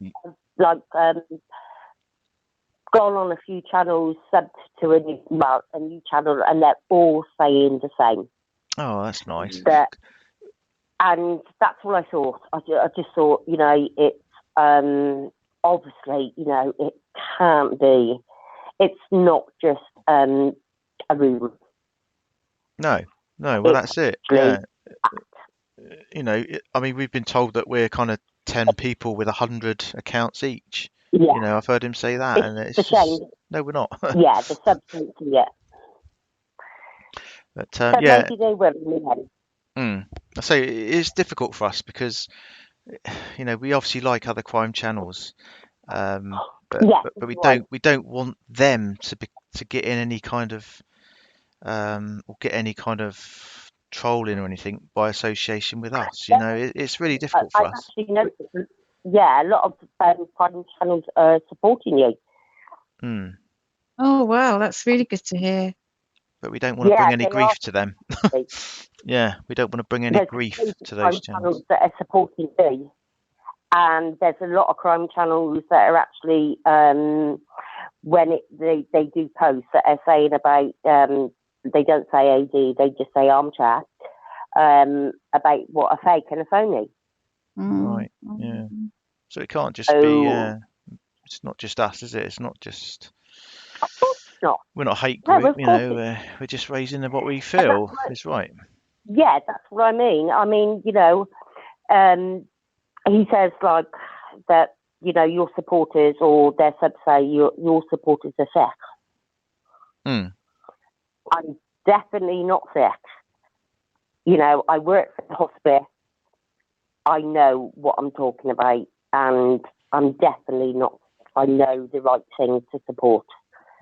S7: like gone on a few channels, subbed to a new channel, and they're all saying the same.
S1: Oh, that's nice.
S7: And that's what I thought. I just thought, it's obviously, it can't be. It's not just a room.
S1: No. Well, that's it. Yeah. I mean, we've been told that we're kind of 10 people with 100 accounts each.
S7: Yeah.
S1: I've heard him say that, and it's
S7: just,
S1: no, we're not.
S7: Yeah, the substance, yeah.
S1: But yeah.
S7: Maybe they will.
S1: I say it's difficult for us because we obviously like other crime channels, but we don't want them to get in any kind of or get any kind of trolling or anything by association with us. It's really difficult for us.
S7: Actually noticed, a lot of crime channels are supporting you.
S2: Oh wow, that's really good to hear.
S1: But we don't want to bring any grief to them. Yeah, we don't want to bring any grief to those channels
S7: that are supporting me. And there's a lot of crime channels that are actually, when they do posts that are saying about, they don't say AD, they just say armchair, about what a fake and a phony.
S1: Right, yeah. So it can't just be, it's not just us, is it? It's not just...
S7: Of course not.
S1: We're not a hate group, we're just raising what we feel is right.
S7: Yeah, that's what I mean. I mean, he says like that, your supporters or their subs say your supporters are sick. I'm definitely not sick. I work for the hospice. I know what I'm talking about, and I'm definitely not. I know the right thing to support.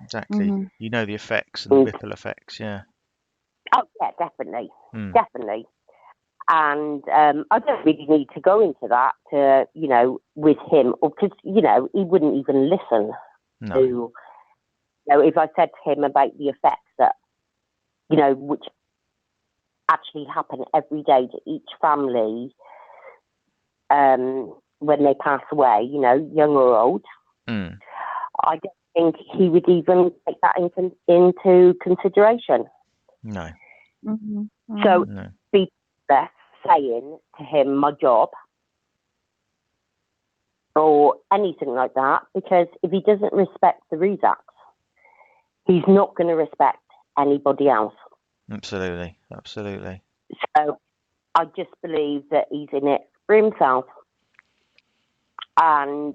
S1: Exactly.
S2: Mhm.
S1: You know the effects and the ripple effects. Yeah.
S7: Oh yeah, definitely,
S1: Mm.
S7: definitely. And I don't really need to go into that to, with him, because he wouldn't even listen
S1: No.
S7: to. If I said to him about the effects that, which actually happen every day to each family when they pass away, young or old,
S1: Mm.
S7: I don't think he would even take that into consideration.
S1: No.
S2: Mhm.
S7: So,
S1: No.
S7: be saying to him, my job, or anything like that, because if he doesn't respect the Ruzaks, he's not going to respect anybody else.
S1: Absolutely. Absolutely.
S7: So I just believe that he's in it for himself, and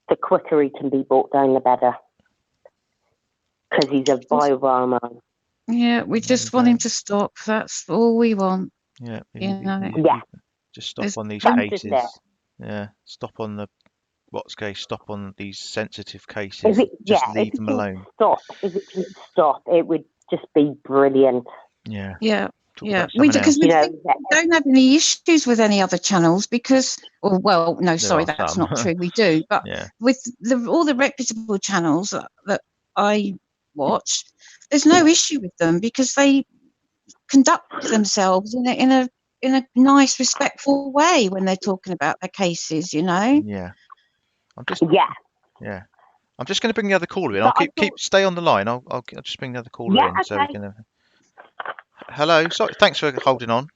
S7: the quicker he can be brought down, the better, because he's a vile man.
S2: Yeah, we just want him to stop. That's all we want.
S1: Yeah.
S7: Yeah.
S1: Just stop
S2: There's
S1: on these
S7: That's just
S1: cases.
S7: it.
S1: Yeah. Stop on the stop on these sensitive
S7: If
S1: cases.
S7: it,
S1: Just
S7: yeah, if
S1: leave
S7: it
S1: them
S7: can
S1: alone.
S7: stop, it would just be brilliant.
S1: Yeah.
S2: Yeah.
S1: Talk
S2: Yeah,
S1: about
S2: we
S1: something
S2: do, because
S1: else.
S2: we don't have any issues with any other channels because, well, no, sorry,
S1: are
S2: that's
S1: some.
S2: not true. We do, but
S1: Yeah.
S2: with all the reputable channels that I watch, there's no issue with them because they conduct themselves in a nice, respectful way when they're talking about their cases.
S1: Yeah. I'm just going to bring the other caller in. I'll stay on the line. I'll just bring the other caller in so we can. Hello. Sorry. Thanks for holding on.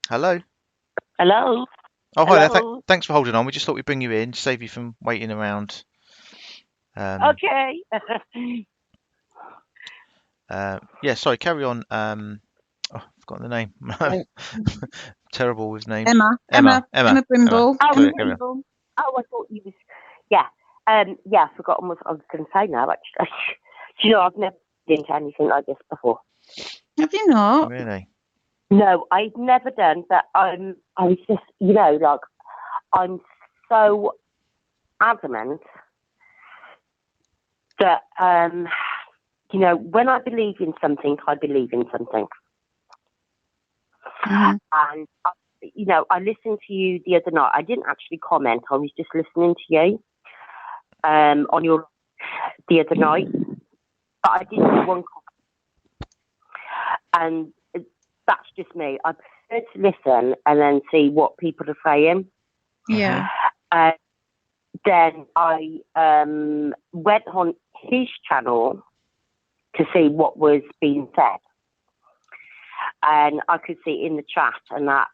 S1: Hello.
S7: Hello.
S1: Oh, hi there.
S7: Hello.
S1: Thanks for holding on. We just thought we'd bring you in, save you from waiting around.
S7: Okay.
S1: Yeah. Sorry. Carry on. I've forgotten the name. Terrible with names.
S2: Emma Brimble.
S1: Sorry, carry on.
S7: Oh, I thought you was. Yeah. Yeah. I've forgotten what I was going to say now. Actually, I've never been into anything like this before.
S2: Have you not?
S1: Really?
S7: No, I've never done. But I was just, like, I'm so adamant that, when I believe in something, I believe in something.
S2: Mhm.
S7: And, I listened to you the other night. I didn't actually comment. I was just listening to you on your the other night. But I didn't do one comment. And that's just me. I prefer to listen and then see what people are saying.
S2: Yeah.
S7: Then I went on his channel to see what was being said. And I could see in the chat and that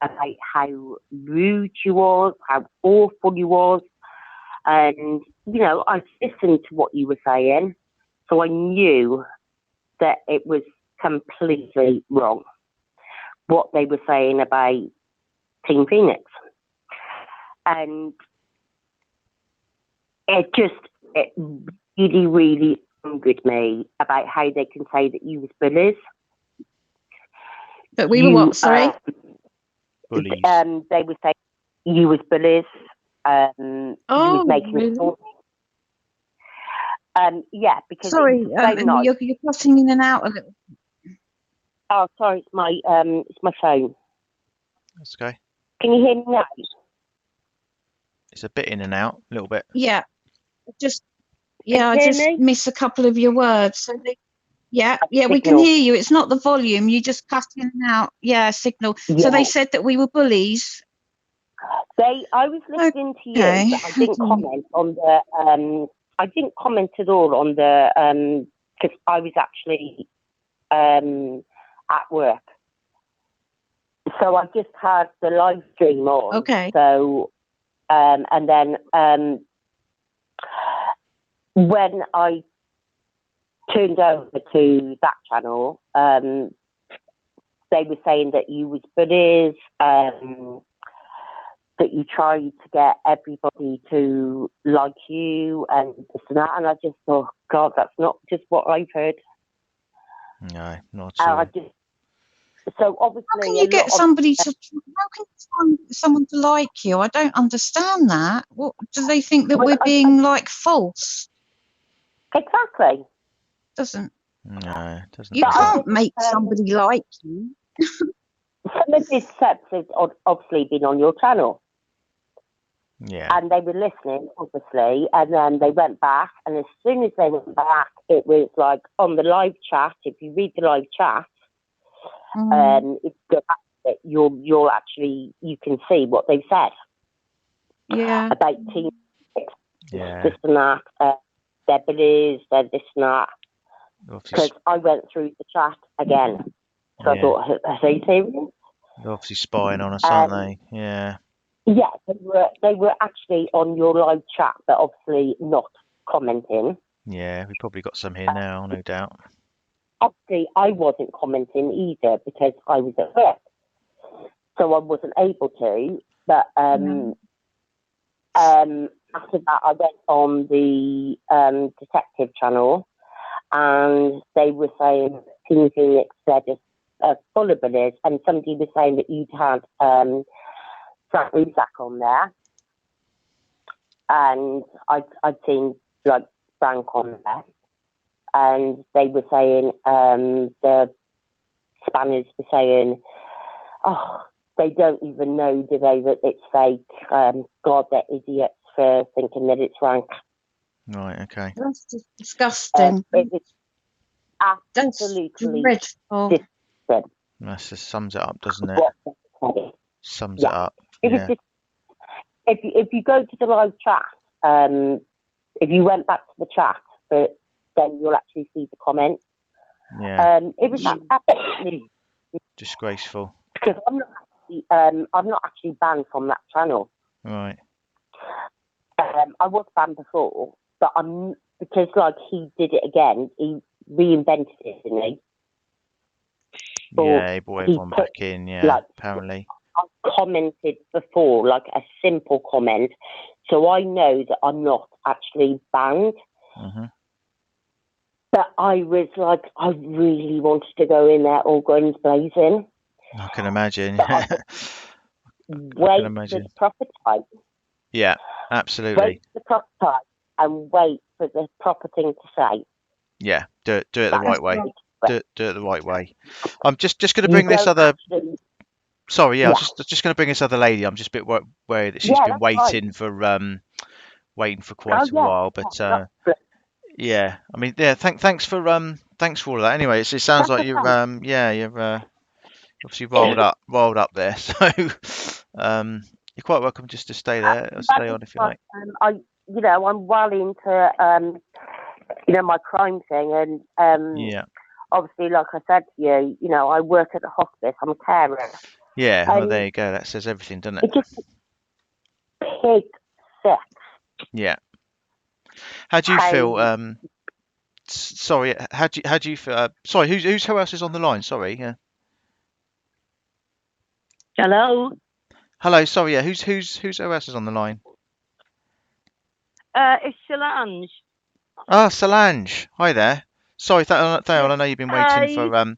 S7: about how rude you was, how awful you was. And, I listened to what you were saying. So I knew that it was completely wrong, what they were saying about Team Phoenix. And it really, really angered me about how they can say that you was bullies.
S2: But we were what, sorry?
S1: Bullies.
S7: They would say you was bullies. You was making
S2: really?
S7: Yeah, because
S2: sorry,
S7: it was so nice.
S2: you're cutting in and out a little.
S7: Oh, sorry, it's my phone.
S1: That's okay.
S7: Can you hear me now?
S1: It's a bit in and out, a little bit.
S2: Yeah, I just
S7: me?
S2: miss a couple of your words. So yeah,
S7: signal.
S2: we can hear you. It's not the volume. You just cut in and out. Yeah, signal.
S7: Yeah.
S2: So they said that we were bullies.
S7: I was listening to you, but I didn't comment on the. I didn't comment at all on the because I was actually at work. So I just had the live stream on.
S2: Okay.
S7: So and then when I turned over to that channel, they were saying that you was bullies, that you tried to get everybody to like you and this and that. And I just thought, God, that's not just what I've heard.
S1: No, not at all.
S7: So
S2: How
S7: obviously,
S2: can you get somebody to? How can you find someone to like you? I don't understand that. What do they think that we're being like false?
S7: Exactly.
S2: Doesn't
S1: No, it doesn't.
S2: you
S1: Does
S2: can't
S1: that?
S2: make somebody like you?
S7: Some of these steps have obviously been on your channel,
S1: Yeah.
S7: and they were listening, obviously, and then they went back, and as soon as they went back, it was like on the live chat. If you read the live chat, if you go back to it, you'll actually, you can see what they've said
S2: Yeah.
S7: about team,
S1: Yeah.
S7: this and that, their beliefs, their this and that. Because
S1: Obviously,
S7: I went through the chat again, so I
S1: yeah.
S7: thought, are they serious?
S1: They're obviously spying on us, aren't they? Yeah.
S7: Yeah, they were actually on your live chat, but obviously not commenting.
S1: Yeah, we probably got some here now, no doubt.
S7: Obviously, I wasn't commenting either because I was at work, so I wasn't able to. But after that, I went on the detective channel, and they were saying Team Phoenix, they're just full of bullies, and somebody was saying that you'd had Frank Ruzak on there, and I'd seen like Frank on there, and they were saying the Spaniards were saying, oh, they don't even know, do they, that it's fake? God, they're idiots for thinking that it's Frank.
S1: Right, okay.
S2: That's just disgusting.
S7: It was
S2: That's
S7: absolutely
S2: dreadful.
S7: different.
S1: That just sums it up, doesn't it? Sums it up.
S7: It was
S1: Yeah.
S7: just, if you go to the live chat, if you went back to the chat, then you'll actually see the comments.
S1: Yeah.
S7: It was absolutely
S1: Disgraceful.
S7: because I'm not actually banned from that channel.
S1: Right.
S7: I was banned before, but I'm because like he did it again. He reinvented it, didn't he?
S1: Yeah, he brought everyone back in, yeah, apparently.
S7: I commented before, like a simple comment, so I know that I'm not actually banned.
S1: Mm-hmm.
S7: But I was like, I really wanted to go in there all guns blazing.
S1: I can imagine.
S7: Wait for the proper time.
S1: Yeah, absolutely.
S7: Wait for the proper time and wait for the proper thing to say.
S1: Yeah, do it the right way. Do it the right way. I'm just going to bring
S7: You
S1: this
S7: don't
S1: other.
S7: actually-
S1: Sorry, yeah, I
S7: Yeah.
S1: was just going to bring this other lady. I'm just a bit worried that she's
S7: Yeah,
S1: been
S7: that's
S1: waiting for quite a while. But yeah, I mean, yeah, thanks for all of that. Anyway, it sounds like you're you're obviously rolled up there. So you're quite welcome just to stay there or stay on if you like.
S7: I'm well into my crime thing, and
S1: Yeah.
S7: obviously, like I said to you, I work at the hospice. I'm a carer.
S1: Yeah, well, there you go. That says everything, doesn't it?
S7: It's just pig sex.
S1: Yeah. How do you feel? Sorry, how do you feel? Sorry, who else is on the line? Sorry. Yeah.
S6: Hello.
S1: Hello. Sorry. Yeah. Who else is on the line?
S6: It's Solange.
S1: Ah, Solange. Hi there. Sorry, Thale. I know you've been waiting for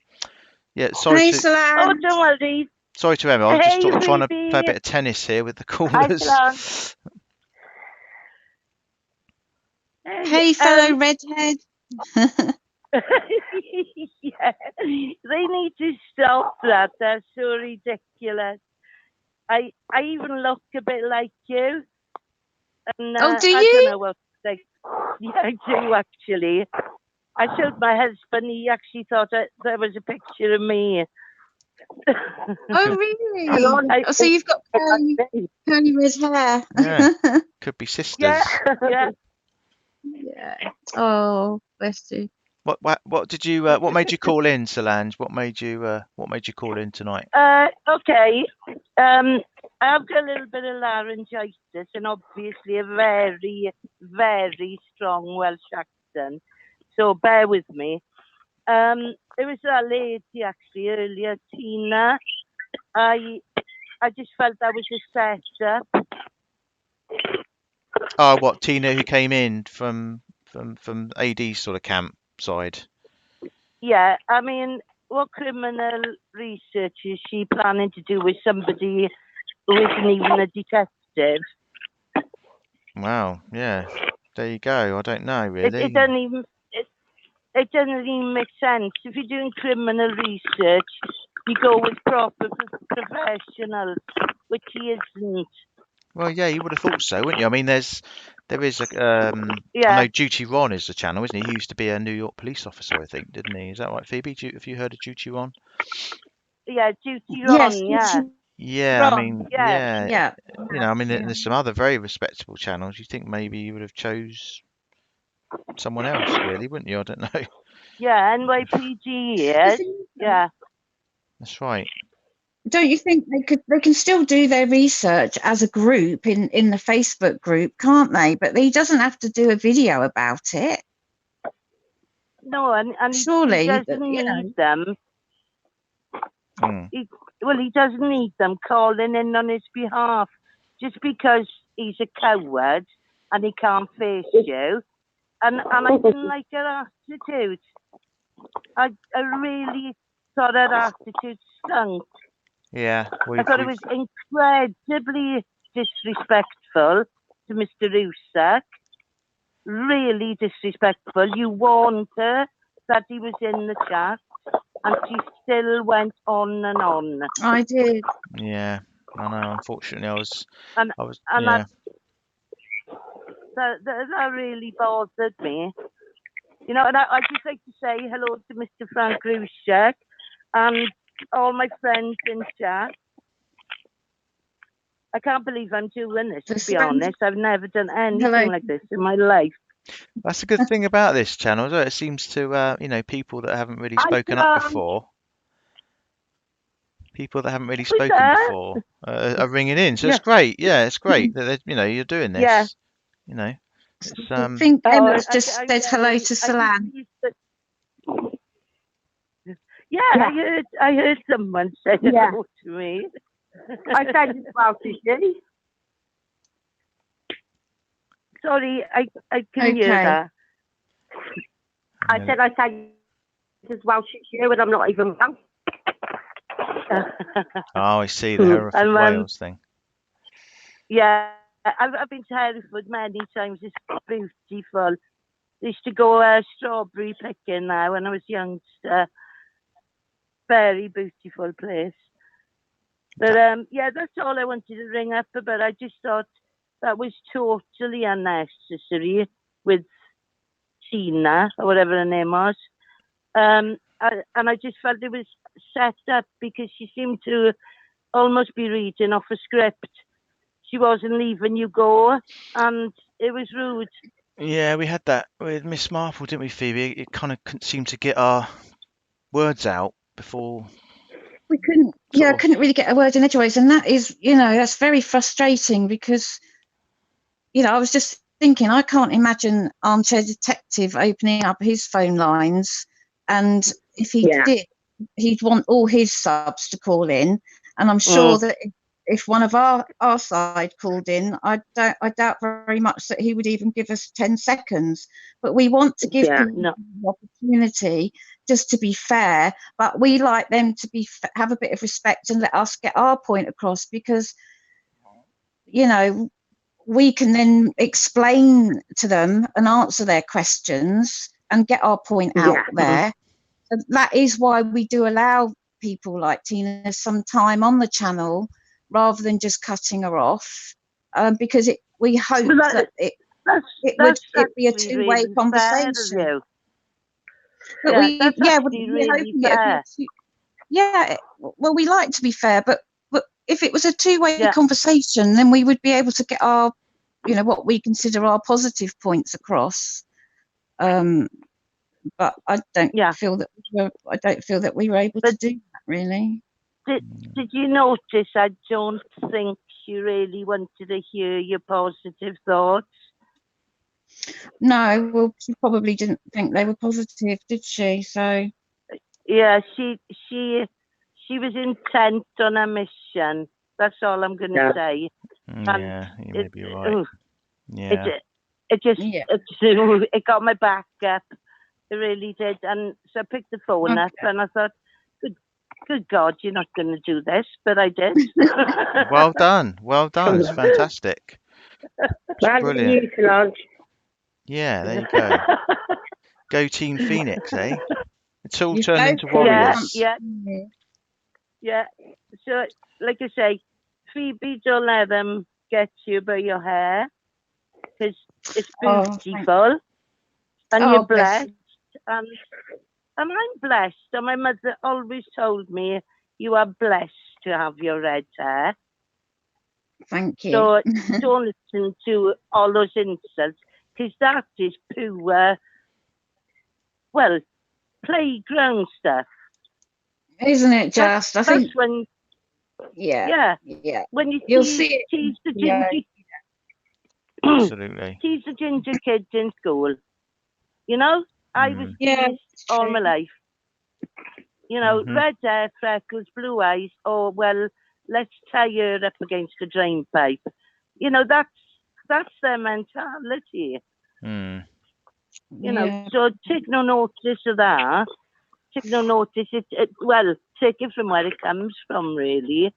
S1: Yeah. Sorry
S2: Hey,
S1: to.
S2: Solange.
S6: Oh, don't worry.
S1: Sorry to Emma. I was just
S6: Hey,
S1: trying to
S6: Phoebe.
S1: play a bit of tennis here with the
S6: Hi,
S1: callers.
S6: Solange.
S2: Hey, fellow redhead.
S6: Yeah. They need to stop that. That's so ridiculous. I even look a bit like you. And,
S2: Oh, do
S6: I
S2: you?
S6: don't know what to say. Yeah, I do actually. I showed my husband. He actually thought there was a picture of me.
S2: Oh, really? So you've got curly red hair.
S1: Yeah. Could be sisters.
S6: Yeah.
S2: Yeah. Oh, bless you.
S1: What did you what made you call in, Solange? What made you call in tonight?
S6: Okay. I've got a little bit of laryngitis and obviously a very, very strong Welsh accent. So bear with me. It was that lady actually earlier, Tina. I just felt that was a setup.
S1: Oh, what, Tina, who came in from AD sort of camp side?
S6: Yeah, I mean, what criminal research is she planning to do with somebody who isn't even a detective?
S1: Wow, yeah. There you go. I don't know really.
S6: It doesn't even it doesn't even make sense. If you're doing criminal research, you go with proper professionals, which he isn't.
S1: Well, yeah, you would have thought so, wouldn't you? I mean, there is a I
S6: Yeah,
S1: know Duty Ron is the channel, isn't he? He used to be a New York police officer, I think, didn't he? Is that right, Phoebe? Have you heard of Duty Ron?
S6: yeah, Duty
S2: Yes,
S6: Ron,
S2: yes,
S6: yeah,
S1: Yeah, I
S2: wrong.
S1: mean,
S6: yeah,
S1: yeah,
S2: Yeah,
S1: I mean,
S2: yeah.
S1: there's some other very respectable channels. You think maybe you would have chose someone else, really, wouldn't you? I don't know.
S6: yeah, NYPG,
S2: The
S6: yes,
S2: thing is, though,
S6: yeah.
S1: That's right.
S2: don't you think they can still do their research as a group in the Facebook group, can't they? But he doesn't have to do a video about it.
S6: No, and he
S2: Surely,
S6: doesn't
S2: you
S6: need
S2: know.
S6: them.
S1: Mm.
S6: He doesn't need them calling in on his behalf just because he's a coward and he can't face you. And I didn't like her attitude. I really thought her attitude stunk.
S1: Yeah,
S6: I thought it was incredibly disrespectful to Mr. Rusak. Really disrespectful. You warned her that he was in the chat, and she still went on and on.
S2: I did.
S1: yeah. I know. Unfortunately,
S6: And
S1: yeah.
S6: that really bothered me. You know, and I'd just like to say hello to Mr. Frank Rusak and all my friends in chat. I can't believe I'm doing this, to be honest. I've never done anything like this in my life.
S1: That's a good thing about this channel, isn't it? It seems to, people that haven't really spoken up before, are ringing in. So it's great. Yeah, it's great that you're doing this.
S6: Yeah.
S1: It's
S2: I think Emma's just
S6: I'm
S2: said hello
S6: very-
S2: to
S6: I'm
S2: Salan.
S6: pleased that- Yeah, I heard someone say hello to me.
S7: I said as well to you.
S6: Sorry, I can hear
S2: Okay.
S6: that.
S7: I said as well to you, and I'm not even wrong.
S1: Oh, I see the Hereford
S6: And,
S1: Wales thing.
S6: Yeah, I've been to Hereford many times. It's beautiful. I used to go strawberry picking now when I was youngster. Very beautiful place. But yeah, that's all I wanted to ring up about. I just thought that was totally unnecessary with Tina or whatever her name was. And I just felt it was set up because she seemed to almost be reading off a script. She wasn't leaving you go, and it was rude.
S1: Yeah, we had that with Miss Marple, didn't we, Phoebe? It kind of couldn't seem to get our words out before.
S2: We couldn't really get a word in edgeways, and that is, that's very frustrating because, I was just thinking, I can't imagine Armchair Detective opening up his phone lines, and if he did, he'd want all his subs to call in, and I'm sure that if one of our side called in, I doubt very much that he would even give us 10 seconds. But we want to give people the opportunity just to be fair, but we like them to have a bit of respect and let us get our point across because, we can then explain to them and answer their questions and get our point out there. So that is why we do allow people like Tina some time on the channel rather than just cutting her off, because we hope that it would be a two-way
S6: really
S2: conversation. But
S6: we're hoping
S2: it would be well, we like to be fair, but if it was a two-way conversation, then we would be able to get our, what we consider our positive points across. But I don't feel that we were able to do that really.
S6: Did you notice? I don't think she really wanted to hear your positive thoughts.
S2: No, well, she probably didn't think they were positive, did she? So
S6: yeah, she was intent on her mission. That's all I'm going to say.
S1: Yeah, you may be right. Yeah,
S6: it got my back up. It really did. And so I picked the phone up and I thought, good God, you're not going to do this, but I did.
S1: Well done. Well done. It's fantastic. It's
S8: Back to
S1: brilliant.
S8: you, Solange.
S1: Yeah, there you go. Go Team Phoenix, eh? It's all
S2: You
S1: turned
S2: go
S1: into
S2: for it.
S1: warriors.
S6: Yeah. So, like I say, Phoebe, don't let them get you by your hair, because it's
S2: Oh,
S6: beautiful, and
S2: Oh,
S6: you're
S2: bless
S6: blessed. And I'm blessed. And my mother always told me you are blessed to have your red hair.
S2: Thank you.
S6: So don't listen to all those insults, because that is pure, well, playground stuff.
S2: Isn't it just? I think,
S6: That's when,
S2: yeah.
S6: when you
S2: You'll see it.
S6: tease the
S2: Yeah.
S6: ginger,
S1: Absolutely.
S6: tease the ginger kids in school. You know, I was
S2: Yeah,
S6: teased all my life. You know, red hair, freckles, blue eyes. Oh well, let's tie her up against the drain pipe. You know, that's their mentality.
S1: Mm.
S6: You know, so take no notice of that. Take no notice. Well, take it from where it comes from, really.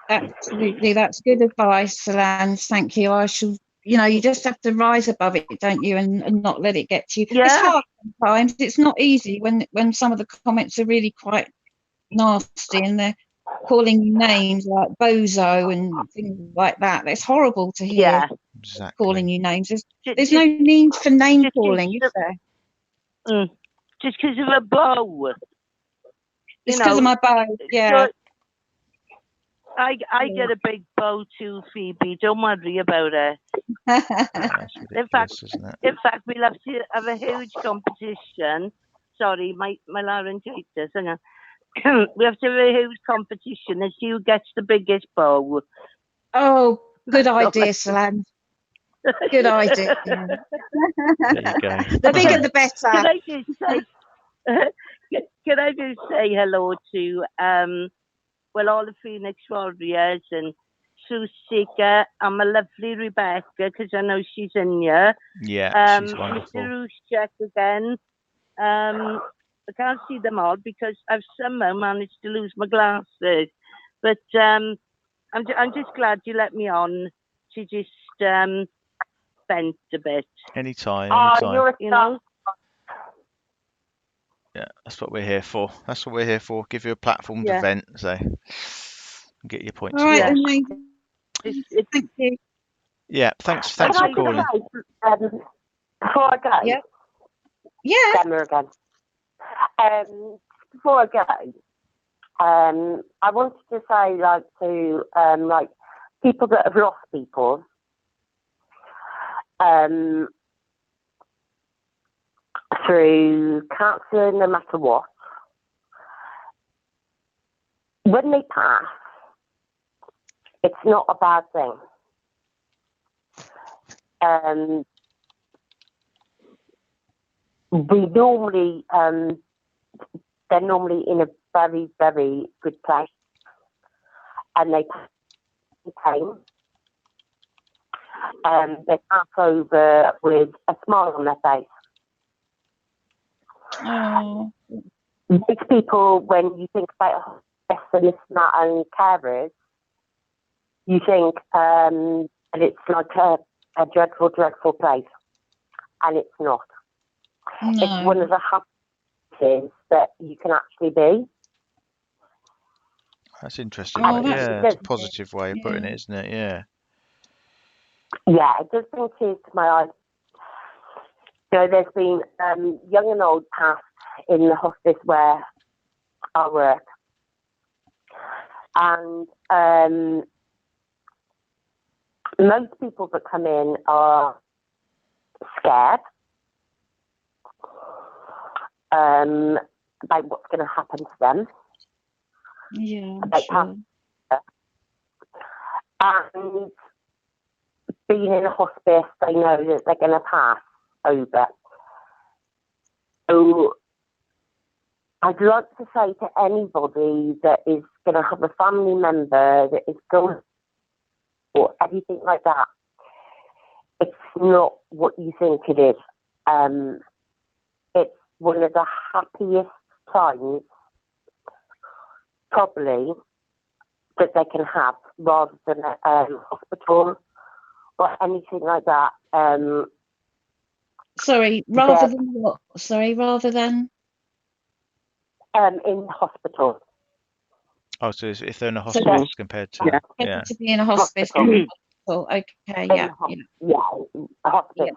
S2: Absolutely, that's good advice, Solange. Thank you. I shall. You just have to rise above it, don't you, and not let it get to you.
S6: Yeah.
S2: It's hard sometimes. It's not easy when some of the comments are really quite nasty and they're calling you names like bozo and things like that. It's horrible to hear.
S6: Yeah.
S1: Exactly.
S2: Calling you names. There's no need for name calling, is there?
S6: Just because of a bow.
S2: It's because of my bow. Yeah.
S6: So I get a big bow too, Phoebe. Don't worry about it.
S1: That's ridiculous, isn't it?
S6: In fact, we'll have to have a huge competition. Sorry, my laryngitis. Hang on. We have to have a huge competition and see who gets the biggest bow.
S2: Oh, good idea, Solange. Good idea.
S1: There you go.
S2: The bigger the better.
S6: Can I just say hello to all the Phoenix Warriors and Sue Seeker and my lovely Rebecca, because I know she's in here.
S1: Yeah, she's wonderful.
S6: Mr. Rushek again. I can't see them all because I've somehow managed to lose my glasses. But I'm just glad you let me on to just vent a bit.
S1: Anytime.
S6: You know?
S1: Yeah, that's what we're here for. That's what we're here for. Give you a platform to vent, so get your points.
S2: All right, amazing. Thank you.
S1: Yeah, thanks for calling.
S7: Before I go, Gemma again. Before I go, I wanted to say, to people that have lost people, through cancer, no matter what, when they pass, it's not a bad thing. They're normally in a very, very good place, and they pain. They pass over with a smile on their face.
S2: Oh.
S7: These people, when you think about and this and that and carers, you think that it's like a dreadful, dreadful place, and it's not.
S2: No.
S7: It's one of the happiest that you can actually be.
S1: That's interesting.
S7: It's
S1: a positive way of putting it, isn't it? Yeah.
S7: Yeah, it does bring tears to my eyes. There's been young and old passed in the hospice where I work, and most people that come in are scared about what's going to happen to them.
S2: Yeah,
S7: sure. And being in a hospice, they know that they're going to pass over. So I'd like to say to anybody that is going to have a family member that is going or anything like that, it's not what you think it is. It's one of the happiest times probably that they can have rather than hospital or anything like that.
S2: Sorry, rather than what? Sorry, rather than?
S7: In hospital.
S1: Oh, so if they're in a hospice compared to
S2: Better to be in a hospice.
S7: Hospital.
S2: Okay,
S7: A hospice.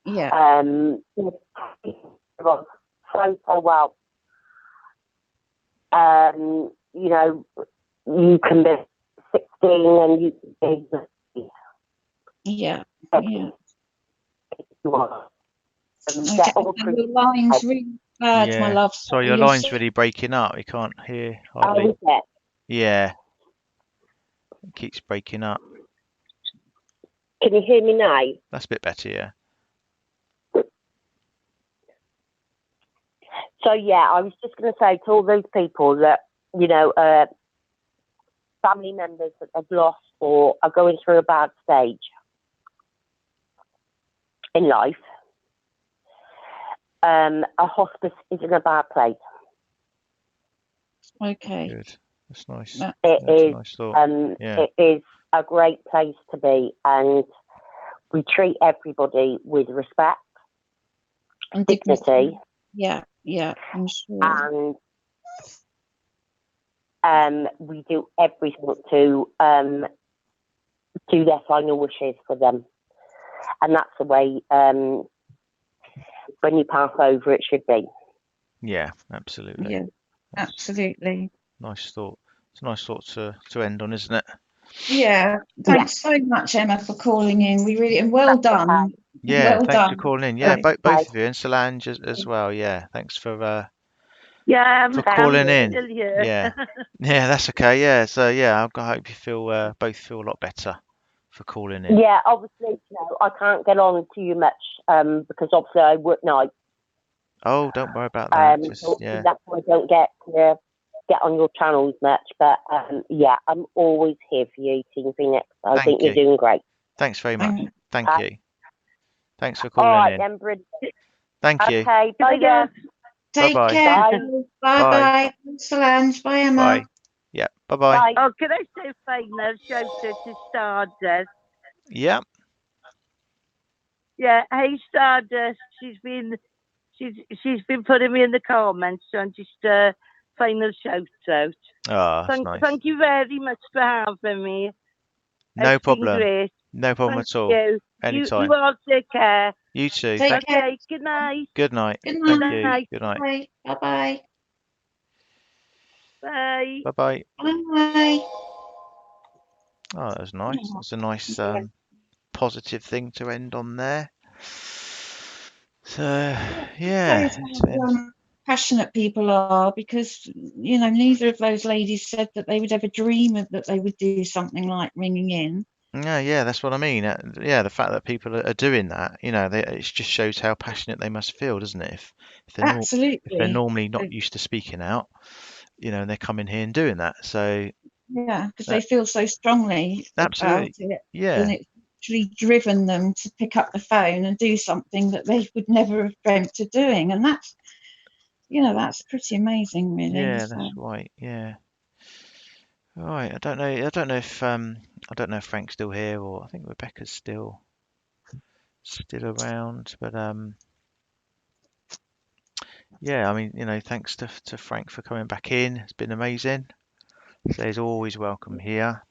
S2: Yeah.
S7: So well. You know, you can be 16 and you can be
S2: Yeah.
S7: you want.
S2: Okay. And your line's really bad, my love.
S1: Sorry, your line's really breaking up. You can't hear hardly. Yeah. It keeps breaking up.
S7: Can you hear me now?
S1: That's a bit better, yeah.
S7: So yeah, I was just going to say to all those people that, you know, family members that have lost or are going through a bad stage in life, a hospice isn't a bad place.
S2: Okay.
S1: Good. That's nice.
S7: It
S1: That's
S7: is.
S1: a nice thought.
S7: It is a great place to be, and we treat everybody with respect
S2: and
S7: dignity.
S2: Yeah, I'm sure.
S7: And we do everything to do their final wishes for them, and that's the way when you pass over it should be.
S1: Yeah, absolutely.
S2: Yeah, absolutely.
S1: Nice thought. It's a nice thought to end on, isn't it?
S2: Yeah. Thanks so much, Emma, for calling in. We really and well done.
S1: Yeah,
S2: well
S1: thanks
S2: done.
S1: for calling in. Yeah, both of you and Solange as well. Yeah, thanks for calling in.
S6: Still here.
S1: Yeah, that's okay. Yeah, so yeah, I hope you feel both feel a lot better for calling in.
S7: Yeah, obviously, you know, I can't get on to you much because obviously I work nights.
S1: Oh, don't worry about that.
S7: That's why I don't get on your channels much. But yeah, I'm always here for you, Team Phoenix. I think you're doing great.
S1: Thanks very much. Thank you. Thanks for
S7: All
S1: calling
S7: right,
S1: in.
S7: then, brilliant.
S1: Thank you.
S7: Okay, bye.
S2: Take
S1: Bye-bye.
S2: care. Bye. Solange. Bye, Emma.
S1: Bye. Yeah. Bye-bye.
S6: Oh, can I say final shout out to Stardust?
S1: Yeah.
S6: Yeah, hey Stardust. She's been putting me in the comments, so I'm just final shout out.
S1: Oh, that's nice.
S6: Thank you very much for having me.
S1: No
S6: It's
S1: problem.
S6: been great.
S1: No problem at all.
S6: You.
S1: Anytime.
S6: You all take care.
S1: You too.
S2: Take care.
S6: Okay, good night.
S1: Good night.
S2: Good
S1: Thank
S2: night.
S1: you. Good night.
S2: Bye. Bye-bye.
S6: Bye.
S1: Bye-bye.
S2: Bye.
S1: Oh, that was nice. That's a nice positive thing to end on there. So yeah,
S2: passionate people are, because you know neither of those ladies said that they would ever dream of that they would do something like ringing in.
S1: Yeah, that's what I mean. Yeah, the fact that people are doing that, you know, it just shows how passionate they must feel, doesn't it? If they're normally not used to speaking out, you know, and they're coming here and doing that. So
S2: yeah, because they feel so strongly about it.
S1: Yeah.
S2: And it's actually driven them to pick up the phone and do something that they would never have dreamt of doing, and that's, you know, that's pretty amazing, really.
S1: Yeah, that's right. Yeah. All right. I don't know if Frank's still here, or I think Rebecca's still around, but yeah, I mean, you know, thanks to Frank for coming back in. It's been amazing. So he's always welcome here.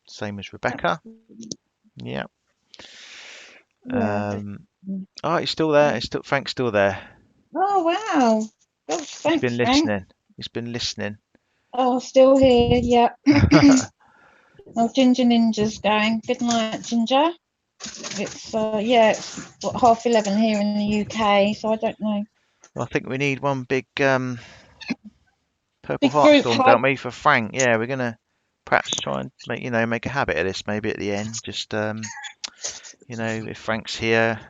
S1: Same as Rebecca. Yeah. Oh, he's still there. Frank's still there.
S2: Oh wow! Gosh, thanks,
S1: He's been listening.
S2: Frank.
S1: He's been listening.
S2: Oh, still here. Yeah. Oh, Ginger Ninja's going. Good night, Ginger. It's it's what, 11:30 here in the UK, so I don't know.
S1: Well, I think we need one big purple
S2: Big
S1: heart
S2: group
S1: storm,
S2: hug.
S1: don't we, for Frank? Yeah, we're gonna perhaps try and make a habit of this. Maybe at the end, just you know, if Frank's here,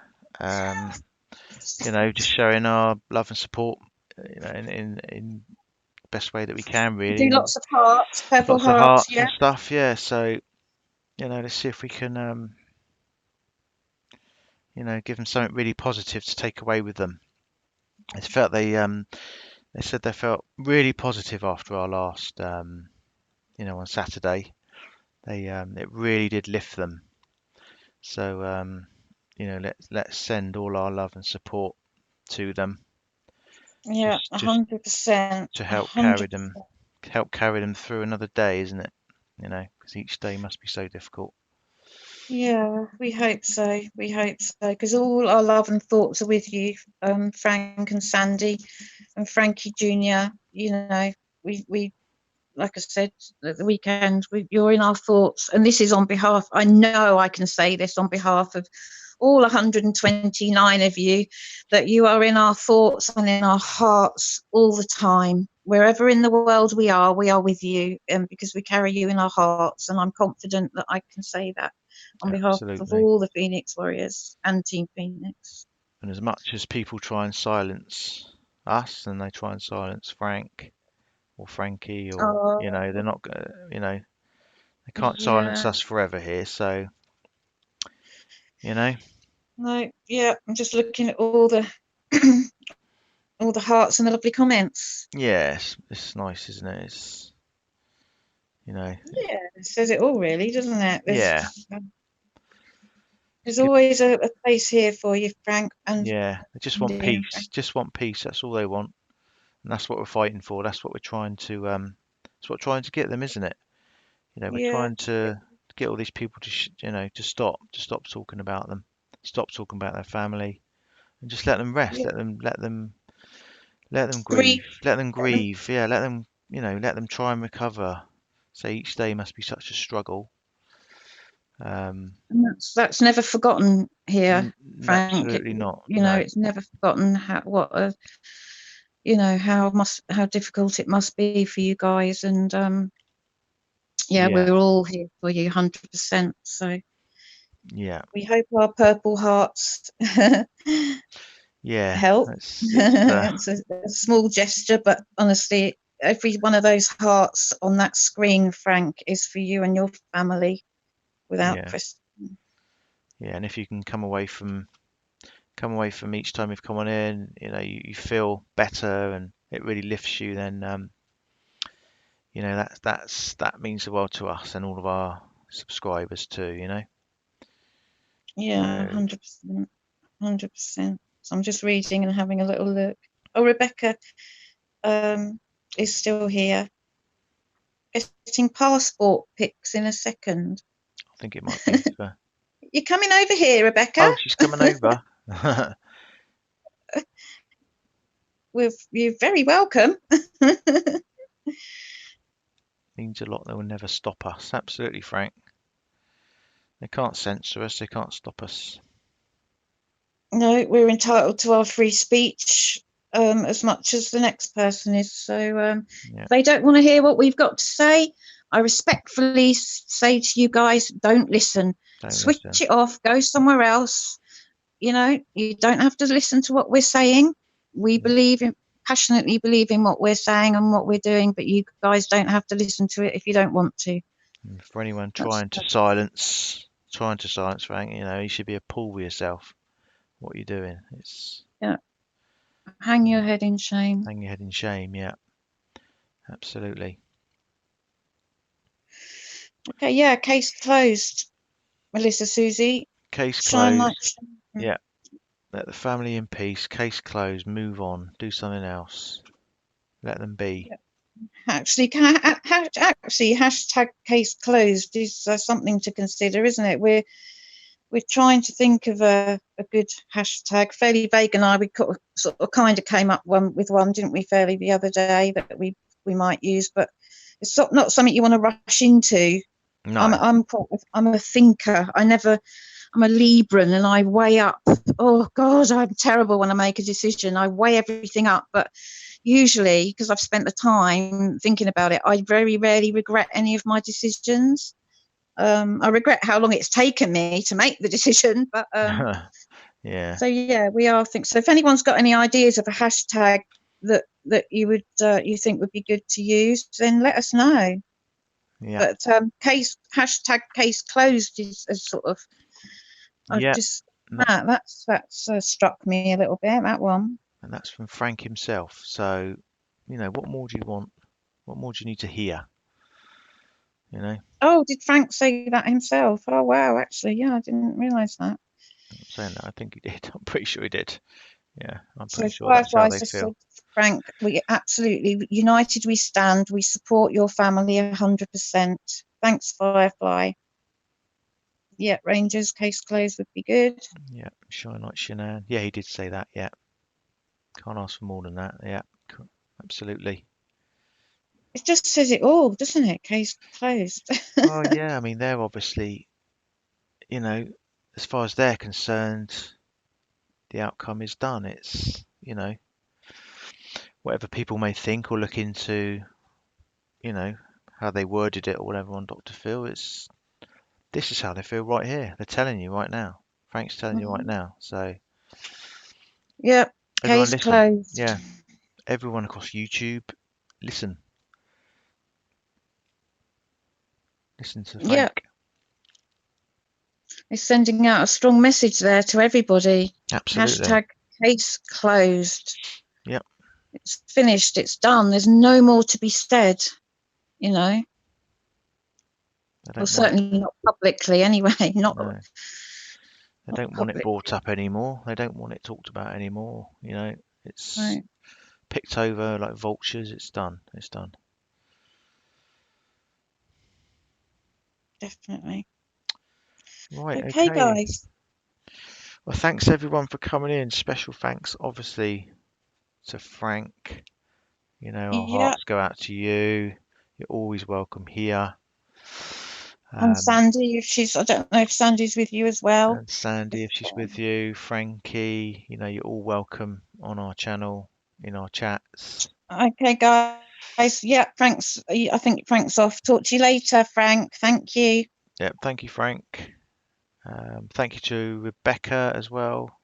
S1: you know, just showing our love and support, you know, in the best way that we can, really.
S2: Do lots of hearts, purple
S1: lots of hearts
S2: yeah.
S1: and stuff. Yeah, so you know, let's see if we can you know, give them something really positive to take away with them. It's felt they they said they felt really positive after our last, on Saturday. It really did lift them. So, let's send all our love and support to them,
S2: Yeah,
S1: just
S2: 100%,
S1: to help carry
S2: 100%.
S1: them through another day, isn't it? Because each day must be so difficult.
S2: Yeah, we hope so. We hope so, because all our love and thoughts are with you, Frank and Sandy, and Frankie Jr. We like I said at the weekend, you're in our thoughts, and this is on behalf. I know I can say this on behalf of all 129 of you, that you are in our thoughts and in our hearts all the time. Wherever in the world we are with you, because we carry you in our hearts, and I'm confident that I can say that on behalf of
S1: Absolutely.
S2: all the Phoenix Warriors and Team Phoenix.
S1: And as much as people try and silence us, and they try and silence Frank or Frankie, or they're not gonna, they can't silence
S2: Yeah.
S1: us forever here. So,
S2: No, yeah, I'm just looking at all the all the hearts and the lovely comments.
S1: yes, it's nice, isn't it? It's
S2: Yeah, it says it all, really, doesn't it?
S1: yeah,
S2: There's
S1: good.
S2: always a place here for you, Frank. And
S1: Yeah, they just want peace. Just want peace. That's all they want, and that's what we're fighting for. That's what we're trying to. That's what we're trying to get them, isn't it? We're
S2: yeah,
S1: trying to get all these people to stop talking about them, stop talking about their family, and just let them rest.
S2: yeah.
S1: Let them
S2: Grief.
S1: grieve. Let them grieve. Yeah, let them try and recover. Say each day must be such a struggle.
S2: And that's never forgotten here, Frank.
S1: Absolutely not. No.
S2: It's never forgotten how difficult it must be for you guys. And
S1: Yeah.
S2: we're all here for you 100%. So
S1: Yeah.
S2: we hope our purple hearts
S1: Yeah.
S2: help.
S1: It's
S2: It's a small gesture, but honestly, every one of those hearts on that screen, Frank, is for you and your family, without
S1: yeah.
S2: question.
S1: Yeah. And if you can come away from each time you've come on in, you feel better and it really lifts you, then that means the world to us and all of our subscribers too.
S2: Yeah,
S1: So
S2: 100%, 100%. So I'm just reading and having a little look. Oh, Rebecca is still here. Getting passport pics in a second.
S1: I think it might be for.
S2: You're coming over here, Rebecca?
S1: Oh, she's coming over.
S2: You're very welcome.
S1: Means a lot. They will never stop us. Absolutely, Frank. They can't censor us. They can't stop us.
S2: No, we're entitled to our free speech as much as the next person is. So if they don't want to hear what we've got to say, I respectfully say to you guys, don't listen. Switch it off. Go somewhere else. You don't have to listen to what we're saying. We passionately believe in what we're saying and what we're doing, but you guys don't have to listen to it if you don't want to.
S1: And for anyone trying to silence Frank, you should be appalled with yourself. What you're doing. It's
S2: hang your head in shame.
S1: Hang your head in shame. Yeah, absolutely.
S2: Okay, yeah, case closed. Melissa, Susie.
S1: Case closed. Yeah. Let the family in peace. Case closed. Move on. Do something else. Let them be.
S2: Actually, hashtag case closed is something to consider, isn't it? We're trying to think of a good hashtag. Fairly Vague and I, we kind of came up with one, didn't we, Fairly, the other day that we might use, but it's not something you want to rush into.
S1: No.
S2: I'm a thinker. I'm a Libran, and I weigh up. Oh God, I'm terrible when I make a decision. I weigh everything up, but usually, because I've spent the time thinking about it, I very rarely regret any of my decisions. I regret how long it's taken me to make the decision, but
S1: yeah.
S2: So yeah, we are thinking. So if anyone's got any ideas of a hashtag that you would you think would be good to use, then let us know.
S1: Yeah.
S2: But hashtag case closed is a sort of. That's struck me a little bit, that one.
S1: And that's from Frank himself. So You know, what more do you want? What more do you need to hear? You know,
S2: Oh, did Frank say that himself? Oh, wow. Actually, yeah, I didn't realise that.
S1: I'm saying that. I think he did. I'm pretty sure he did. Yeah, I'm
S2: So
S1: pretty sure that's how
S2: Fireflies
S1: they
S2: just
S1: feel.
S2: said, Frank, we absolutely united we stand. We support your family 100%. Thanks, Firefly. Yeah, Rangers, case closed would be good.
S1: Yeah, shine like Shanann. Yeah, he did say that. Yeah, can't ask for more than that. Yeah, absolutely.
S2: It just says it all, doesn't it? Case closed.
S1: Well, yeah, I mean, they're obviously, you know, as far as they're concerned, the outcome is done. It's, you know, whatever people may think or look into, you know, how they worded it or whatever on Dr. Phil, this is how they feel right here. They're telling you right now. Frank's telling you right now. So
S2: Yep,
S1: everyone
S2: case
S1: listen.
S2: closed.
S1: Yeah, everyone across YouTube, listen. Listen to Frank.
S2: Yep. It's sending out a strong message there to everybody.
S1: Absolutely.
S2: Hashtag case closed.
S1: Yep.
S2: It's finished. It's done. There's no more to be said, you know. Well, certainly not publicly anyway. Not.
S1: No. They don't want it brought up anymore. They don't want it talked about anymore. You know, it's picked over like vultures. It's done. It's done.
S2: Definitely.
S1: Right.
S2: Okay, guys.
S1: Well, thanks everyone for coming in. Special thanks, obviously, to Frank. You know, our hearts go out to you. You're always welcome here.
S2: And Sandy, if she's, I don't know if Sandy's with you as well.
S1: And Sandy, if she's with you. Frankie, you know, you're all welcome on our channel, in our chats.
S2: Okay, guys. Yeah, Frank's, I think Frank's off. Talk to you later, Frank. Thank you.
S1: Yeah, thank you, Frank. Thank you to Rebecca as well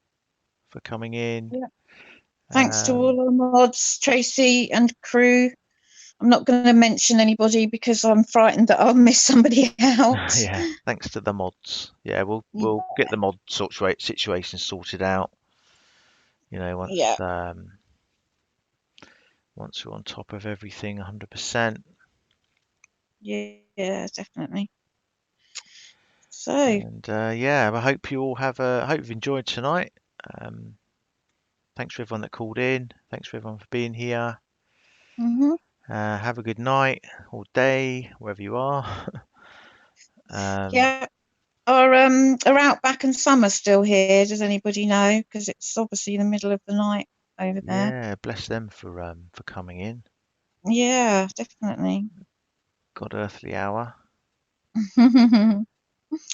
S1: for coming in.
S2: Yeah. Thanks to all our mods, Tracy and crew. I'm not going to mention anybody because I'm frightened that I'll miss somebody out.
S1: Yeah, thanks to the mods. Yeah, we'll get the mod situation sorted out. You know, once we're on top of everything 100%.
S2: Yeah, definitely. So.
S1: And yeah, I hope you all I hope you've enjoyed tonight. Thanks for everyone that called in. Thanks for everyone for being here. Have a good night or day, wherever you are.
S2: Yeah. Are Outback and Summer still here? Does anybody know? Because it's obviously the middle of the night over there.
S1: Yeah, bless them for coming in.
S2: Yeah, definitely.
S1: God earthly hour.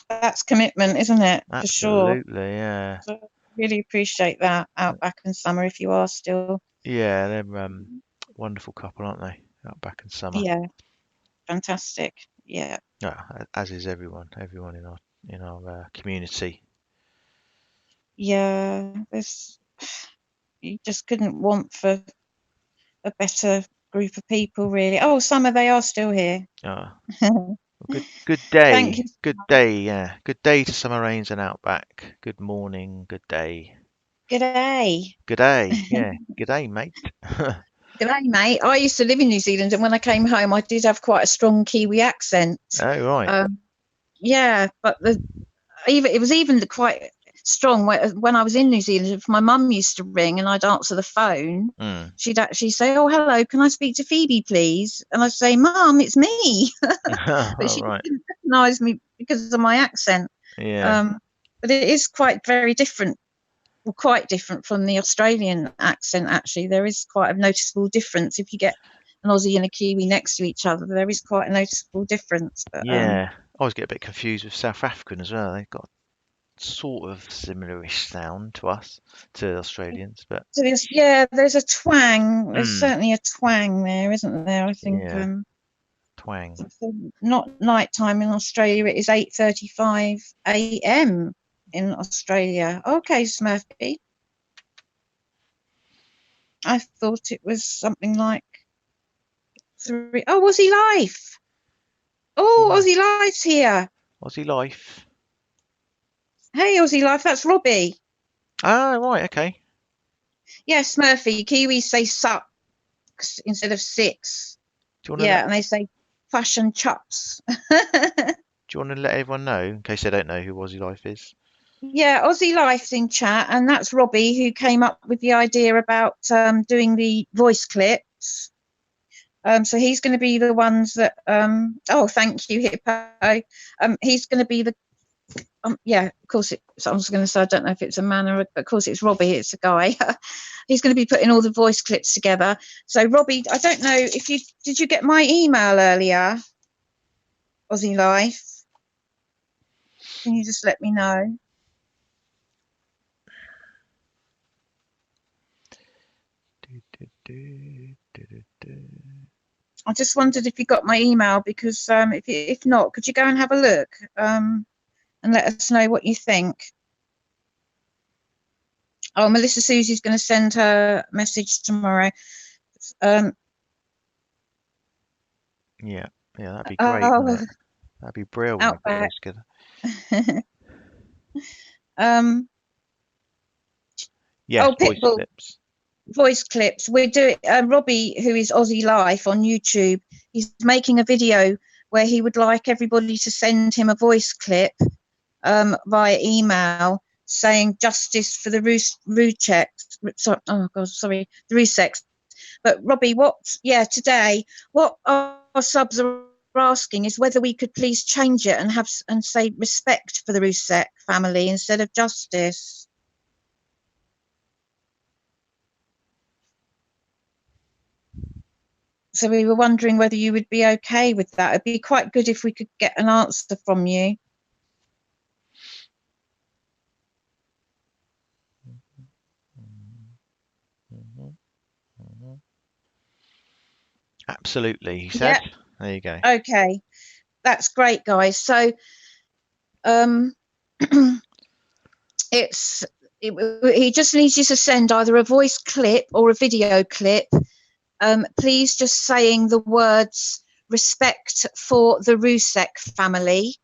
S2: That's commitment, isn't it?
S1: Absolutely,
S2: for sure.
S1: Yeah.
S2: So really appreciate that, Outback and Summer, if you are still.
S1: Yeah, they're wonderful couple, aren't they? Outback and Summer.
S2: Yeah, fantastic. Yeah.
S1: Yeah, as is everyone in our community.
S2: Yeah, you just couldn't want for a better group of people, really. Oh, Summer, they are still here.
S1: Well, good day.
S2: Thank you.
S1: Good day, yeah. Good day to Summer Rains and Outback. Good morning, good day.
S2: G'day.
S1: G'day, yeah. G'day, mate.
S2: G'day, mate. I used to live in New Zealand, and when I came home, I did have quite a strong Kiwi accent.
S1: Oh, right.
S2: Yeah, but it was even quite strong when I was in New Zealand. If my mum used to ring and I'd answer the phone, she'd actually say, "Oh, hello, can I speak to Phoebe, please?" And I'd say, "Mum, it's me." But she didn't recognise me because of my accent.
S1: Yeah.
S2: But it is very different. Well, quite different from the Australian accent, actually. There is quite a noticeable difference. If you get an Aussie and a Kiwi next to each other, there is quite a noticeable difference. But,
S1: yeah, I always get a bit confused with South African as well. They've got sort of similar-ish sound to us, to Australians, but
S2: so there's a twang. There's certainly a twang there, isn't there? I think.
S1: Yeah. Twang.
S2: So not nighttime in Australia. It is 8:35 a.m. in Australia. Okay, Smurfy. I thought it was something like 3. Oh, Aussie Life. Oh, Aussie Life's here.
S1: Aussie Life.
S2: Hey, Aussie Life, that's Robbie.
S1: Ah, right, okay.
S2: Yes, Smurfy. Kiwis say sup. instead of 6.
S1: Do you want to
S2: Yeah, and they say fashion chops.
S1: do you want to let everyone know in case they don't know who Aussie Life is?
S2: Yeah, Aussie Life's in chat, and that's Robbie who came up with the idea about doing the voice clips. So he's going to be the ones that. Oh, thank you, Hippo. He's going to be the. Yeah, of course. I was going to say I don't know if it's a man or, but of course it's Robbie. It's a guy. He's going to be putting all the voice clips together. So Robbie, I don't know if you did you get my email earlier, Aussie Life. Can you just let me know? I just wondered if you got my email, because if not, could you go and have a look and let us know what you think? Oh, Melissa Susie's going to send her message tomorrow.
S1: Yeah, that'd be great. Wouldn't it? That'd be brilliant when we put those together. Yes, voice clips.
S2: Voice clips. We're doing Robbie, who is Aussie Life on YouTube. He's making a video where he would like everybody to send him a voice clip via email saying justice for the the Rusex. But Robbie, today what our subs are asking is whether we could please change it and say respect for the Rusek family instead of justice. So we were wondering whether you would be okay with that. It'd be quite good if we could get an answer from you.
S1: Absolutely, he said. Yeah. There you go.
S2: Okay, that's great, guys. So he just needs you to send either a voice clip or a video clip, please just saying the words respect for the Rusek family,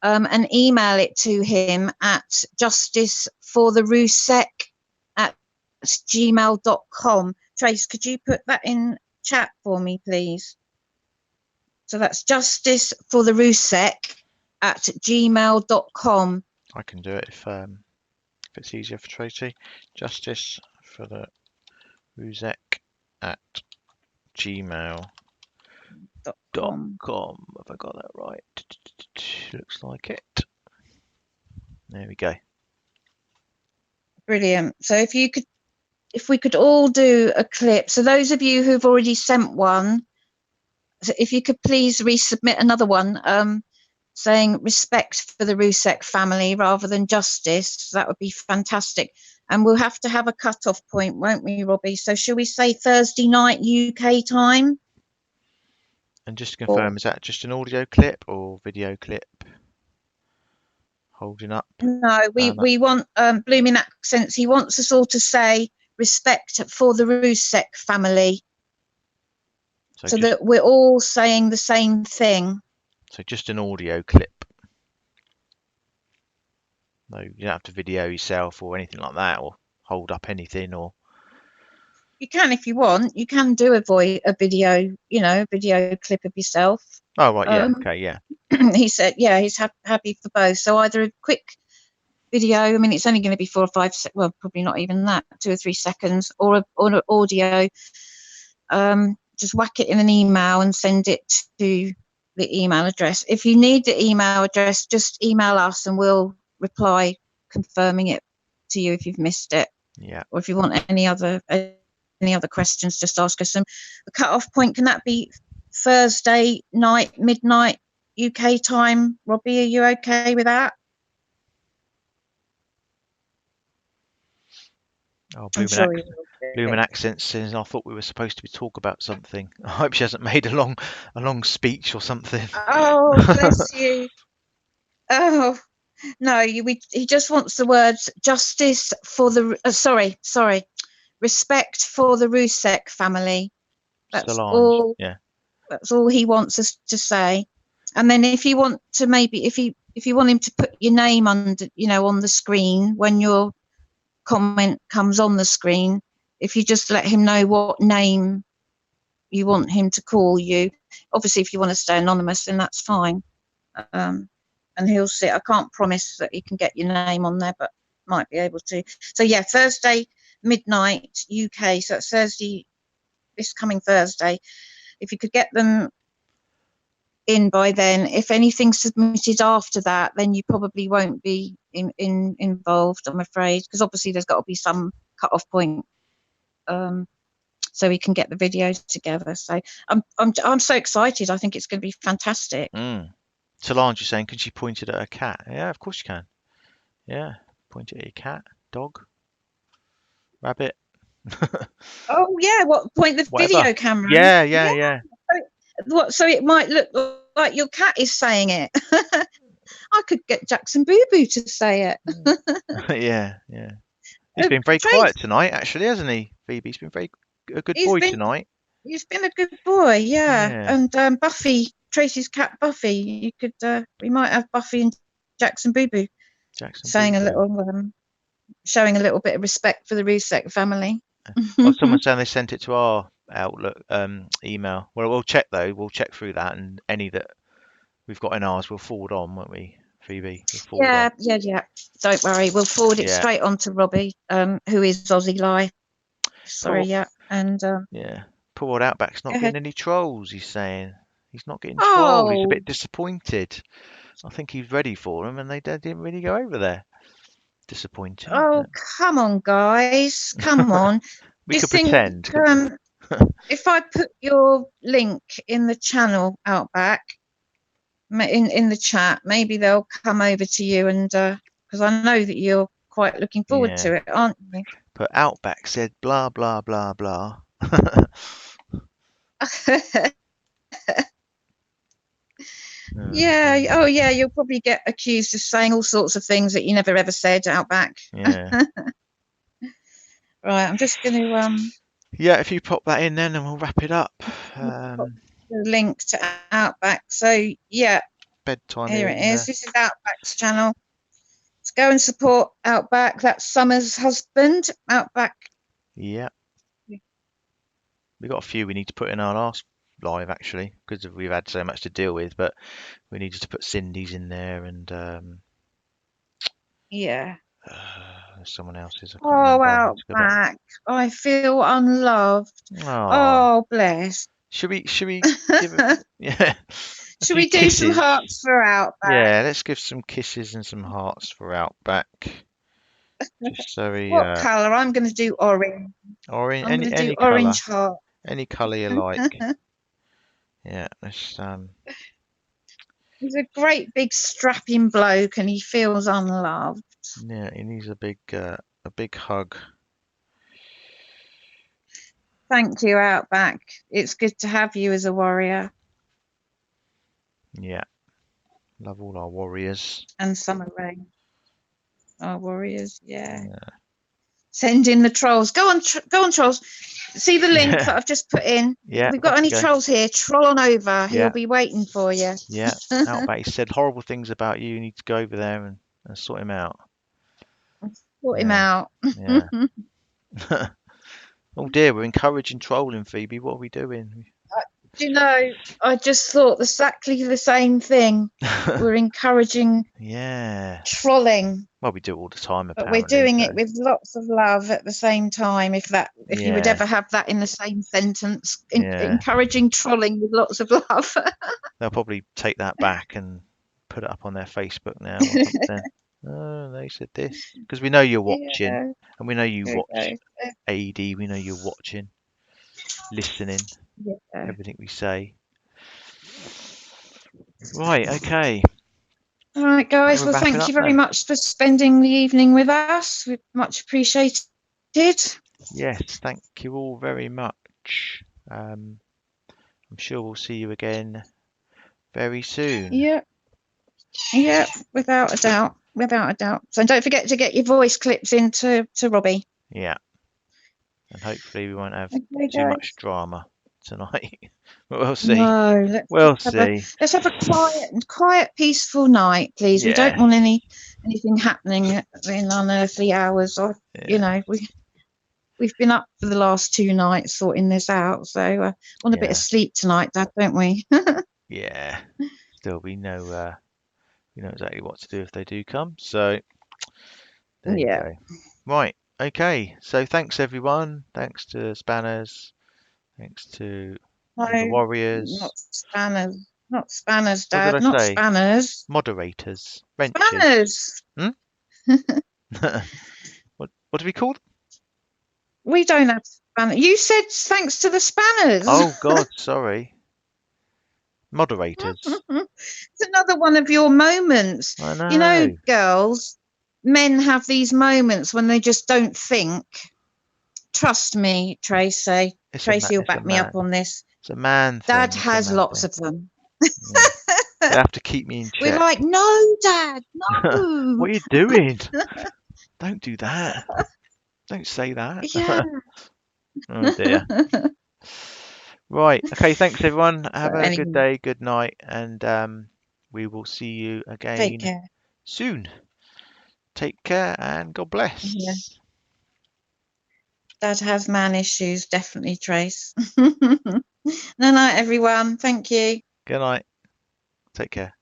S2: and email it to him at justicefortherusek@gmail.com. Trace, could you put that in chat for me, please? So that's justicefortherusek@gmail.com.
S1: I can do it if it's easier for Tracy. Justice for the Rusek at gmail.com. Have I got that right? Looks like it. There we go.
S2: Brilliant. So if we could all do a clip. So those of you who've already sent one, if you could please resubmit another one, saying respect for the Rusek family rather than justice, that would be fantastic. And we'll have to have a cut-off point, won't we, Robbie? So shall we say Thursday night UK time?
S1: And just to confirm, is that just an audio clip or video clip? Holding up?
S2: No, we want Blooming Accents. He wants us all to say respect for the Rusek family. So that we're all saying the same thing.
S1: So just an audio clip. No, you don't have to video yourself or anything like that, or hold up anything, or.
S2: You can if you want. You can do a video, video clip of yourself.
S1: Oh right, yeah, okay, yeah.
S2: He said, yeah, he's happy for both. So either a quick video. I mean, it's only going to be 4 or 5. Well, probably not even that. 2 or 3 seconds, or an audio. Just whack it in an email and send it to the email address. If you need the email address, just email us and we'll reply confirming it to you if you've missed it.
S1: Yeah.
S2: Or if you want any other questions, just ask us. And the cut-off point, can that be Thursday night, midnight UK time? Robbie, are you okay with that?
S1: Oh, Blooming Accents says, I thought we were supposed to be talk about something. I hope she hasn't made a long speech or something.
S2: Oh, bless you. Oh, no, he just wants the words justice for the, respect for the Rusek family. That's
S1: Solange.
S2: all.
S1: Yeah.
S2: That's all he wants us to say. And then if you want to, maybe if you want him to put your name under, on the screen when your comment comes on the screen, if you just let him know what name you want him to call you. Obviously, if you want to stay anonymous, then that's fine. And he'll sit. I can't promise that he can get your name on there, but might be able to. So yeah, Thursday midnight UK. So it's Thursday, this coming Thursday. If you could get them in by then. If anything's submitted after that, then you probably won't be involved, I'm afraid, because obviously there's got to be some cut-off point, so we can get the videos together. So I'm so excited. I think it's going to be fantastic.
S1: Solange is saying, can she point it at her cat? Yeah, of course you can. Yeah, point it at your cat, dog, rabbit.
S2: Oh yeah, what, point the
S1: Whatever.
S2: video camera?
S1: Yeah.
S2: What? So it might look like your cat is saying it. I could get Jackson Boo Boo to say it.
S1: Yeah. He's been very quiet tonight, actually, hasn't he, Phoebe? He's been a good boy tonight.
S2: He's been a good boy, yeah. And Buffy, Tracy's cat Buffy. You could, we might have Buffy and Jackson Boo Boo saying a little, showing a little bit of respect for the Rusek family.
S1: Well, someone's saying they sent it to our Outlook email. Well, we'll check though. We'll check through that, and any that we've got in ours, we'll forward on, won't we, Phoebe?
S2: Yeah. Don't worry, we'll forward it straight on to Robbie, who is Aussie Life. Sorry, and
S1: poor old Outback's not getting any trolls. He's saying he's not getting trolled. He's a bit disappointed. I think he's ready for them, and they didn't really go over there. Disappointing.
S2: Oh, come on, guys, come on.
S1: We could pretend.
S2: If I put your link in the channel, Outback, in the chat, maybe they'll come over to you, and because I know that you're quite looking forward to it, aren't you?
S1: But Outback said blah blah blah blah.
S2: Yeah. Oh yeah, you'll probably get accused of saying all sorts of things that you never ever said, Outback.
S1: Yeah.
S2: Right, I'm just going to
S1: yeah, if you pop that in then, and we'll wrap it up.
S2: The link to Outback. So yeah,
S1: bedtime.
S2: Here it is. This is Outback's channel. Let's go and support Outback. That's Summer's husband, Outback.
S1: Yeah. We've got a few we need to put in our last live, actually, because we've had so much to deal with, but we needed to put Cindy's in there, and someone else's.
S2: Oh, Outback, I feel unloved. Oh, bless.
S1: Should we give it? Yeah.
S2: Should we do some hearts for Outback?
S1: Yeah, let's give some kisses and some hearts for Outback. Just so we,
S2: what colour? I'm going to do orange.
S1: Orange.
S2: I'm going to do orange heart.
S1: Any colour you like. Yeah, let's.
S2: He's a great big strapping bloke, and he feels unloved.
S1: Yeah, he needs a big hug.
S2: Thank you, Outback. It's good to have you as a warrior.
S1: Yeah, love all our warriors.
S2: And Summer Rain, our warriors. Yeah. Send in the trolls. Go on, trolls. See the link that I've just put in.
S1: Yeah.
S2: If we've got any trolls here, troll on over. He'll be waiting for you.
S1: Yeah. Outback, he said horrible things about you. You need to go over there and sort him out.
S2: Sort him out.
S1: Yeah. Oh dear, we're encouraging trolling, Phoebe. What are we doing?
S2: Do you know, I just thought exactly the same thing. We're encouraging trolling.
S1: Well, we do it all the time,
S2: but we're doing it with lots of love at the same time. If you would ever have that in the same sentence, encouraging trolling with lots of love.
S1: They'll probably take that back and put it up on their Facebook now. Or something. Oh, they said this because we know you're watching, and we know you watch AD. We know you're watching, listening. Everything we say. Right, okay.
S2: All right, guys. Well, thank you very much for spending the evening with us. We much appreciated.
S1: Yes, thank you all very much. I'm sure we'll see you again very soon.
S2: Yeah, without a doubt. So don't forget to get your voice clips into Robbie.
S1: Yeah, and hopefully we won't have too much drama tonight. We'll see.
S2: No,
S1: we'll see.
S2: Let's have a quiet, peaceful night, please. We don't want anything happening in unearthly hours, or you know, we've been up for the last 2 nights sorting this out. So want a bit of sleep tonight, Dad, don't we?
S1: Yeah. Still, we know exactly what to do if they do come. So there you
S2: Yeah.
S1: go. Right. Okay. So thanks everyone. Thanks to Spanners. Thanks to the
S2: No,
S1: Warriors.
S2: not spanners. Not spanners,
S1: What did
S2: Dad.
S1: I
S2: Not
S1: say?
S2: spanners.
S1: Moderators. Wrenches.
S2: Spanners.
S1: What do we call them?
S2: We don't have spanners. You said thanks to the spanners.
S1: Oh God, sorry. Moderators.
S2: It's another one of your moments.
S1: I
S2: You know,
S1: know.
S2: girls, men have these moments when they just don't think. Trust me, Tracy. Tracy will back me up on this.
S1: It's a man thing.
S2: Dad
S1: It's a
S2: has
S1: man
S2: lots
S1: thing.
S2: of them.
S1: Yeah. They have to keep me in check.
S2: We're like, no, Dad, no.
S1: What are you doing? Don't do that. Don't say that.
S2: Yeah.
S1: Oh dear. Right. Okay. Thanks everyone. Have a good
S2: Anyway,
S1: day, good night, and we will see you
S2: take
S1: again
S2: care.
S1: soon. Take care and God bless.
S2: Yeah. Dad has man issues, definitely, Trace. No, night, everyone. Thank you.
S1: Good night. Take care.